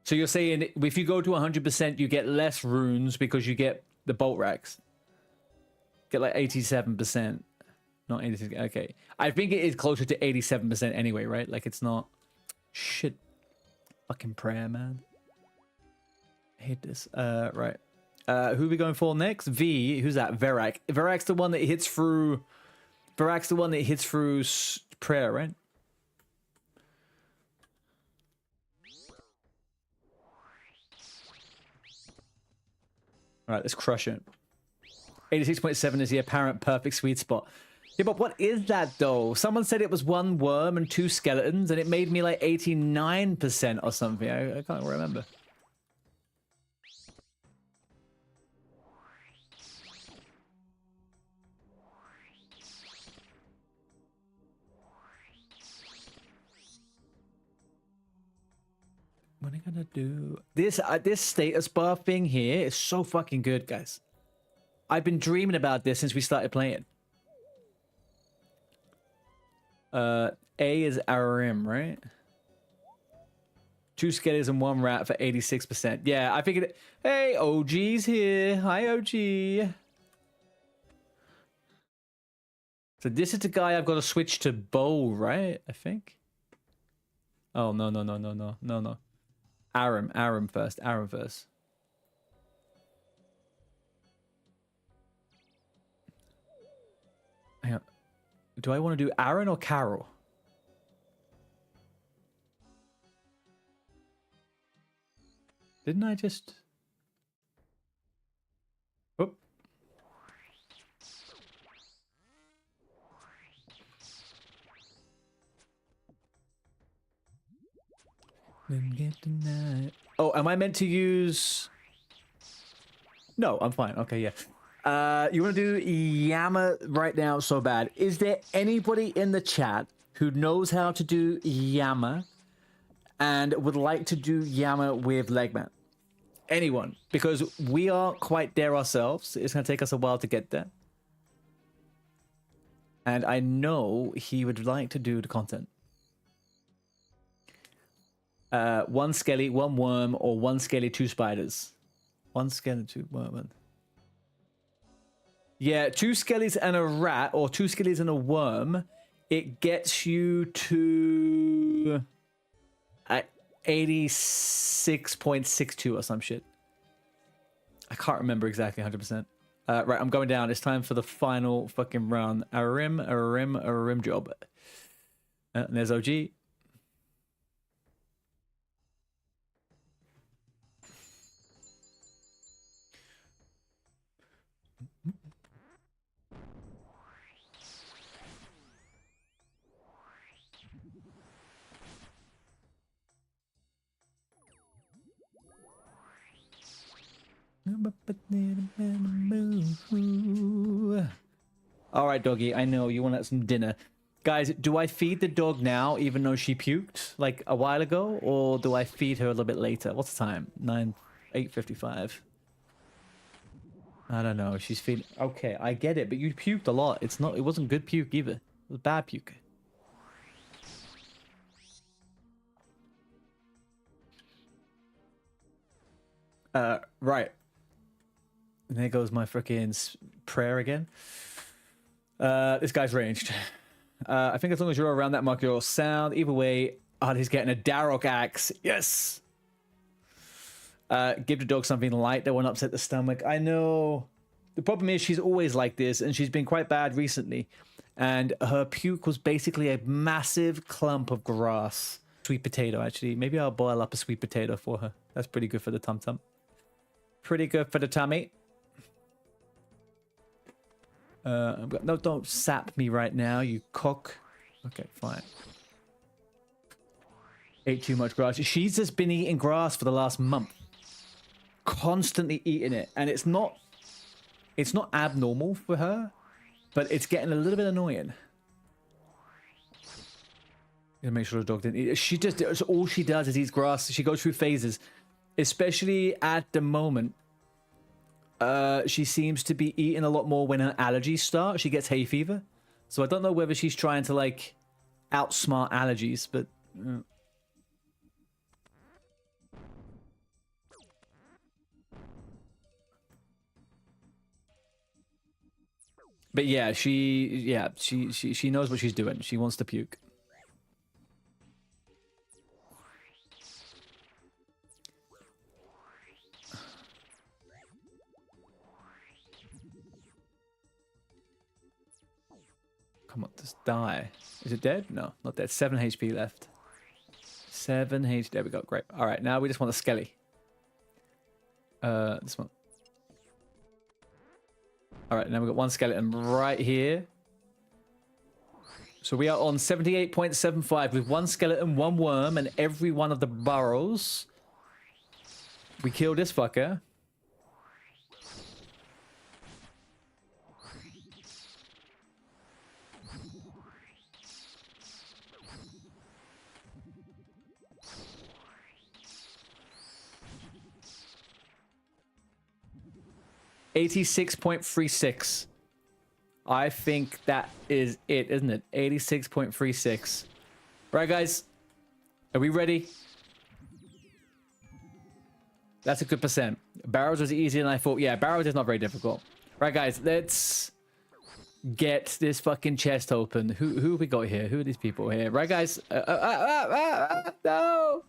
So you're saying if you go to 100%, you get less runes because you get the bolt racks. Get like 87%, not 86. Okay, I think it is closer to 87% anyway, right? Like it's not. Shit, fucking prayer, man. I hate this. Right. Who are we going for next? V. Who's that? Verak. Verak's the one that hits through. Verak's the one that hits through prayer, right? All right, let's crush it. 86.7 is the apparent perfect sweet spot. Yeah, but what is that though? Someone said it was 1 worm and 2 skeletons, and it made me like 89% or something. I can't remember. What am I gonna do? This status bar thing here is so fucking good, guys. I've been dreaming about this since we started playing. A is RM, right? 2 skeletons and 1 rat for 86%. Yeah, I figured it. Hey, OG's here. Hi, OG. So this is the guy I've got to switch to bow, right? I think. Oh, no. Aram first. Aram first. Hang on. Do I want to do Aaron or Carol? Didn't I just... Oh. Oh, am I meant to use... No, I'm fine. Okay, yeah. You want to do Yama right now so bad. Is there anybody in the chat who knows how to do Yama and would like to do Yama with Legman? Anyone? Because we aren't quite there ourselves. It's going to take us a while to get there. And I know he would like to do the content. 1 skelly, 1 worm, or 1 skelly, 2 spiders. 1 skelly, 2 worm. Yeah, 2 skellies and a rat, or 2 skellies and a worm. It gets you to 86.62 or some shit. I can't remember exactly 100%. Right, I'm going down. It's time for the final fucking run. A rim job. And there's OG. All right, doggy, I know you want some dinner. Guys, do I feed the dog now even though she puked like a while ago, or do I feed her a little bit later? What's the time? 8:55. I don't know. She's feeding. Okay, I get it, but you puked a lot. It wasn't good puke either. It was bad puke. Right. And there goes my freaking prayer again. This guy's ranged. I think as long as you're around that mark, you're all sound. Either way, he's getting a Darok axe. Yes. Give the dog something light that won't upset the stomach. I know. The problem is she's always like this, and she's been quite bad recently. And her puke was basically a massive clump of grass. Sweet potato, actually. Maybe I'll boil up a sweet potato for her. That's pretty good for the tum-tum. Pretty good for the tummy. No, don't sap me right now, you cock. Okay, fine. Ate too much grass. She's just been eating grass for the last month. Constantly eating it. And it's not abnormal for her, but it's getting a little bit annoying. Gonna make sure the dog didn't eat. She just, all she does is eat grass. She goes through phases, especially at the moment. She seems to be eating a lot more when her allergies start. She gets hay fever. So I don't know whether she's trying to, like, outsmart allergies, but... But yeah, she knows what she's doing. She wants to puke. Come on, just die. Is it dead? No, not dead. 7 HP left. 7 HP. There we go. Great. All right, now we just want a skelly. This one. All right, now we've got one skeleton right here. So we are on 78.75 with one skeleton, one worm, and every one of the burrows. We kill this fucker. $86.36. I think that is it, isn't it? 86.36. Right, guys? Are we ready? That's a good percent. Barrows was easier than I thought. Yeah, Barrows is not very difficult. Right, guys, let's get this fucking chest open. Who have we got here? Who are these people here? Right, guys? No!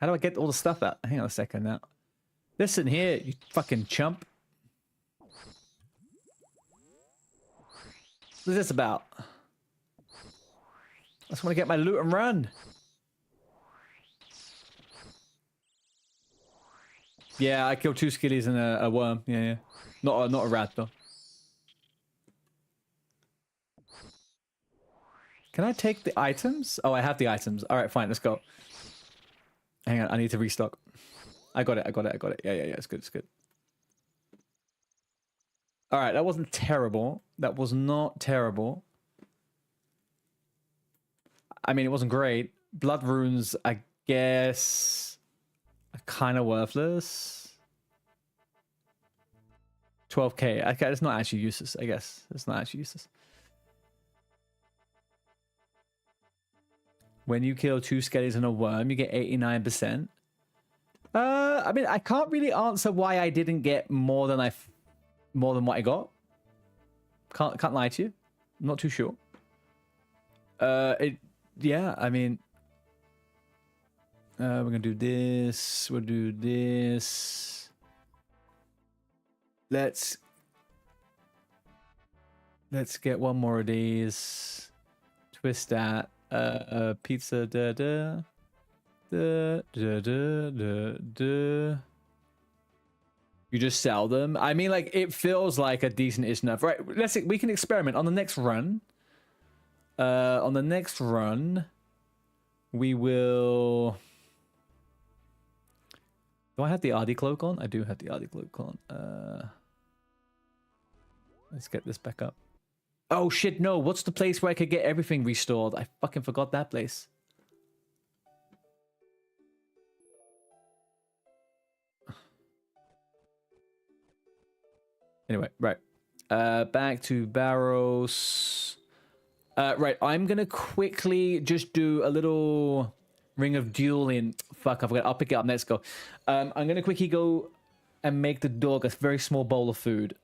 How do I get all the stuff out? Hang on a second now. Listen here, you fucking chump. What's this about? I just want to get my loot and run. Yeah, I killed 2 skillies and a worm. Yeah. Not a rat though. Can I take the items? Oh, I have the items. All right, fine. Let's go. Hang on, I need to restock. I got it. Yeah, it's good, All right, that wasn't terrible. That was not terrible. I mean, it wasn't great. Blood runes, I guess, are kind of worthless. 12k. Okay, it's not actually useless, I guess. It's not actually useless. When you kill 2 skellies and a worm, you get 89%. I mean, I can't really answer why I didn't get more than what I got. Can't lie to you. I'm not too sure. Yeah, I mean, we're gonna do this. We'll do this. Let's get one more of these. Twist that. Pizza. Da da. Da da da da da. You just sell them. I mean, like, it feels like a decent-ish enough. Right, let's see. We can experiment on the next run. On the next run, we will... Do I have the RD cloak on? I do have the RD cloak on. Let's get this back up. Oh, shit, no. What's the place where I could get everything restored? I fucking forgot that place. Anyway, right. Back to Barrows. Right, I'm gonna quickly just do a little ring of dueling. Fuck, I forgot. I'll pick it up. Let's go. I'm gonna quickly go and make the dog a very small bowl of food.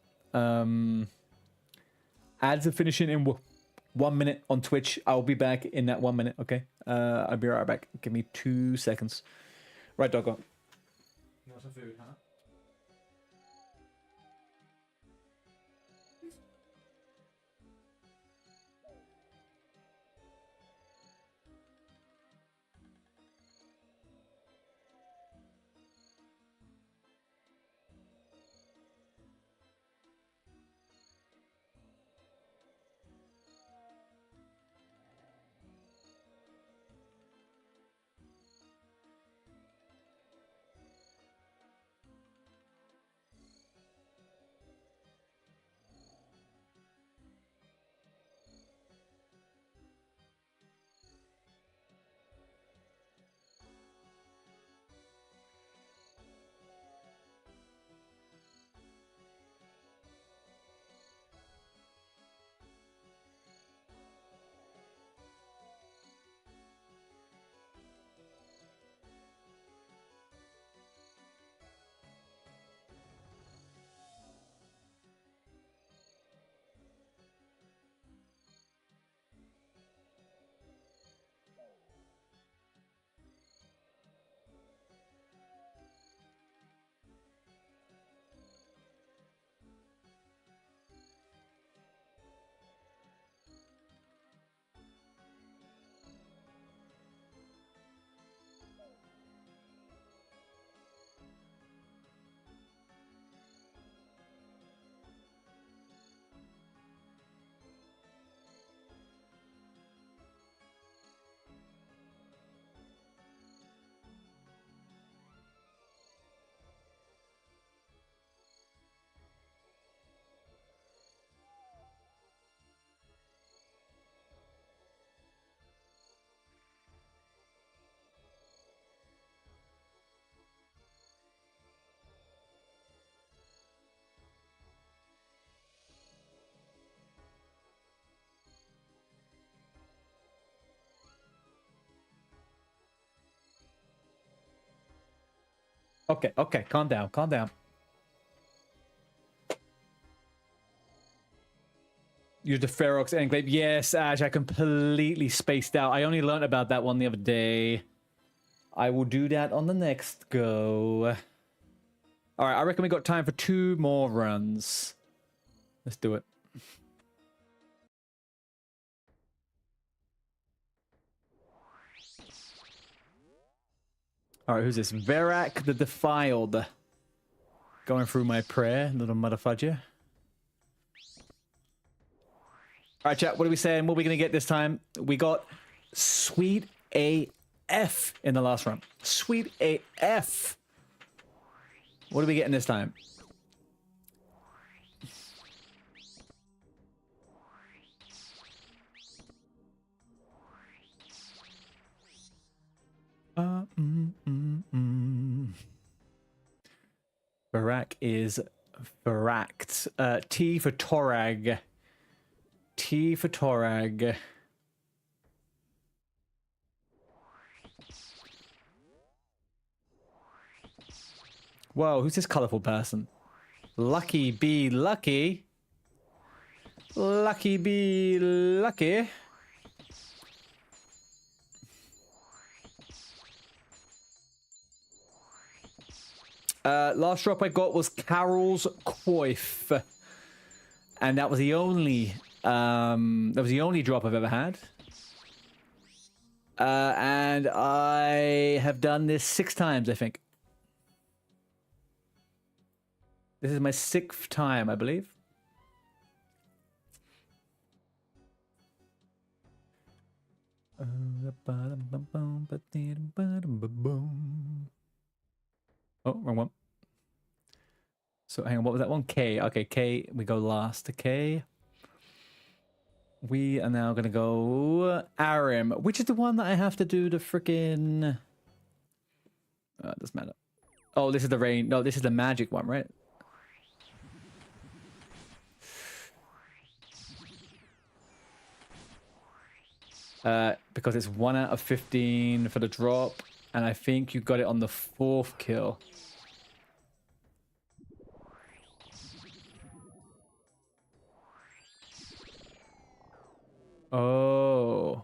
Ads are finishing in 1 minute on Twitch. I'll be back in that 1 minute, okay? I'll be right back. Give me 2 seconds. Right, doggo. You want some food, huh? Okay, okay, calm down, calm down. Use the Ferox Enclave. Yes, Ash, I completely spaced out. I only learned about that one the other day. I will do that on the next go. Alright, I reckon we got time for 2 more runs. Let's do it. Alright, who's this? Verak the Defiled. Going through my prayer, little motherfudger. Alright, chat, what are we saying? What are we going to get this time? We got Sweet AF in the last run. Sweet AF. What are we getting this time? Barak is Baraked. T for Torag. T for Torag. Whoa, who's this colorful person? Lucky be lucky. Lucky be lucky. Last drop I got was Carol's Coif, and that was the only drop I've ever had. And I have done this 6 times, I think. This is my 6th time, I believe. Oh, wrong one. So hang on, what was that one? K. Okay, K. We go last to K. We are now gonna go Arim, which is the one that I have to do the freaking. Doesn't matter. Oh, this is the rain. No, this is the magic one, right? Because it's 1 out of 15 for the drop, and I think you got it on the 4th kill. Oh.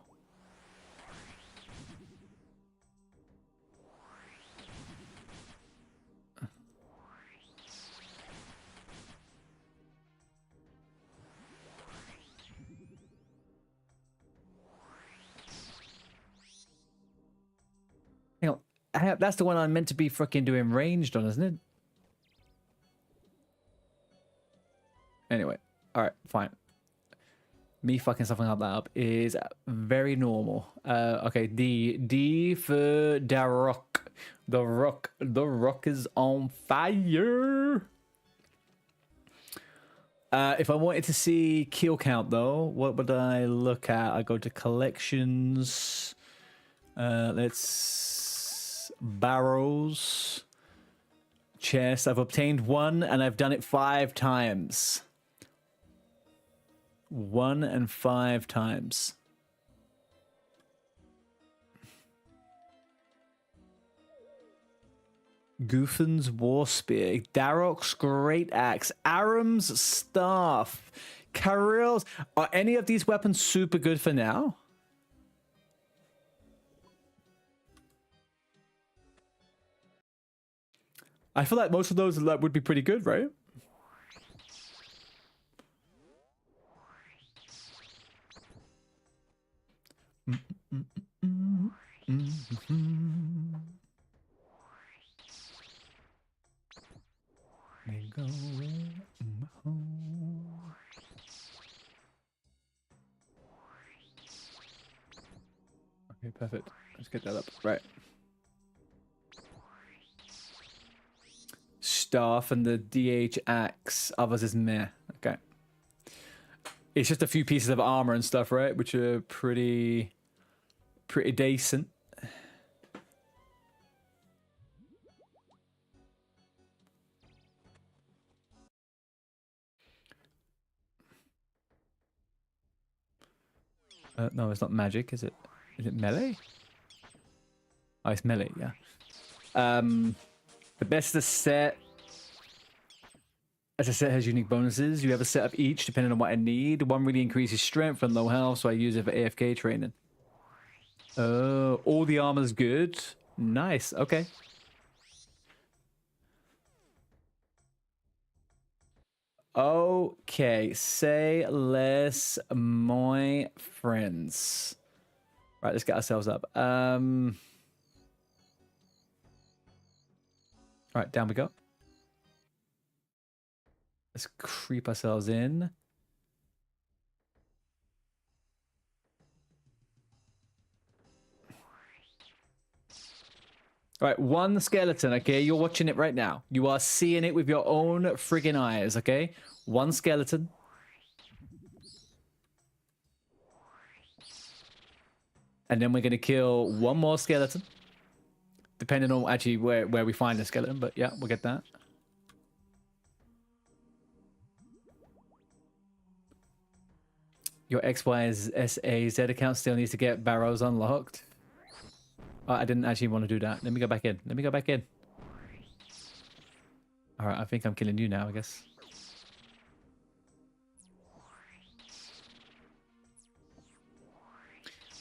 Hang on. That's the one I'm meant to be freaking doing ranged on, isn't it? Anyway. Alright, fine. Me fucking something like that up is very normal. Okay, D for Darok. The rock is on fire. If I wanted to see kill count though, what would I look at? I go to collections. Let's barrels. Chest. I've obtained 1 and I've done it 5 times. 1 and 5 times. Goofin's War Spear, Darok's Great Axe, Aram's Staff, Karil's. Are any of these weapons super good for now? I feel like most of those would be pretty good, right? Okay, perfect. Let's get that up. Right. Staff and the DH axe. Others is meh. Okay. It's just a few pieces of armor and stuff, right? Which are pretty decent. No, it's not magic, is it? Is it melee? Oh, it's melee, yeah. The best of the set. As a set has unique bonuses. You have a set of each depending on what I need. One really increases strength and low health, so I use it for AFK training. Oh, all the armor's good. Nice. Okay. Okay. Say less, my friends. Right, let's get ourselves up. All right, down we go. Let's creep ourselves in. All right, 1 skeleton, okay? You're watching it right now. You are seeing it with your own friggin' eyes, okay? 1 skeleton. And then we're going to kill 1 more skeleton. Depending on actually where we find the skeleton, but yeah, we'll get that. Your XYSAZ account still needs to get barrows unlocked. Oh, I didn't actually want to do that. Let me go back in. Let me go back in. All right, I think I'm killing you now, I guess.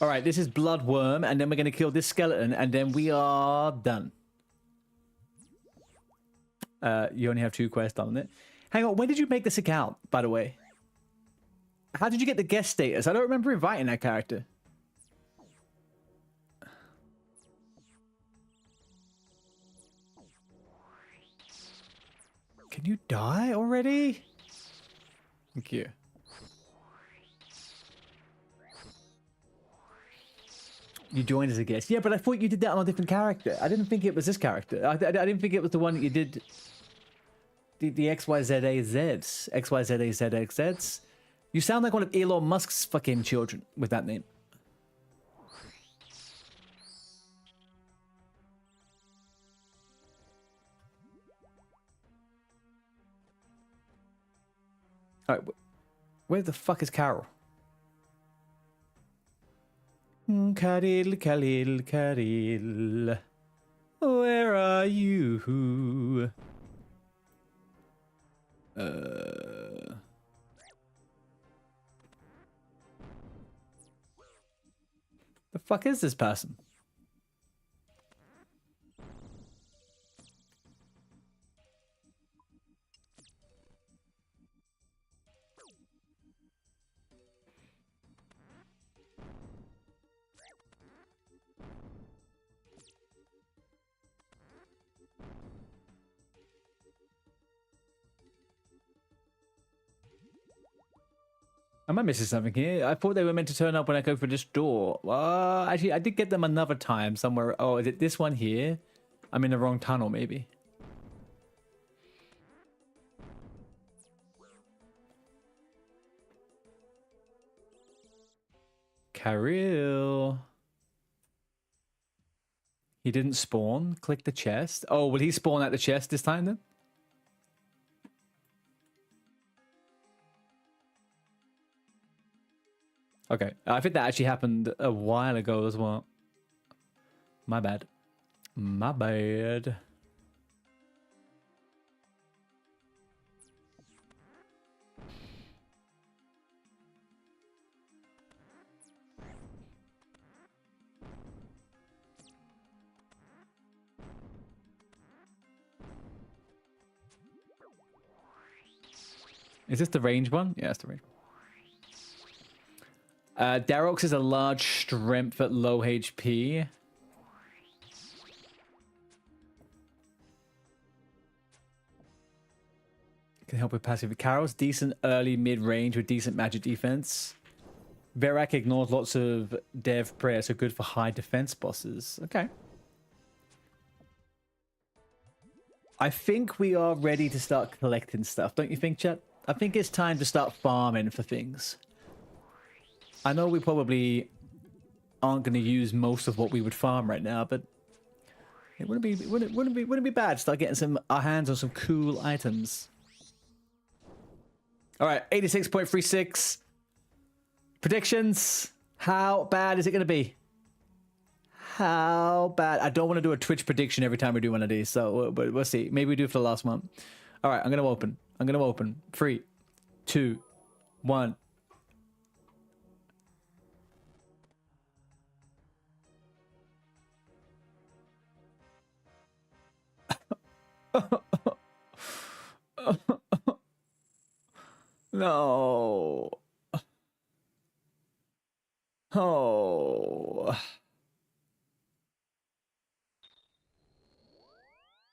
All right, this is Bloodworm, and then we're going to kill this skeleton, and then we are done. You only have 2 quests on it. Hang on, when did you make this account, by the way? How did you get the guest status? I don't remember inviting that character. Can you die already? Thank you. You joined as a guest. Yeah, but I thought you did that on a different character. I didn't think it was this character. I didn't think it was the one that you did. The XYZAZs. XYZAZXZs. You sound like one of Elon Musk's fucking children with that name. Alright, where the fuck is Carol? Karil, Karil, Karil. Where are you? The fuck is this person? Am I missing something here? I thought they were meant to turn up when I go for this door. Actually, I did get them another time somewhere. Oh, is it this one here? I'm in the wrong tunnel, maybe. Karil. He didn't spawn. Click the chest. Oh, will he spawn at the chest this time then? Okay, I think that actually happened a while ago as well. My bad. My bad. Is this the range one? Yeah, it's the range one. Darox is a large strength at low HP. Can help with passive. Carol's decent early mid-range with decent magic defense. Verak ignores lots of dev prayer, so good for high defense bosses. Okay. I think we are ready to start collecting stuff, don't you think, chat? I think it's time to start farming for things. I know we probably aren't going to use most of what we would farm right now, but it wouldn't be bad to start getting our hands on some cool items. All right, 86.36 predictions. How bad is it going to be? How bad? I don't want to do a Twitch prediction every time we do one of these, so but we'll see. Maybe we do it for the last one. All right, I'm going to open. 3, 2, 1. No. Oh.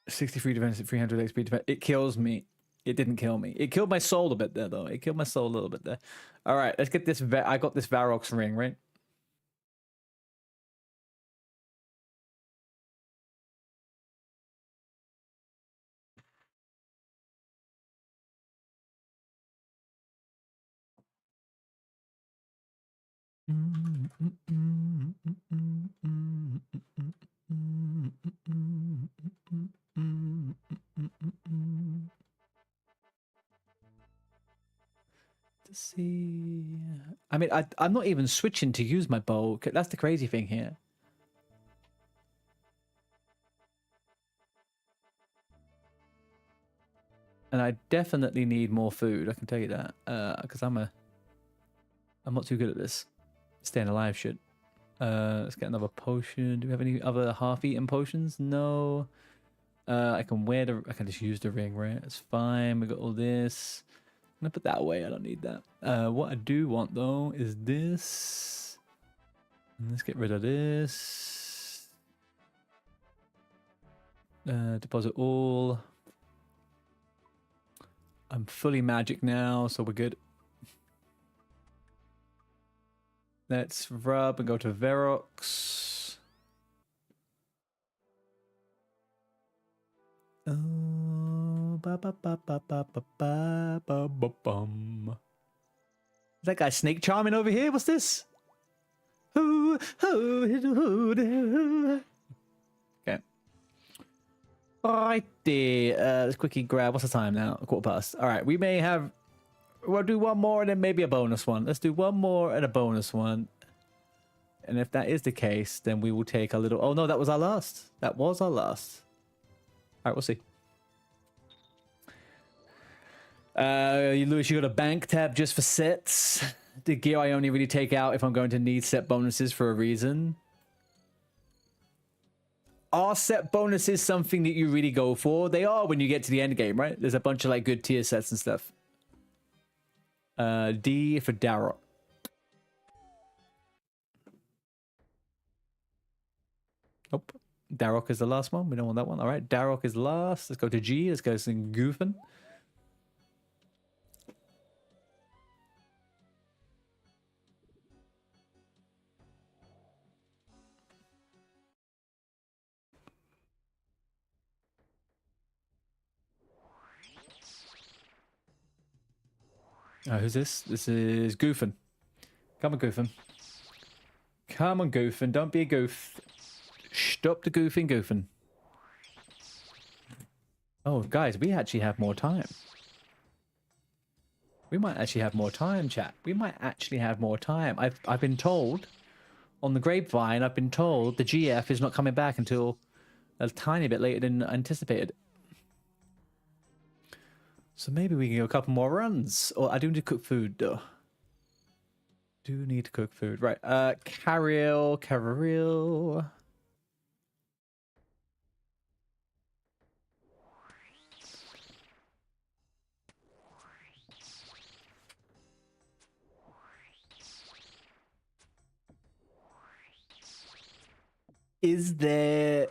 63 defense, 300 XP defense. It kills me. It didn't kill me. It killed my soul a bit there, though. It killed my soul a little bit there. All right, let's get this. I got this Varrox ring, right? To see. I mean, I'm not even switching to use my bow. That's the crazy thing here. And I definitely need more food. I can tell you that, because I'm not too good at this. Staying alive shit. Let's get another potion. Do we have any other half-eaten potions? No. I can just use the ring, right? It's fine. We got all this. I'm gonna put that away. I don't need that. What I do want though is this. And let's get rid of this. Deposit all. I'm fully magic now, so we're good. Let's rub and go to Verox. Oh, ba ba ba ba ba ba ba ba ba bum. Is that guy snake charming over here? What's this? Okay. Alrighty. Let's quickly grab. What's the time now? 1:15. All right. We may have. We'll do one more and then maybe a bonus one. Let's do one more and a bonus one. And if that is the case, then we will take a little... Oh, no, that was our last. That was our last. All right, we'll see. Lewis, you got a bank tab just for sets. The gear I only really take out if I'm going to need set bonuses for a reason. Are set bonuses something that you really go for? They are when you get to the end game, right? There's a bunch of like good tier sets and stuff. D for Darrow. Nope. Darrock is the last one. We don't want that one. All right. Darrock is last. Let's go to G. Let's go to Goofin. Who's this? This is Goofin. Come on, Goofin. Come on, Goofin. Don't be a goof. Stop the goofing. Oh, guys, we actually have more time. We might actually have more time, chat. We might actually have more time. I've been told, on the grapevine, I've been told the GF is not coming back until a tiny bit later than anticipated. So maybe we can go a couple more runs. Or I do need to cook food, though. Do need to cook food. Right. Caril. Is there...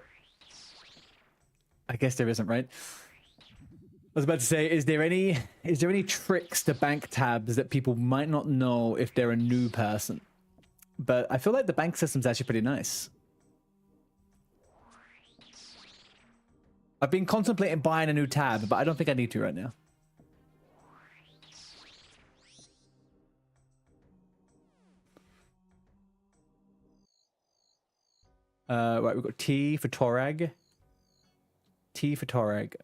I guess there isn't, right? I was about to say, is there any tricks to bank tabs that people might not know if they're a new person? But I feel like the bank system's actually pretty nice. I've been contemplating buying a new tab, but I don't think I need to right now. Right, we've got T for Torag. T for Torag.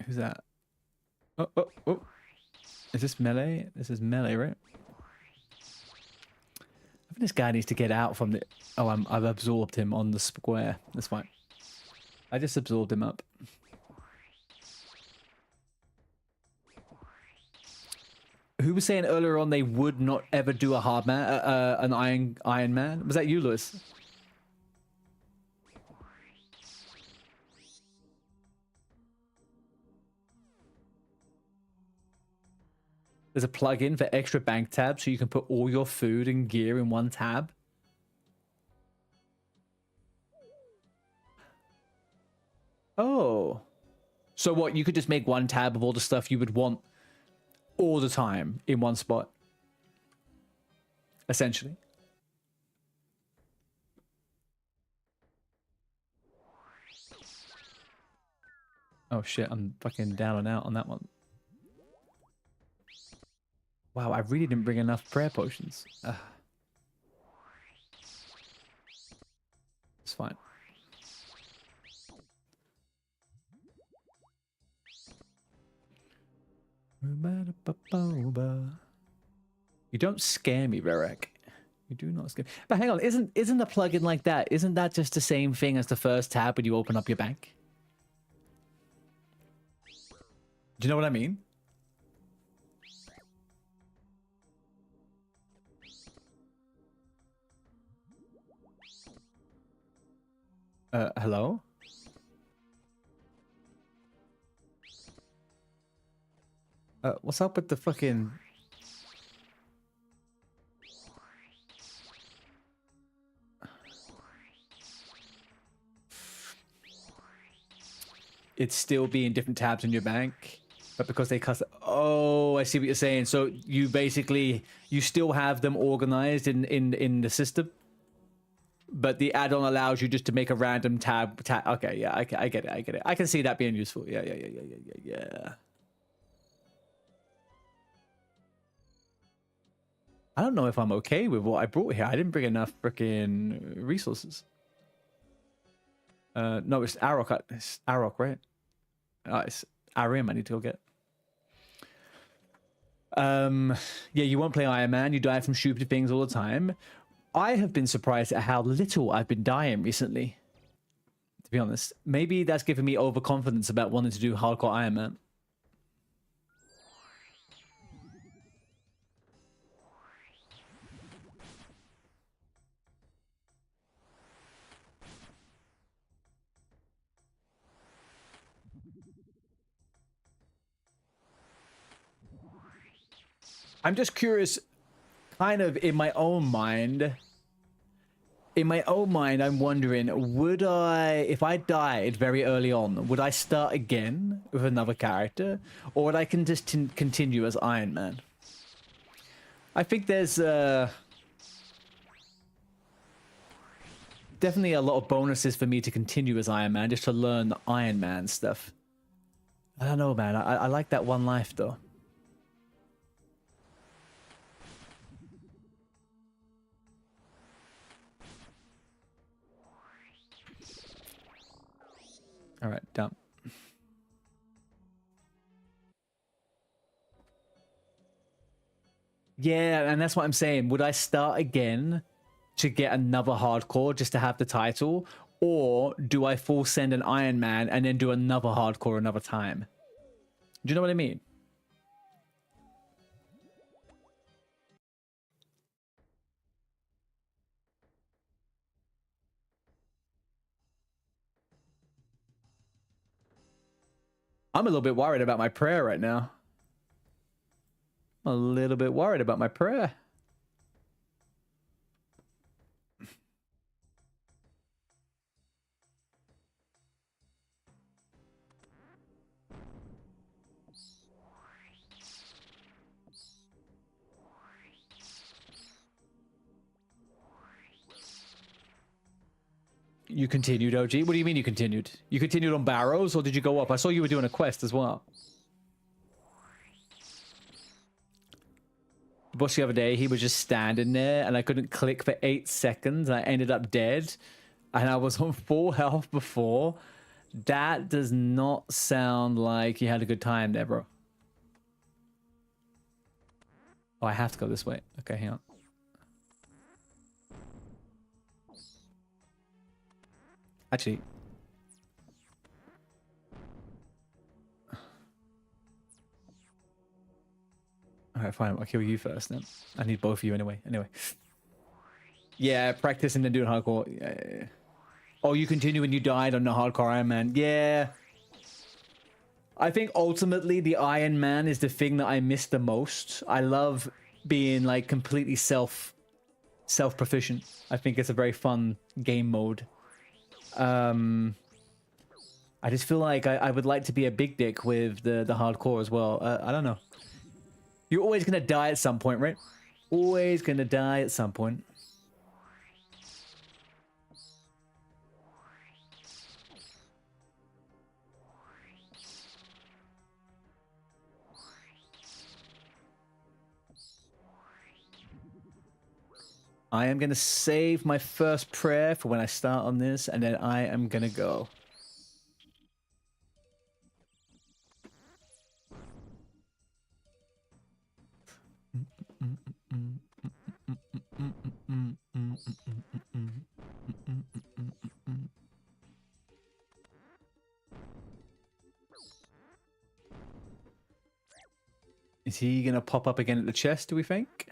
Who's that? Oh. Is this melee? This is melee, right? I think this guy needs to get out from the... Oh, I've absorbed him on the square. That's fine. I just absorbed him up. Who was saying earlier on they would not ever do a hard man, an Iron Man? Was that you, Lewis? There's a plugin for extra bank tabs so you can put all your food and gear in one tab. Oh. So what, you could just make one tab of all the stuff you would want all the time in one spot, essentially. Oh shit, I'm fucking down and out on that one. Wow, I really didn't bring enough prayer potions. It's fine. You don't scare me, Verek. You do not scare me. But hang on, isn't a plugin like that? Isn't that just the same thing as the first tab when you open up your bank? Do you know what I mean? Hello? What's up with the fucking... It's still being different tabs in your bank, but because they custom... Oh, I see what you're saying. So you basically, you still have them organized in the system, but the add-on allows you just to make a random tab. Okay, yeah, I get it. I get it. I can see that being useful. Yeah. I don't know if I'm okay with what I brought here. I didn't bring enough freaking resources. No, it's Arok. It's Arok, right? It's Arim I need to go get. Yeah, you won't play Iron Man. You die from stupid things all the time. I have been surprised at how little I've been dying recently, to be honest. Maybe that's given me overconfidence about wanting to do hardcore Iron Man. I'm just curious, kind of in my own mind. In my own mind, I'm wondering, would I, if I died very early on, would I start again with another character? Or would I just continue as Iron Man? I think there's definitely a lot of bonuses for me to continue as Iron Man, just to learn the Iron Man stuff. I don't know, man. I like that one life, though. All right, done. Yeah, and that's what I'm saying. Would I start again to get another hardcore just to have the title? Or do I full send an Iron Man and then do another hardcore another time? Do you know what I mean? I'm a little bit worried about my prayer right now. I'm a little bit worried about my prayer. You continued, OG? What do you mean you continued? You continued on Barrows, or did you go up? I saw you were doing a quest as well. The boss the other day, he was just standing there, and I couldn't click for 8 seconds, and I ended up dead. And I was on full health before. That does not sound like you had a good time there, bro. Oh, I have to go this way. Okay, hang on. Actually... Alright, fine. I'll kill you first then. I need both of you anyway. Yeah, practice and then doing hardcore. Yeah. Oh, you continue when you died on the hardcore Iron Man. Yeah. I think ultimately the Iron Man is the thing that I miss the most. I love being like completely self-proficient. I think it's a very fun game mode. I just feel like I would like to be a big dick with the hardcore as well. I don't know. You're always gonna die at some point, right? Always gonna die at some point. I am gonna save my first prayer for when I start on this, and then I am gonna go. Is he gonna pop up again at the chest, do we think?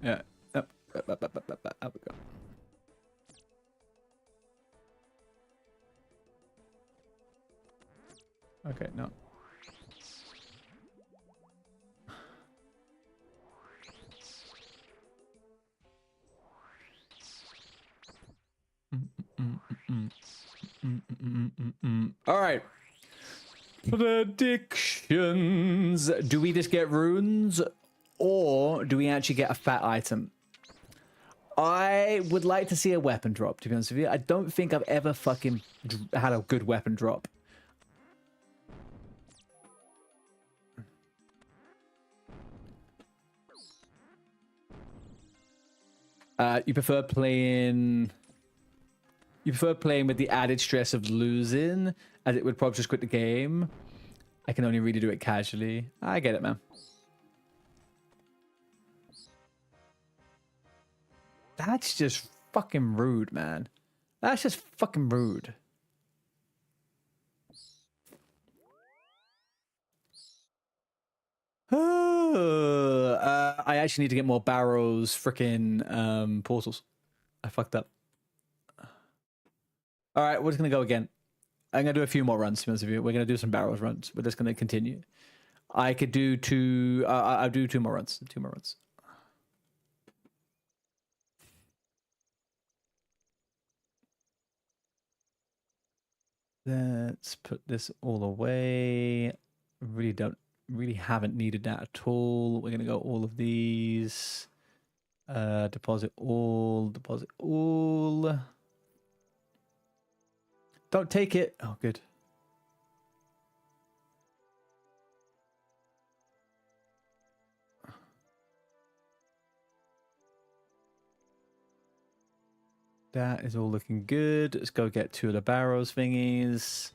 Yeah. Yep. Okay, no. All right. Predictions. Do we just get runes, or do we actually get a fat item? I would like to see a weapon drop, to be honest with you. I don't think I've ever fucking had a good weapon drop. You prefer playing with the added stress of losing, as it would probably just quit the game. I can only really do it casually. I get it, man. That's just fucking rude, man. That's just fucking rude. I actually need to get more barrows, freaking portals. I fucked up. All right, we're just gonna go again. I'm gonna do a few more runs. To be honest with you, we're gonna do some barrows runs. We're just gonna continue. I could do two. I'll do 2 more runs. 2 more runs. Let's put this all away. Really haven't needed that at all. We're gonna go all of these. Deposit all. Deposit all. Don't take it. Oh, good. That is all looking good. Let's go get 2 of the barrows thingies.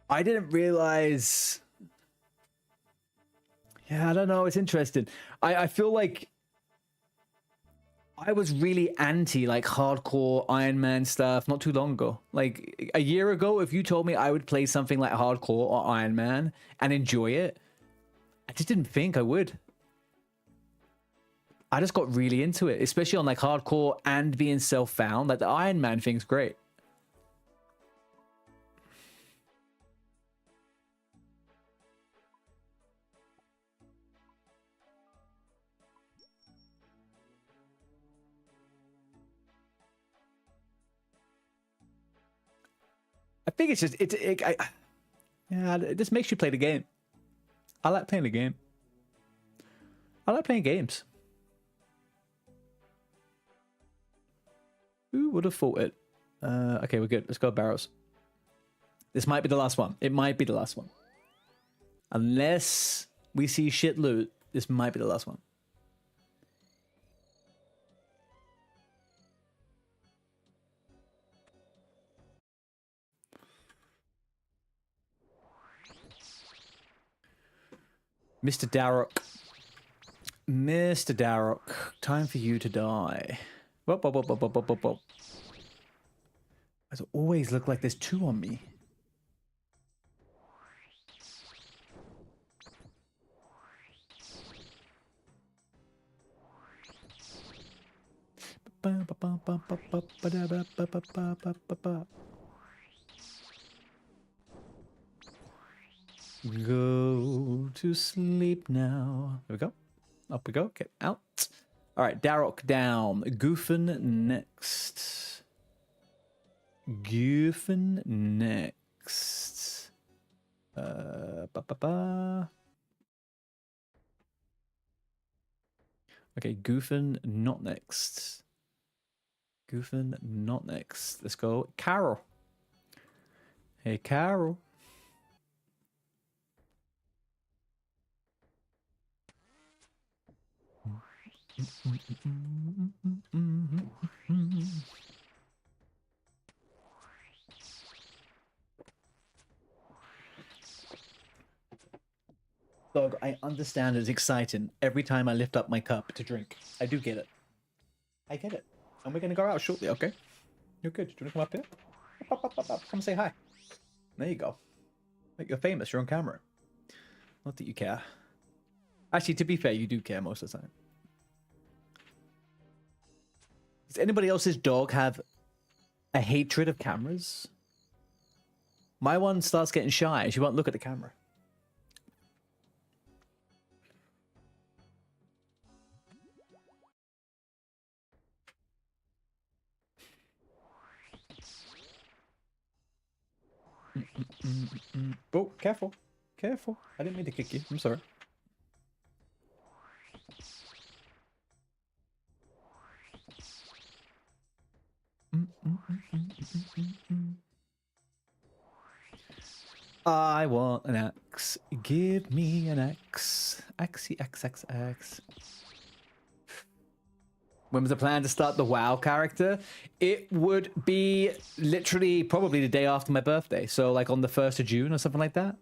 I didn't realize. Yeah, I don't know. It's interesting. I feel like I was really anti like hardcore Iron Man stuff not too long ago. Like a year ago, if you told me I would play something like hardcore or Iron Man and enjoy it, I just didn't think I would. I just got really into it, especially on like hardcore and being self-found. Like the Iron Man thing's great. I think it's just yeah, it just makes you play the game. I like playing the game. I like playing games. Who would have thought it? Okay, we're good. Let's go barrows. This might be the last one. It might be the last one. Unless we see shit loot, this might be the last one. Mr. Darrock. Mr. Darrock, time for you to die. Whoop, whoop, whoop, whoop, whoop, whoop, whoop. It always look like there's 2 on me. Go to sleep now. Here we go. Up we go. Get out. All right, Darrock down. Goofin next. Goofin next. Okay, Goofin not next. Goofin not next. Let's go. Carol. Hey, Carol. Dog, I understand it's exciting every time I lift up my cup to drink. I do get it. I get it. And we're going to go out shortly, okay? You're good. Do you want to come up here? Up. Come say hi. There you go. Like, you're famous. You're on camera. Not that you care. Actually, to be fair, you do care most of the time. Does anybody else's dog have a hatred of cameras? My one starts getting shy. She won't look at the camera. Oh, careful. Careful. I didn't mean to kick you. I'm sorry. I want an axe. Give me an axe. Axey, X, X, X. When was the plan to start the WoW character? It would be literally probably the day after my birthday. So like on the 1st of June or something like that.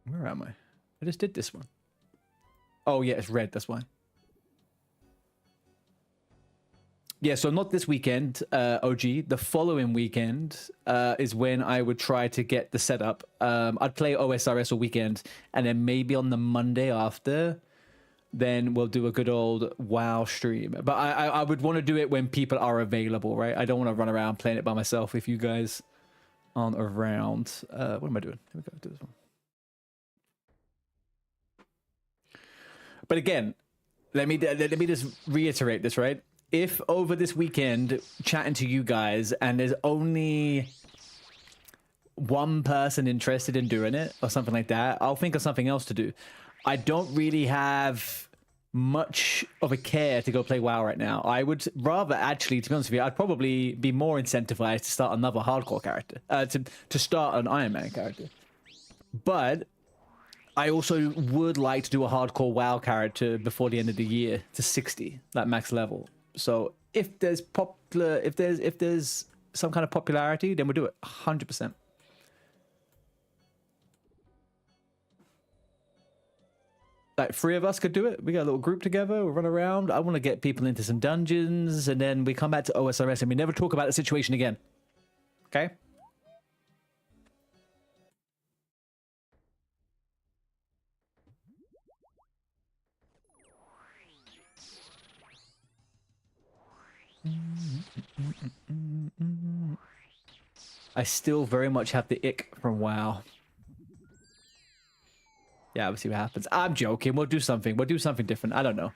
Where am I? I just did this one. Oh yeah, it's red, that's why. Yeah, so not this weekend, OG. The following weekend is when I would try to get the setup. I'd play OSRS all weekend, and then maybe on the Monday after, then we'll do a good old WoW stream. But I would want to do it when people are available, right? I don't want to run around playing it by myself if you guys aren't around. What am I doing? Here we go, do this one. But again, let me just reiterate this, right? If over this weekend chatting to you guys and there's only one person interested in doing it or something like that, I'll think of something else to do. I don't really have much of a care to go play WoW right now. I would rather actually, to be honest with you, I'd probably be more incentivized to start another hardcore character, to start an Iron Man character. But I also would like to do a hardcore WoW character before the end of the year to 60, that max level. So if there's if there's some kind of popularity, then we'll do it 100%. Like 3 of us could do it. We got a little group together. We'll run around. I want to get people into some dungeons, and then we come back to OSRS and we never talk about the situation again. Okay? I still very much have the ick from WoW. Yeah, we'll see what happens. I'm joking. We'll do something. We'll do something different. I don't know.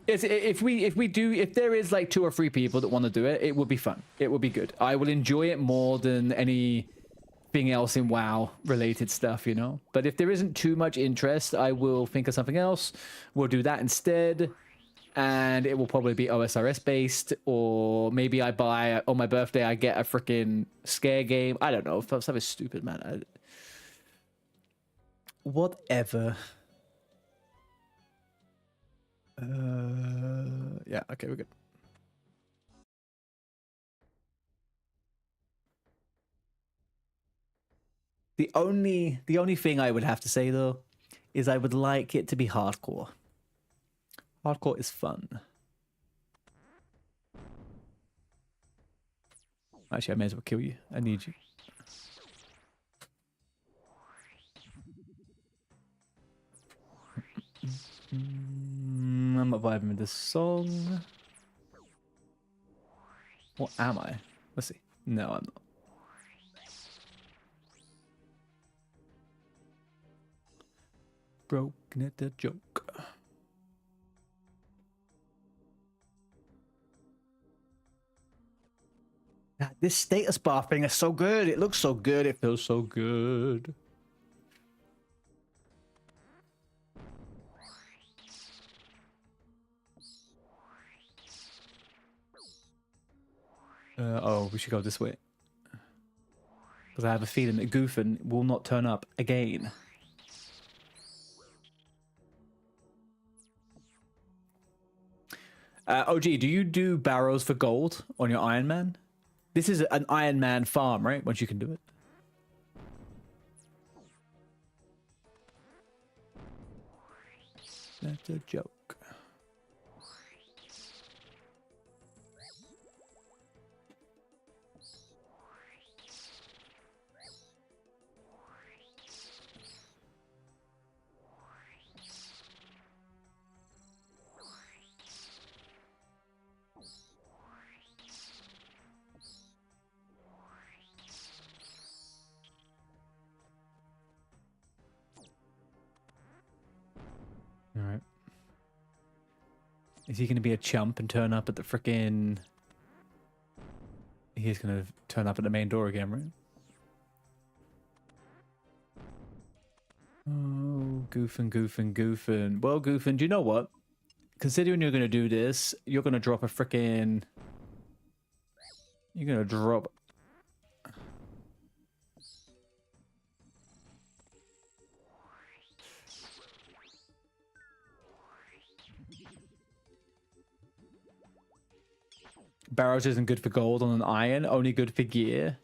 If there is like 2 or 3 people that want to do it, it would be fun. It would be good. I will enjoy it more than anything else in WoW related stuff, you know. But if there isn't too much interest, I will think of something else. We'll do that instead, and it will probably be OSRS based, or maybe I buy on my birthday. I get a freaking scare game. I don't know, something stupid, man. Whatever. Yeah, okay, we're good. The only thing I would have to say though is I would like it to be hardcore. Hardcore is fun. Actually, I may as well kill you. I need you. I'm not vibing with this song. What am I? Let's see. No, I'm not. Broken at the joke. This status bar thing is so good. It looks so good. It feels so good. Oh, we should go this way. Because I have a feeling that Goofin will not turn up again. OG, do you do barrows for gold on your Iron Man? This is an Iron Man farm, right? Once you can do it. That's a joke. All right. Is he going to be a chump and turn up at the frickin'... He's going to turn up at the main door again, right? Oh, goofing. Well, goofing, do you know what? Considering you're going to do this, you're going to drop a frickin'... You're going to drop... Barrows isn't good for gold on an iron, only good for gear.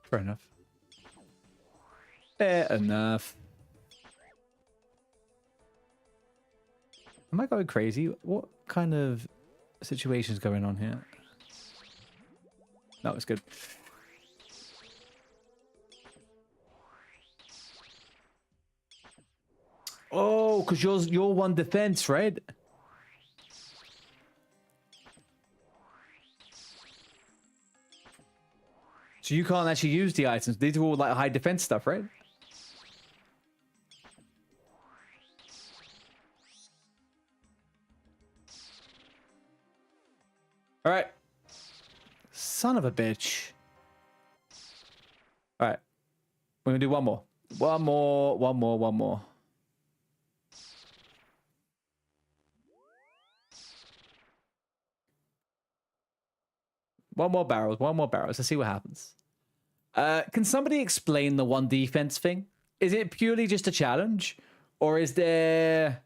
Fair enough. Fair enough. Am I going crazy? What kind of situation's going on here? No, it's good. Oh, because you're one defense, right? So you can't actually use the items. These are all like high defense stuff, right? All right. Son of a bitch. All right. We're going to do one more. One more. One more barrels. Let's see what happens. Can somebody explain the one defense thing? Is it purely just a challenge? Or is there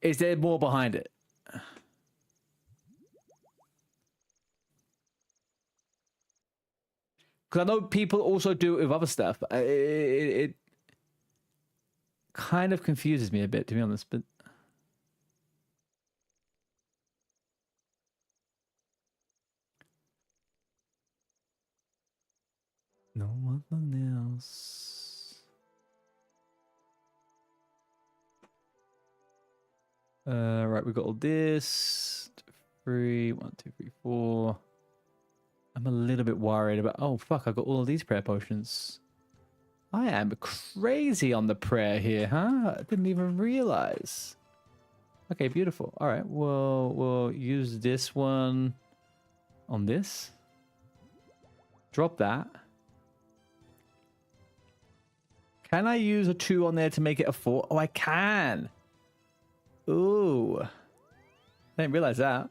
more behind it? Because I know people also do it with other stuff. It kind of confuses me a bit, to be honest. But no one else. Right, we got all this. 3, 1, 2, 3, 4. I'm a little bit worried about... Oh, fuck, I got all of these prayer potions. I am crazy on the prayer here, huh? I didn't even realize. Okay, beautiful. All right, we'll use this one on this. Drop that. Can I use a 2 on there to make it a 4? Oh, I can. Ooh. I didn't realize that.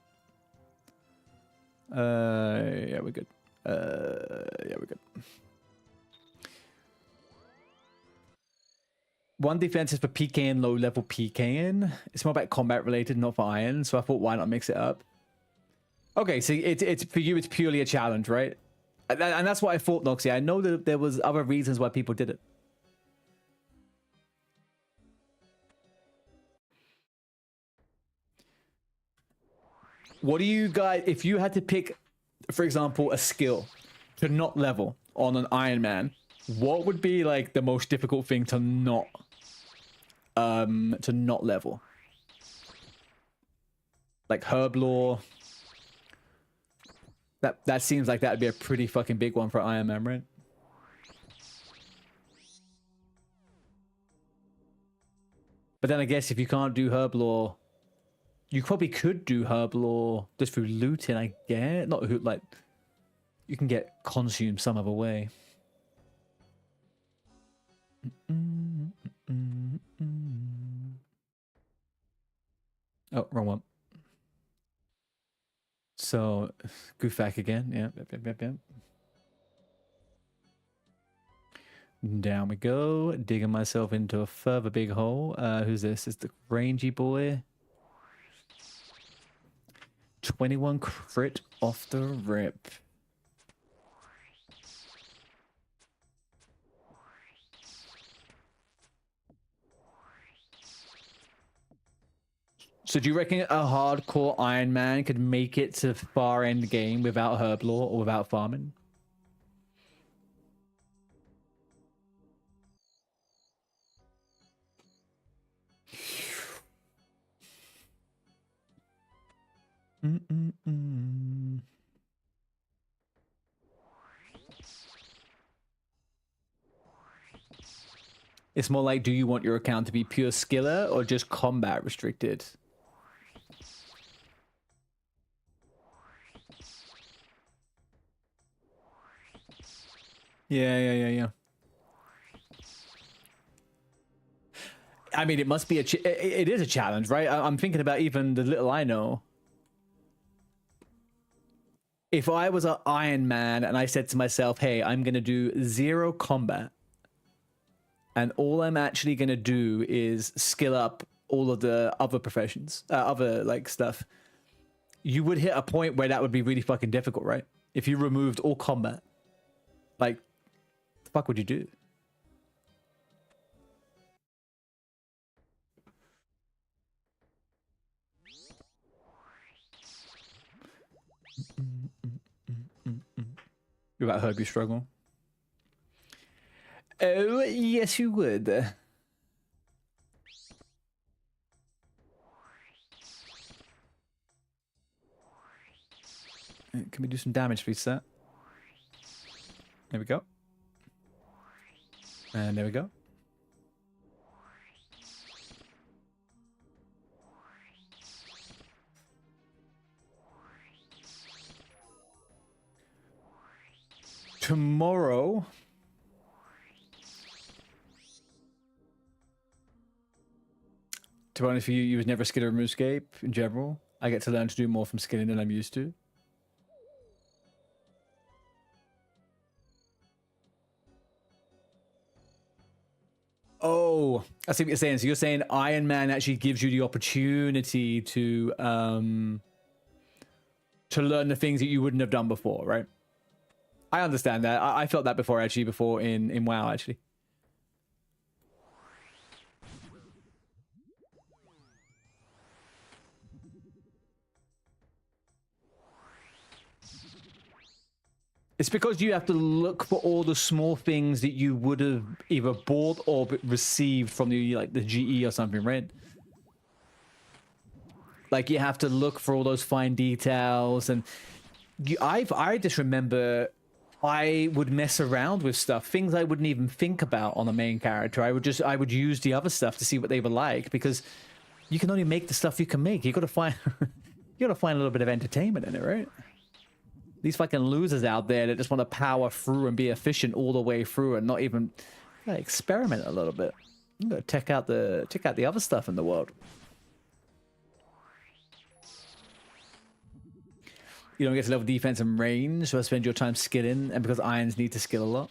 Yeah, we're good. Yeah, we're good. One defense is for PKing, low level PKing. It's more about combat related, not for iron. So I thought, why not mix it up? Okay, so it's for you. It's purely a challenge, right? And that's what I thought, Noxie. I know that there was other reasons why people did it. What do you guys, if you had to pick, for example, a skill to not level on an Iron Man, what would be like the most difficult thing to not level? Like herb lore. That seems like that would be a pretty fucking big one for Iron Man, right? But then I guess if you can't do herb lore, you probably could do herb lore just through looting, I guess. Not who, like, you can get consumed some other way. Oh, wrong one. So, Goofak again. Yep. Down we go. Digging myself into a further big hole. Who's this? Is the rangy boy. 21 crit off the rip. So do you reckon a hardcore Iron Man could make it to far end game without herb lore or without farming? It's more like, do you want your account to be pure skiller or just combat restricted? Yeah. I mean, it must be it is a challenge, right? I'm thinking about even the little I know. If I was an Iron Man and I said to myself, hey, I'm going to do 0 combat, and all I'm actually going to do is skill up all of the other professions, other like stuff, you would hit a point where that would be really fucking difficult, right? If you removed all combat, like, the fuck would you do? You about heard you struggle? Oh, yes, you would. Can we do some damage, please, sir? There we go. And there we go. Tomorrow, to be honest with you, you was never skilled in RuneScape in general. I get to learn to do more from skilling than I'm used to. Oh, I see what you're saying. So you're saying Iron Man actually gives you the opportunity to learn the things that you wouldn't have done before, right? I understand that. I felt that before, actually, in WoW, actually. It's because you have to look for all the small things that you would have either bought or received from the GE or something, right? Like, you have to look for all those fine details, and I just remember I would mess around with stuff, things I wouldn't even think about on the main character. I would use the other stuff to see what they were like, because you can only make the stuff you can make. You got to find you got to find a little bit of entertainment in it, right? These fucking losers out there that just want to power through and be efficient all the way through and not even experiment a little bit. You gotta check out the other stuff in the world. You don't get to level defense and range, so spend your time skilling, and because irons need to skill a lot.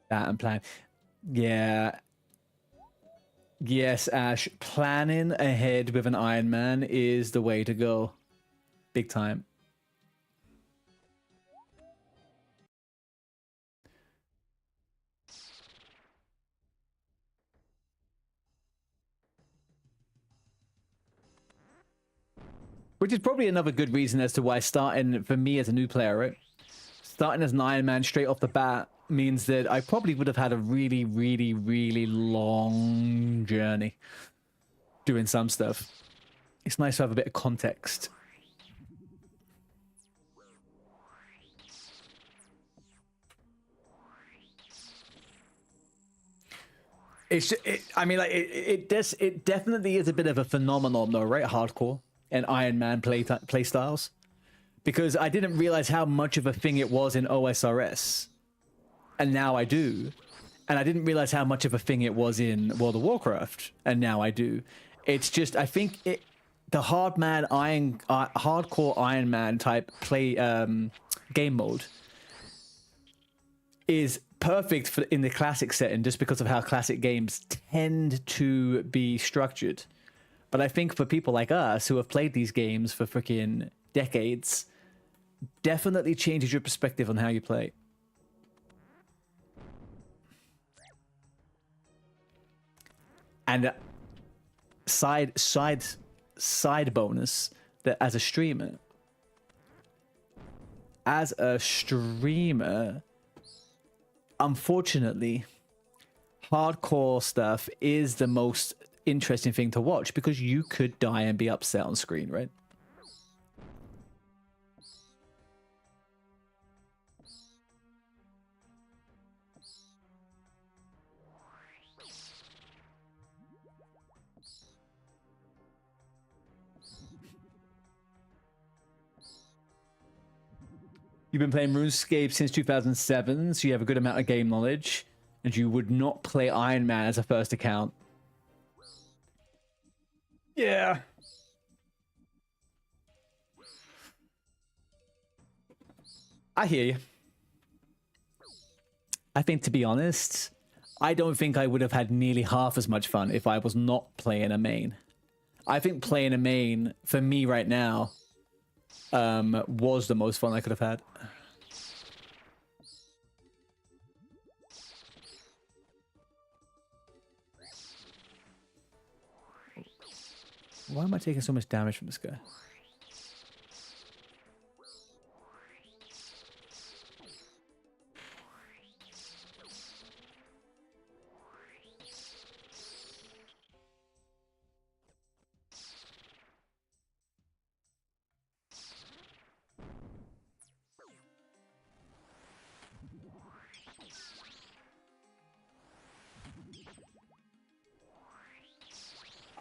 That and plan. Yeah. Yes, Ash. Planning ahead with an Iron Man is the way to go. Big time. Which is probably another good reason as to why starting, for me as a new player, right? Starting as an Iron Man straight off the bat means that I probably would have had a really, really, really long journey doing some stuff. It's nice to have a bit of context. I mean, like, it definitely is a bit of a phenomenon, though, right? Hardcore and Iron Man play styles, because I didn't realize how much of a thing it was in OSRS, and now I do. And I didn't realize how much of a thing it was in World of Warcraft, and now I do. It's just, I think the hardcore Iron Man type play game mode is perfect for in the classic setting, just because of how classic games tend to be structured. But I think for people like us who have played these games for freaking decades, definitely changes your perspective on how you play. And side bonus, that as a streamer, unfortunately, hardcore stuff is the most interesting thing to watch because you could die and be upset on screen, right? You've been playing RuneScape since 2007, so you have a good amount of game knowledge, and you would not play Iron Man as a first account. Yeah. I hear you. I think, to be honest, I don't think I would have had nearly half as much fun if I was not playing a main. I think playing a main, for me right now, was the most fun I could have had. Why am I taking so much damage from this guy?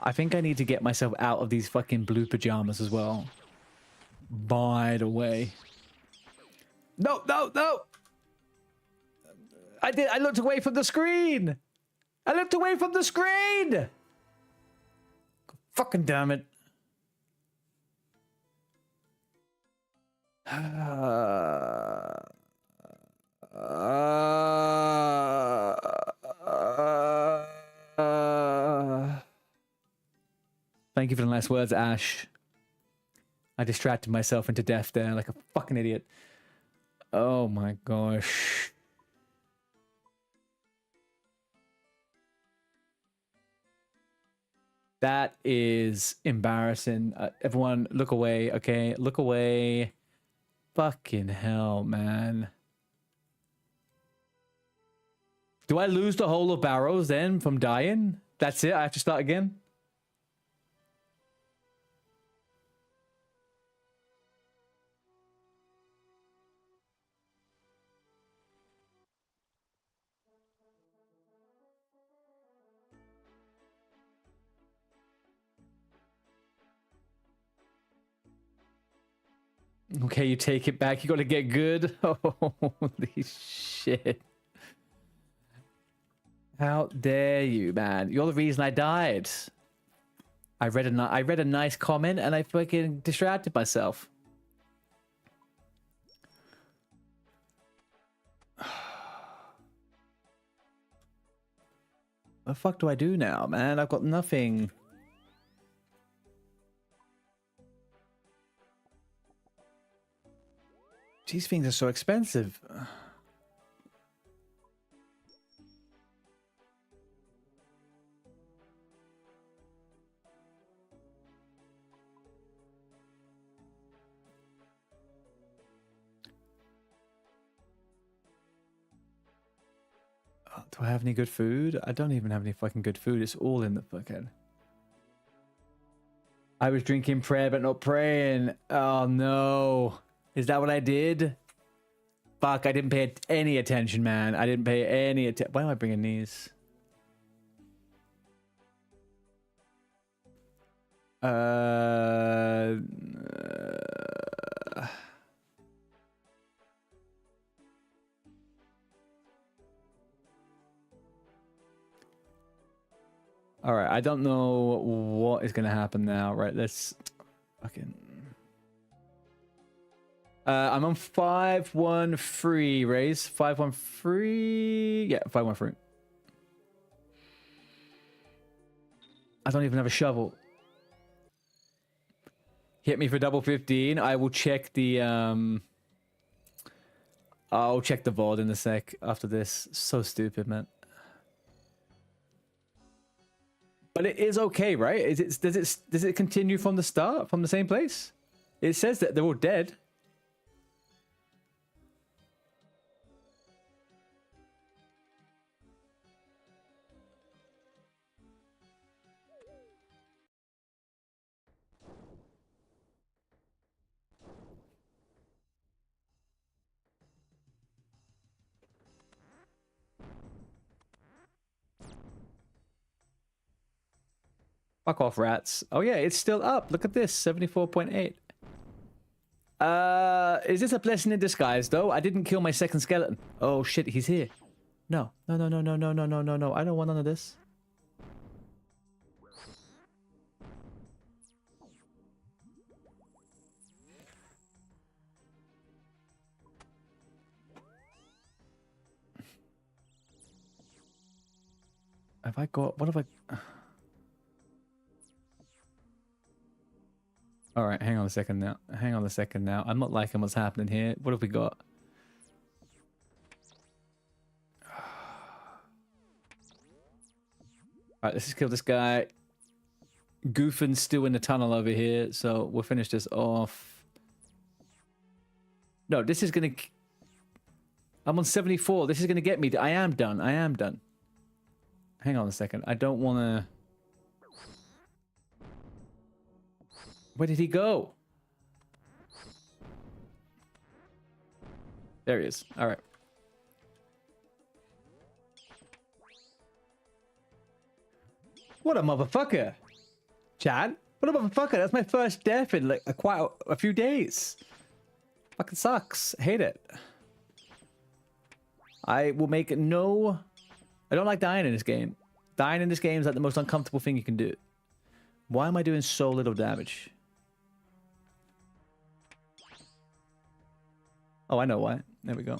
I think I need to get myself out of these fucking blue pajamas as well. By the way. No, no, no! I looked away from the screen! I looked away from the screen! Fucking damn it. Thank you for the last words, Ash. I distracted myself into death there like a fucking idiot. Oh my gosh. That is embarrassing. Everyone, look away, okay? Look away. Fucking hell, man. Do I lose the whole of Barrows then from dying? That's it? I have to start again? Okay, you take it back. You gotta get good. Holy shit. How dare you, man? You're the reason I died. I read a nice comment and I fucking distracted myself. What the fuck do I do now, man? I've got nothing. These things are so expensive. Do I have any good food? I don't even have any fucking good food. It's all in the fucking... I was drinking prayer but not praying. Oh no. Is that what I did? Fuck, I didn't pay any attention, man. I didn't pay any attention. Why am I bringing these? All right, I don't know what is going to happen now. Right, let's fucking... I'm on 513, Raise. 513. Yeah, 513. I don't even have a shovel. Hit me for double 15. I will check the I'll check the VOD in a sec after this. So stupid, man. But it is okay, right? Does it continue from the start, from the same place? It says that they're all dead. Fuck off, rats. Oh yeah, it's still up. Look at this, 74.8. Is this a blessing in disguise, though? I didn't kill my second skeleton. Oh shit, he's here. No. No, no, no, no, no, no, no, no, no. I don't want none of this. Have I got... What have I... All right, hang on a second now. Hang on a second now. I'm not liking what's happening here. What have we got? All right, let's just kill this guy. Goofin's still in the tunnel over here, so we'll finish this off. No, this is gonna... I'm on 74. This is gonna get me. I am done. I am done. Hang on a second. I don't want to... Where did he go? There he is. All right. What a motherfucker. Chad? What a motherfucker. That's my first death in like quite a few days. Fucking sucks. Hate it. I will make it no... I don't like dying in this game. Dying in this game is like the most uncomfortable thing you can do. Why am I doing so little damage? Oh, I know why. There we go.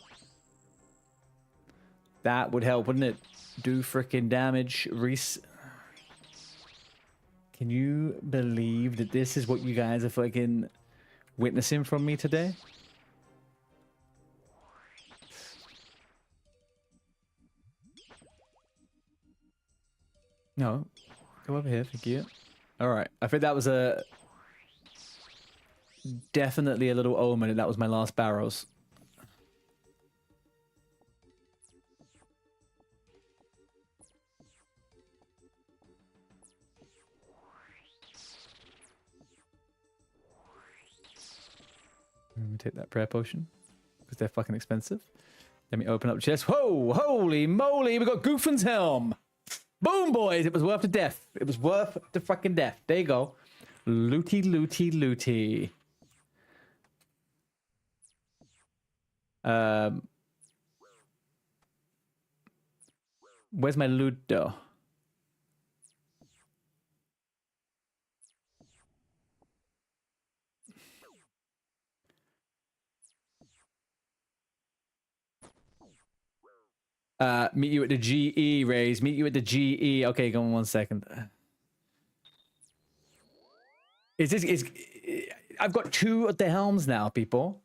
That would help, wouldn't it? Do frickin' damage. Can you believe that this is what you guys are fucking witnessing from me today? No. Go over here, thank you. Alright. I think that was a... Definitely a little omen and that was my last barrows. Let me take that prayer potion because they're fucking expensive. Let me open up the chest. Whoa, holy moly, we got Goofin's helm. Boom, boys, it was worth the death. It was worth the fucking death. There you go. Looty, looty, looty. Where's my loot though? Meet you at the GE, Raze. Meet you at the GE. Okay, go on 1 second. I've got 2 of the helms now, people.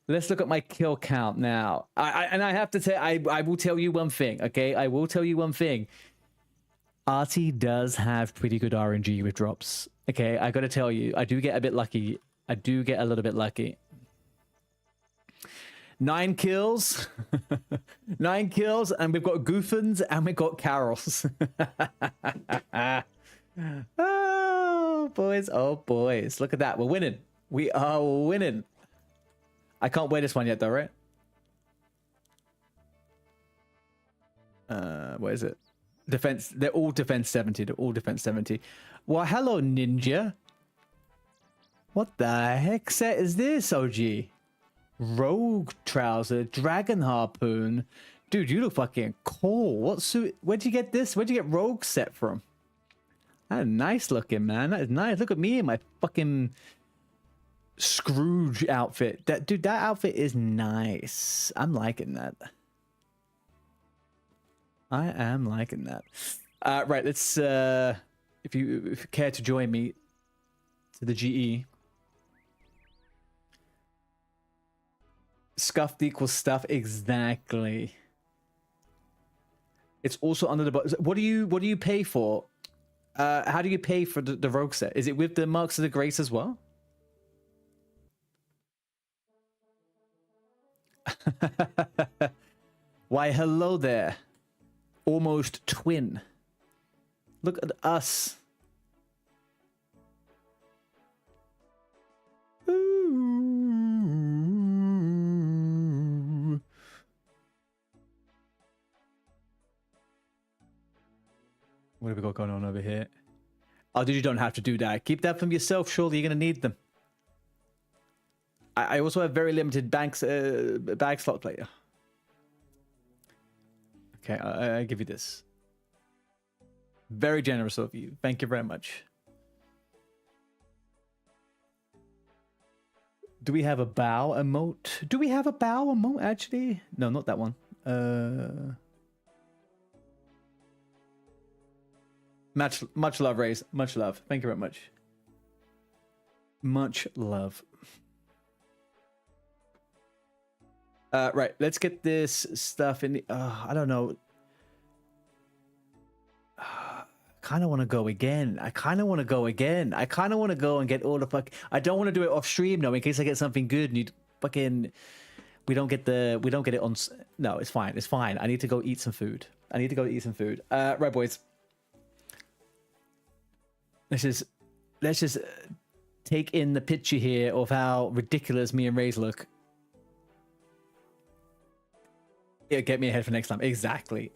Let's look at my kill count now. And I have to say, I will tell you one thing, okay? I will tell you one thing. Artie does have pretty good RNG with drops. Okay, I gotta tell you, I do get a bit lucky. I do get a little bit lucky. 9 kills. 9 kills, and we've got Goofins and we've got Carols. Oh, boys. Oh, boys. Look at that. We're winning. We are winning. I can't wear this one yet, though, right? What is it? Defense. They're all defense 70. They're all defense 70. Well, hello, ninja. What the heck set is this, OG? Rogue trouser, dragon harpoon. Dude, you look fucking cool. What suit? Where'd you get this? Where'd you get rogue set from? That is nice looking, man. That is nice. Look at me in my fucking Scrooge outfit. Dude, that outfit is nice. I'm liking that. I am liking that. Right, let's if you care to join me, to the GE. Scuffed equals stuff, exactly. It's also under the box. What do you pay for? How do you pay for the rogue set? Is it with the Marks of the Grace as well? Why, hello there. Almost twin. Look at us. Ooh. What have we got going on over here? Oh, dude, you don't have to do that. Keep that from yourself. Surely you're going to need them. I also have very limited bag slot player. Okay, I give you this. Very generous of you. Thank you very much. Do we have a bow emote? Do we have a bow emote, actually? No, not that one. Much love, Raze. Much love. Thank you very much. Much love. Right, let's get this stuff in the... I don't know. Kind of want to go again. I kind of want to go again. I kind of want to go and get all the fuck... I don't want to do it off stream, though, in case I get something good and you fucking... We don't get it on... No, it's fine. It's fine. I need to go eat some food. Right, boys. Let's just take in the picture here of how ridiculous me and Raze look. Yeah, get me ahead for next time. Exactly.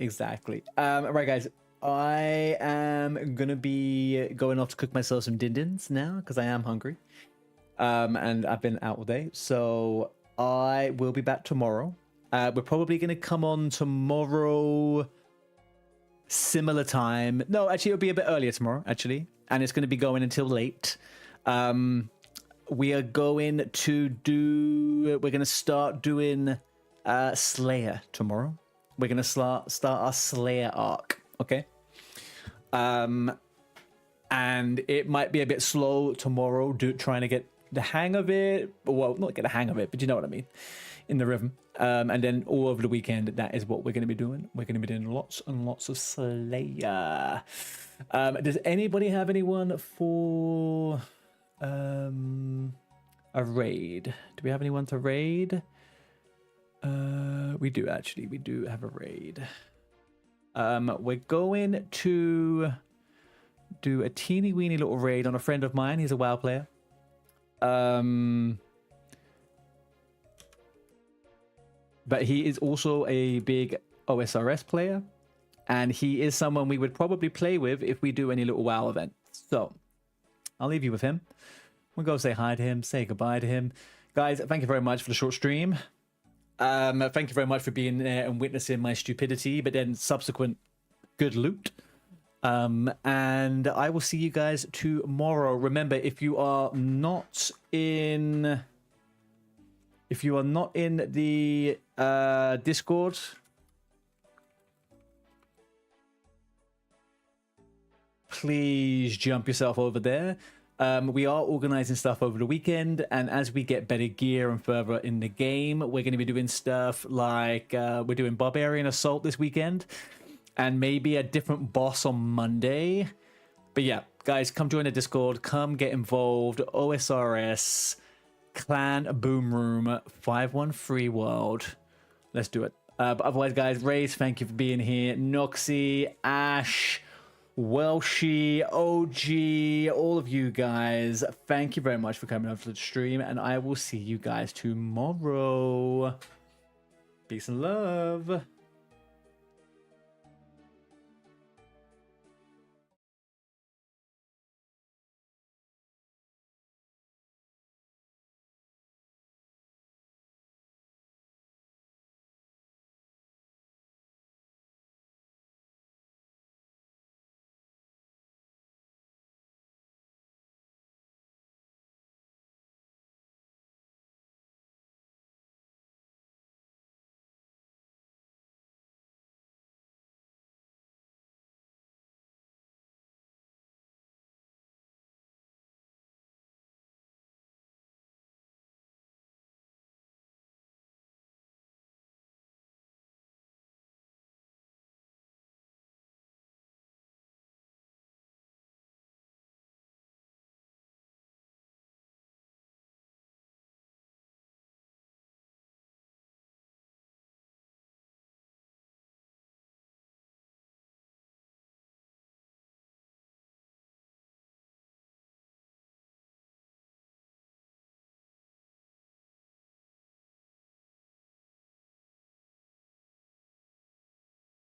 Right, guys. I am gonna be going off to cook myself some din-dins now because I am hungry. And I've been out all day. So I will be back tomorrow. We're probably gonna come on tomorrow similar time. No, actually it'll be a bit earlier tomorrow, actually. And it's gonna be going until late. We are going to we're gonna start doing Slayer tomorrow. We're gonna start our Slayer arc, okay? And it might be a bit slow tomorrow, trying to get the hang of it. Well, not get the hang of it, but you know what I mean, in the rhythm. And then all over the weekend, that is what we're gonna be doing. We're gonna be doing lots and lots of Slayer. Does anybody have anyone for a raid? Do we have anyone to raid? We do actually. We do have a raid. We're going to do a teeny weeny little raid on a friend of mine. He's a WoW player. But he is also a big OSRS player, and he is someone we would probably play with if we do any little WoW event. So I'll leave you with him. We'll go say hi to him, say goodbye to him. Guys, thank you very much for the short stream. Thank you very much for being there and witnessing my stupidity, but then subsequent good loot. And I will see you guys tomorrow. Remember, if you are not in the Discord, please jump yourself over there. We are organizing stuff over the weekend, and as we get better gear and further in the game, we're going to be doing stuff like we're doing Barbarian Assault this weekend, and maybe a different boss on Monday. But yeah, guys, come join the Discord, come get involved. OSRS Clan Boom Room 513 World. Let's do it. But otherwise, guys, Raze, thank you for being here. Noxy, Ash, Welshie, OG, all of you guys, thank you very much for coming over to the stream, and I will see you guys tomorrow. Peace and love.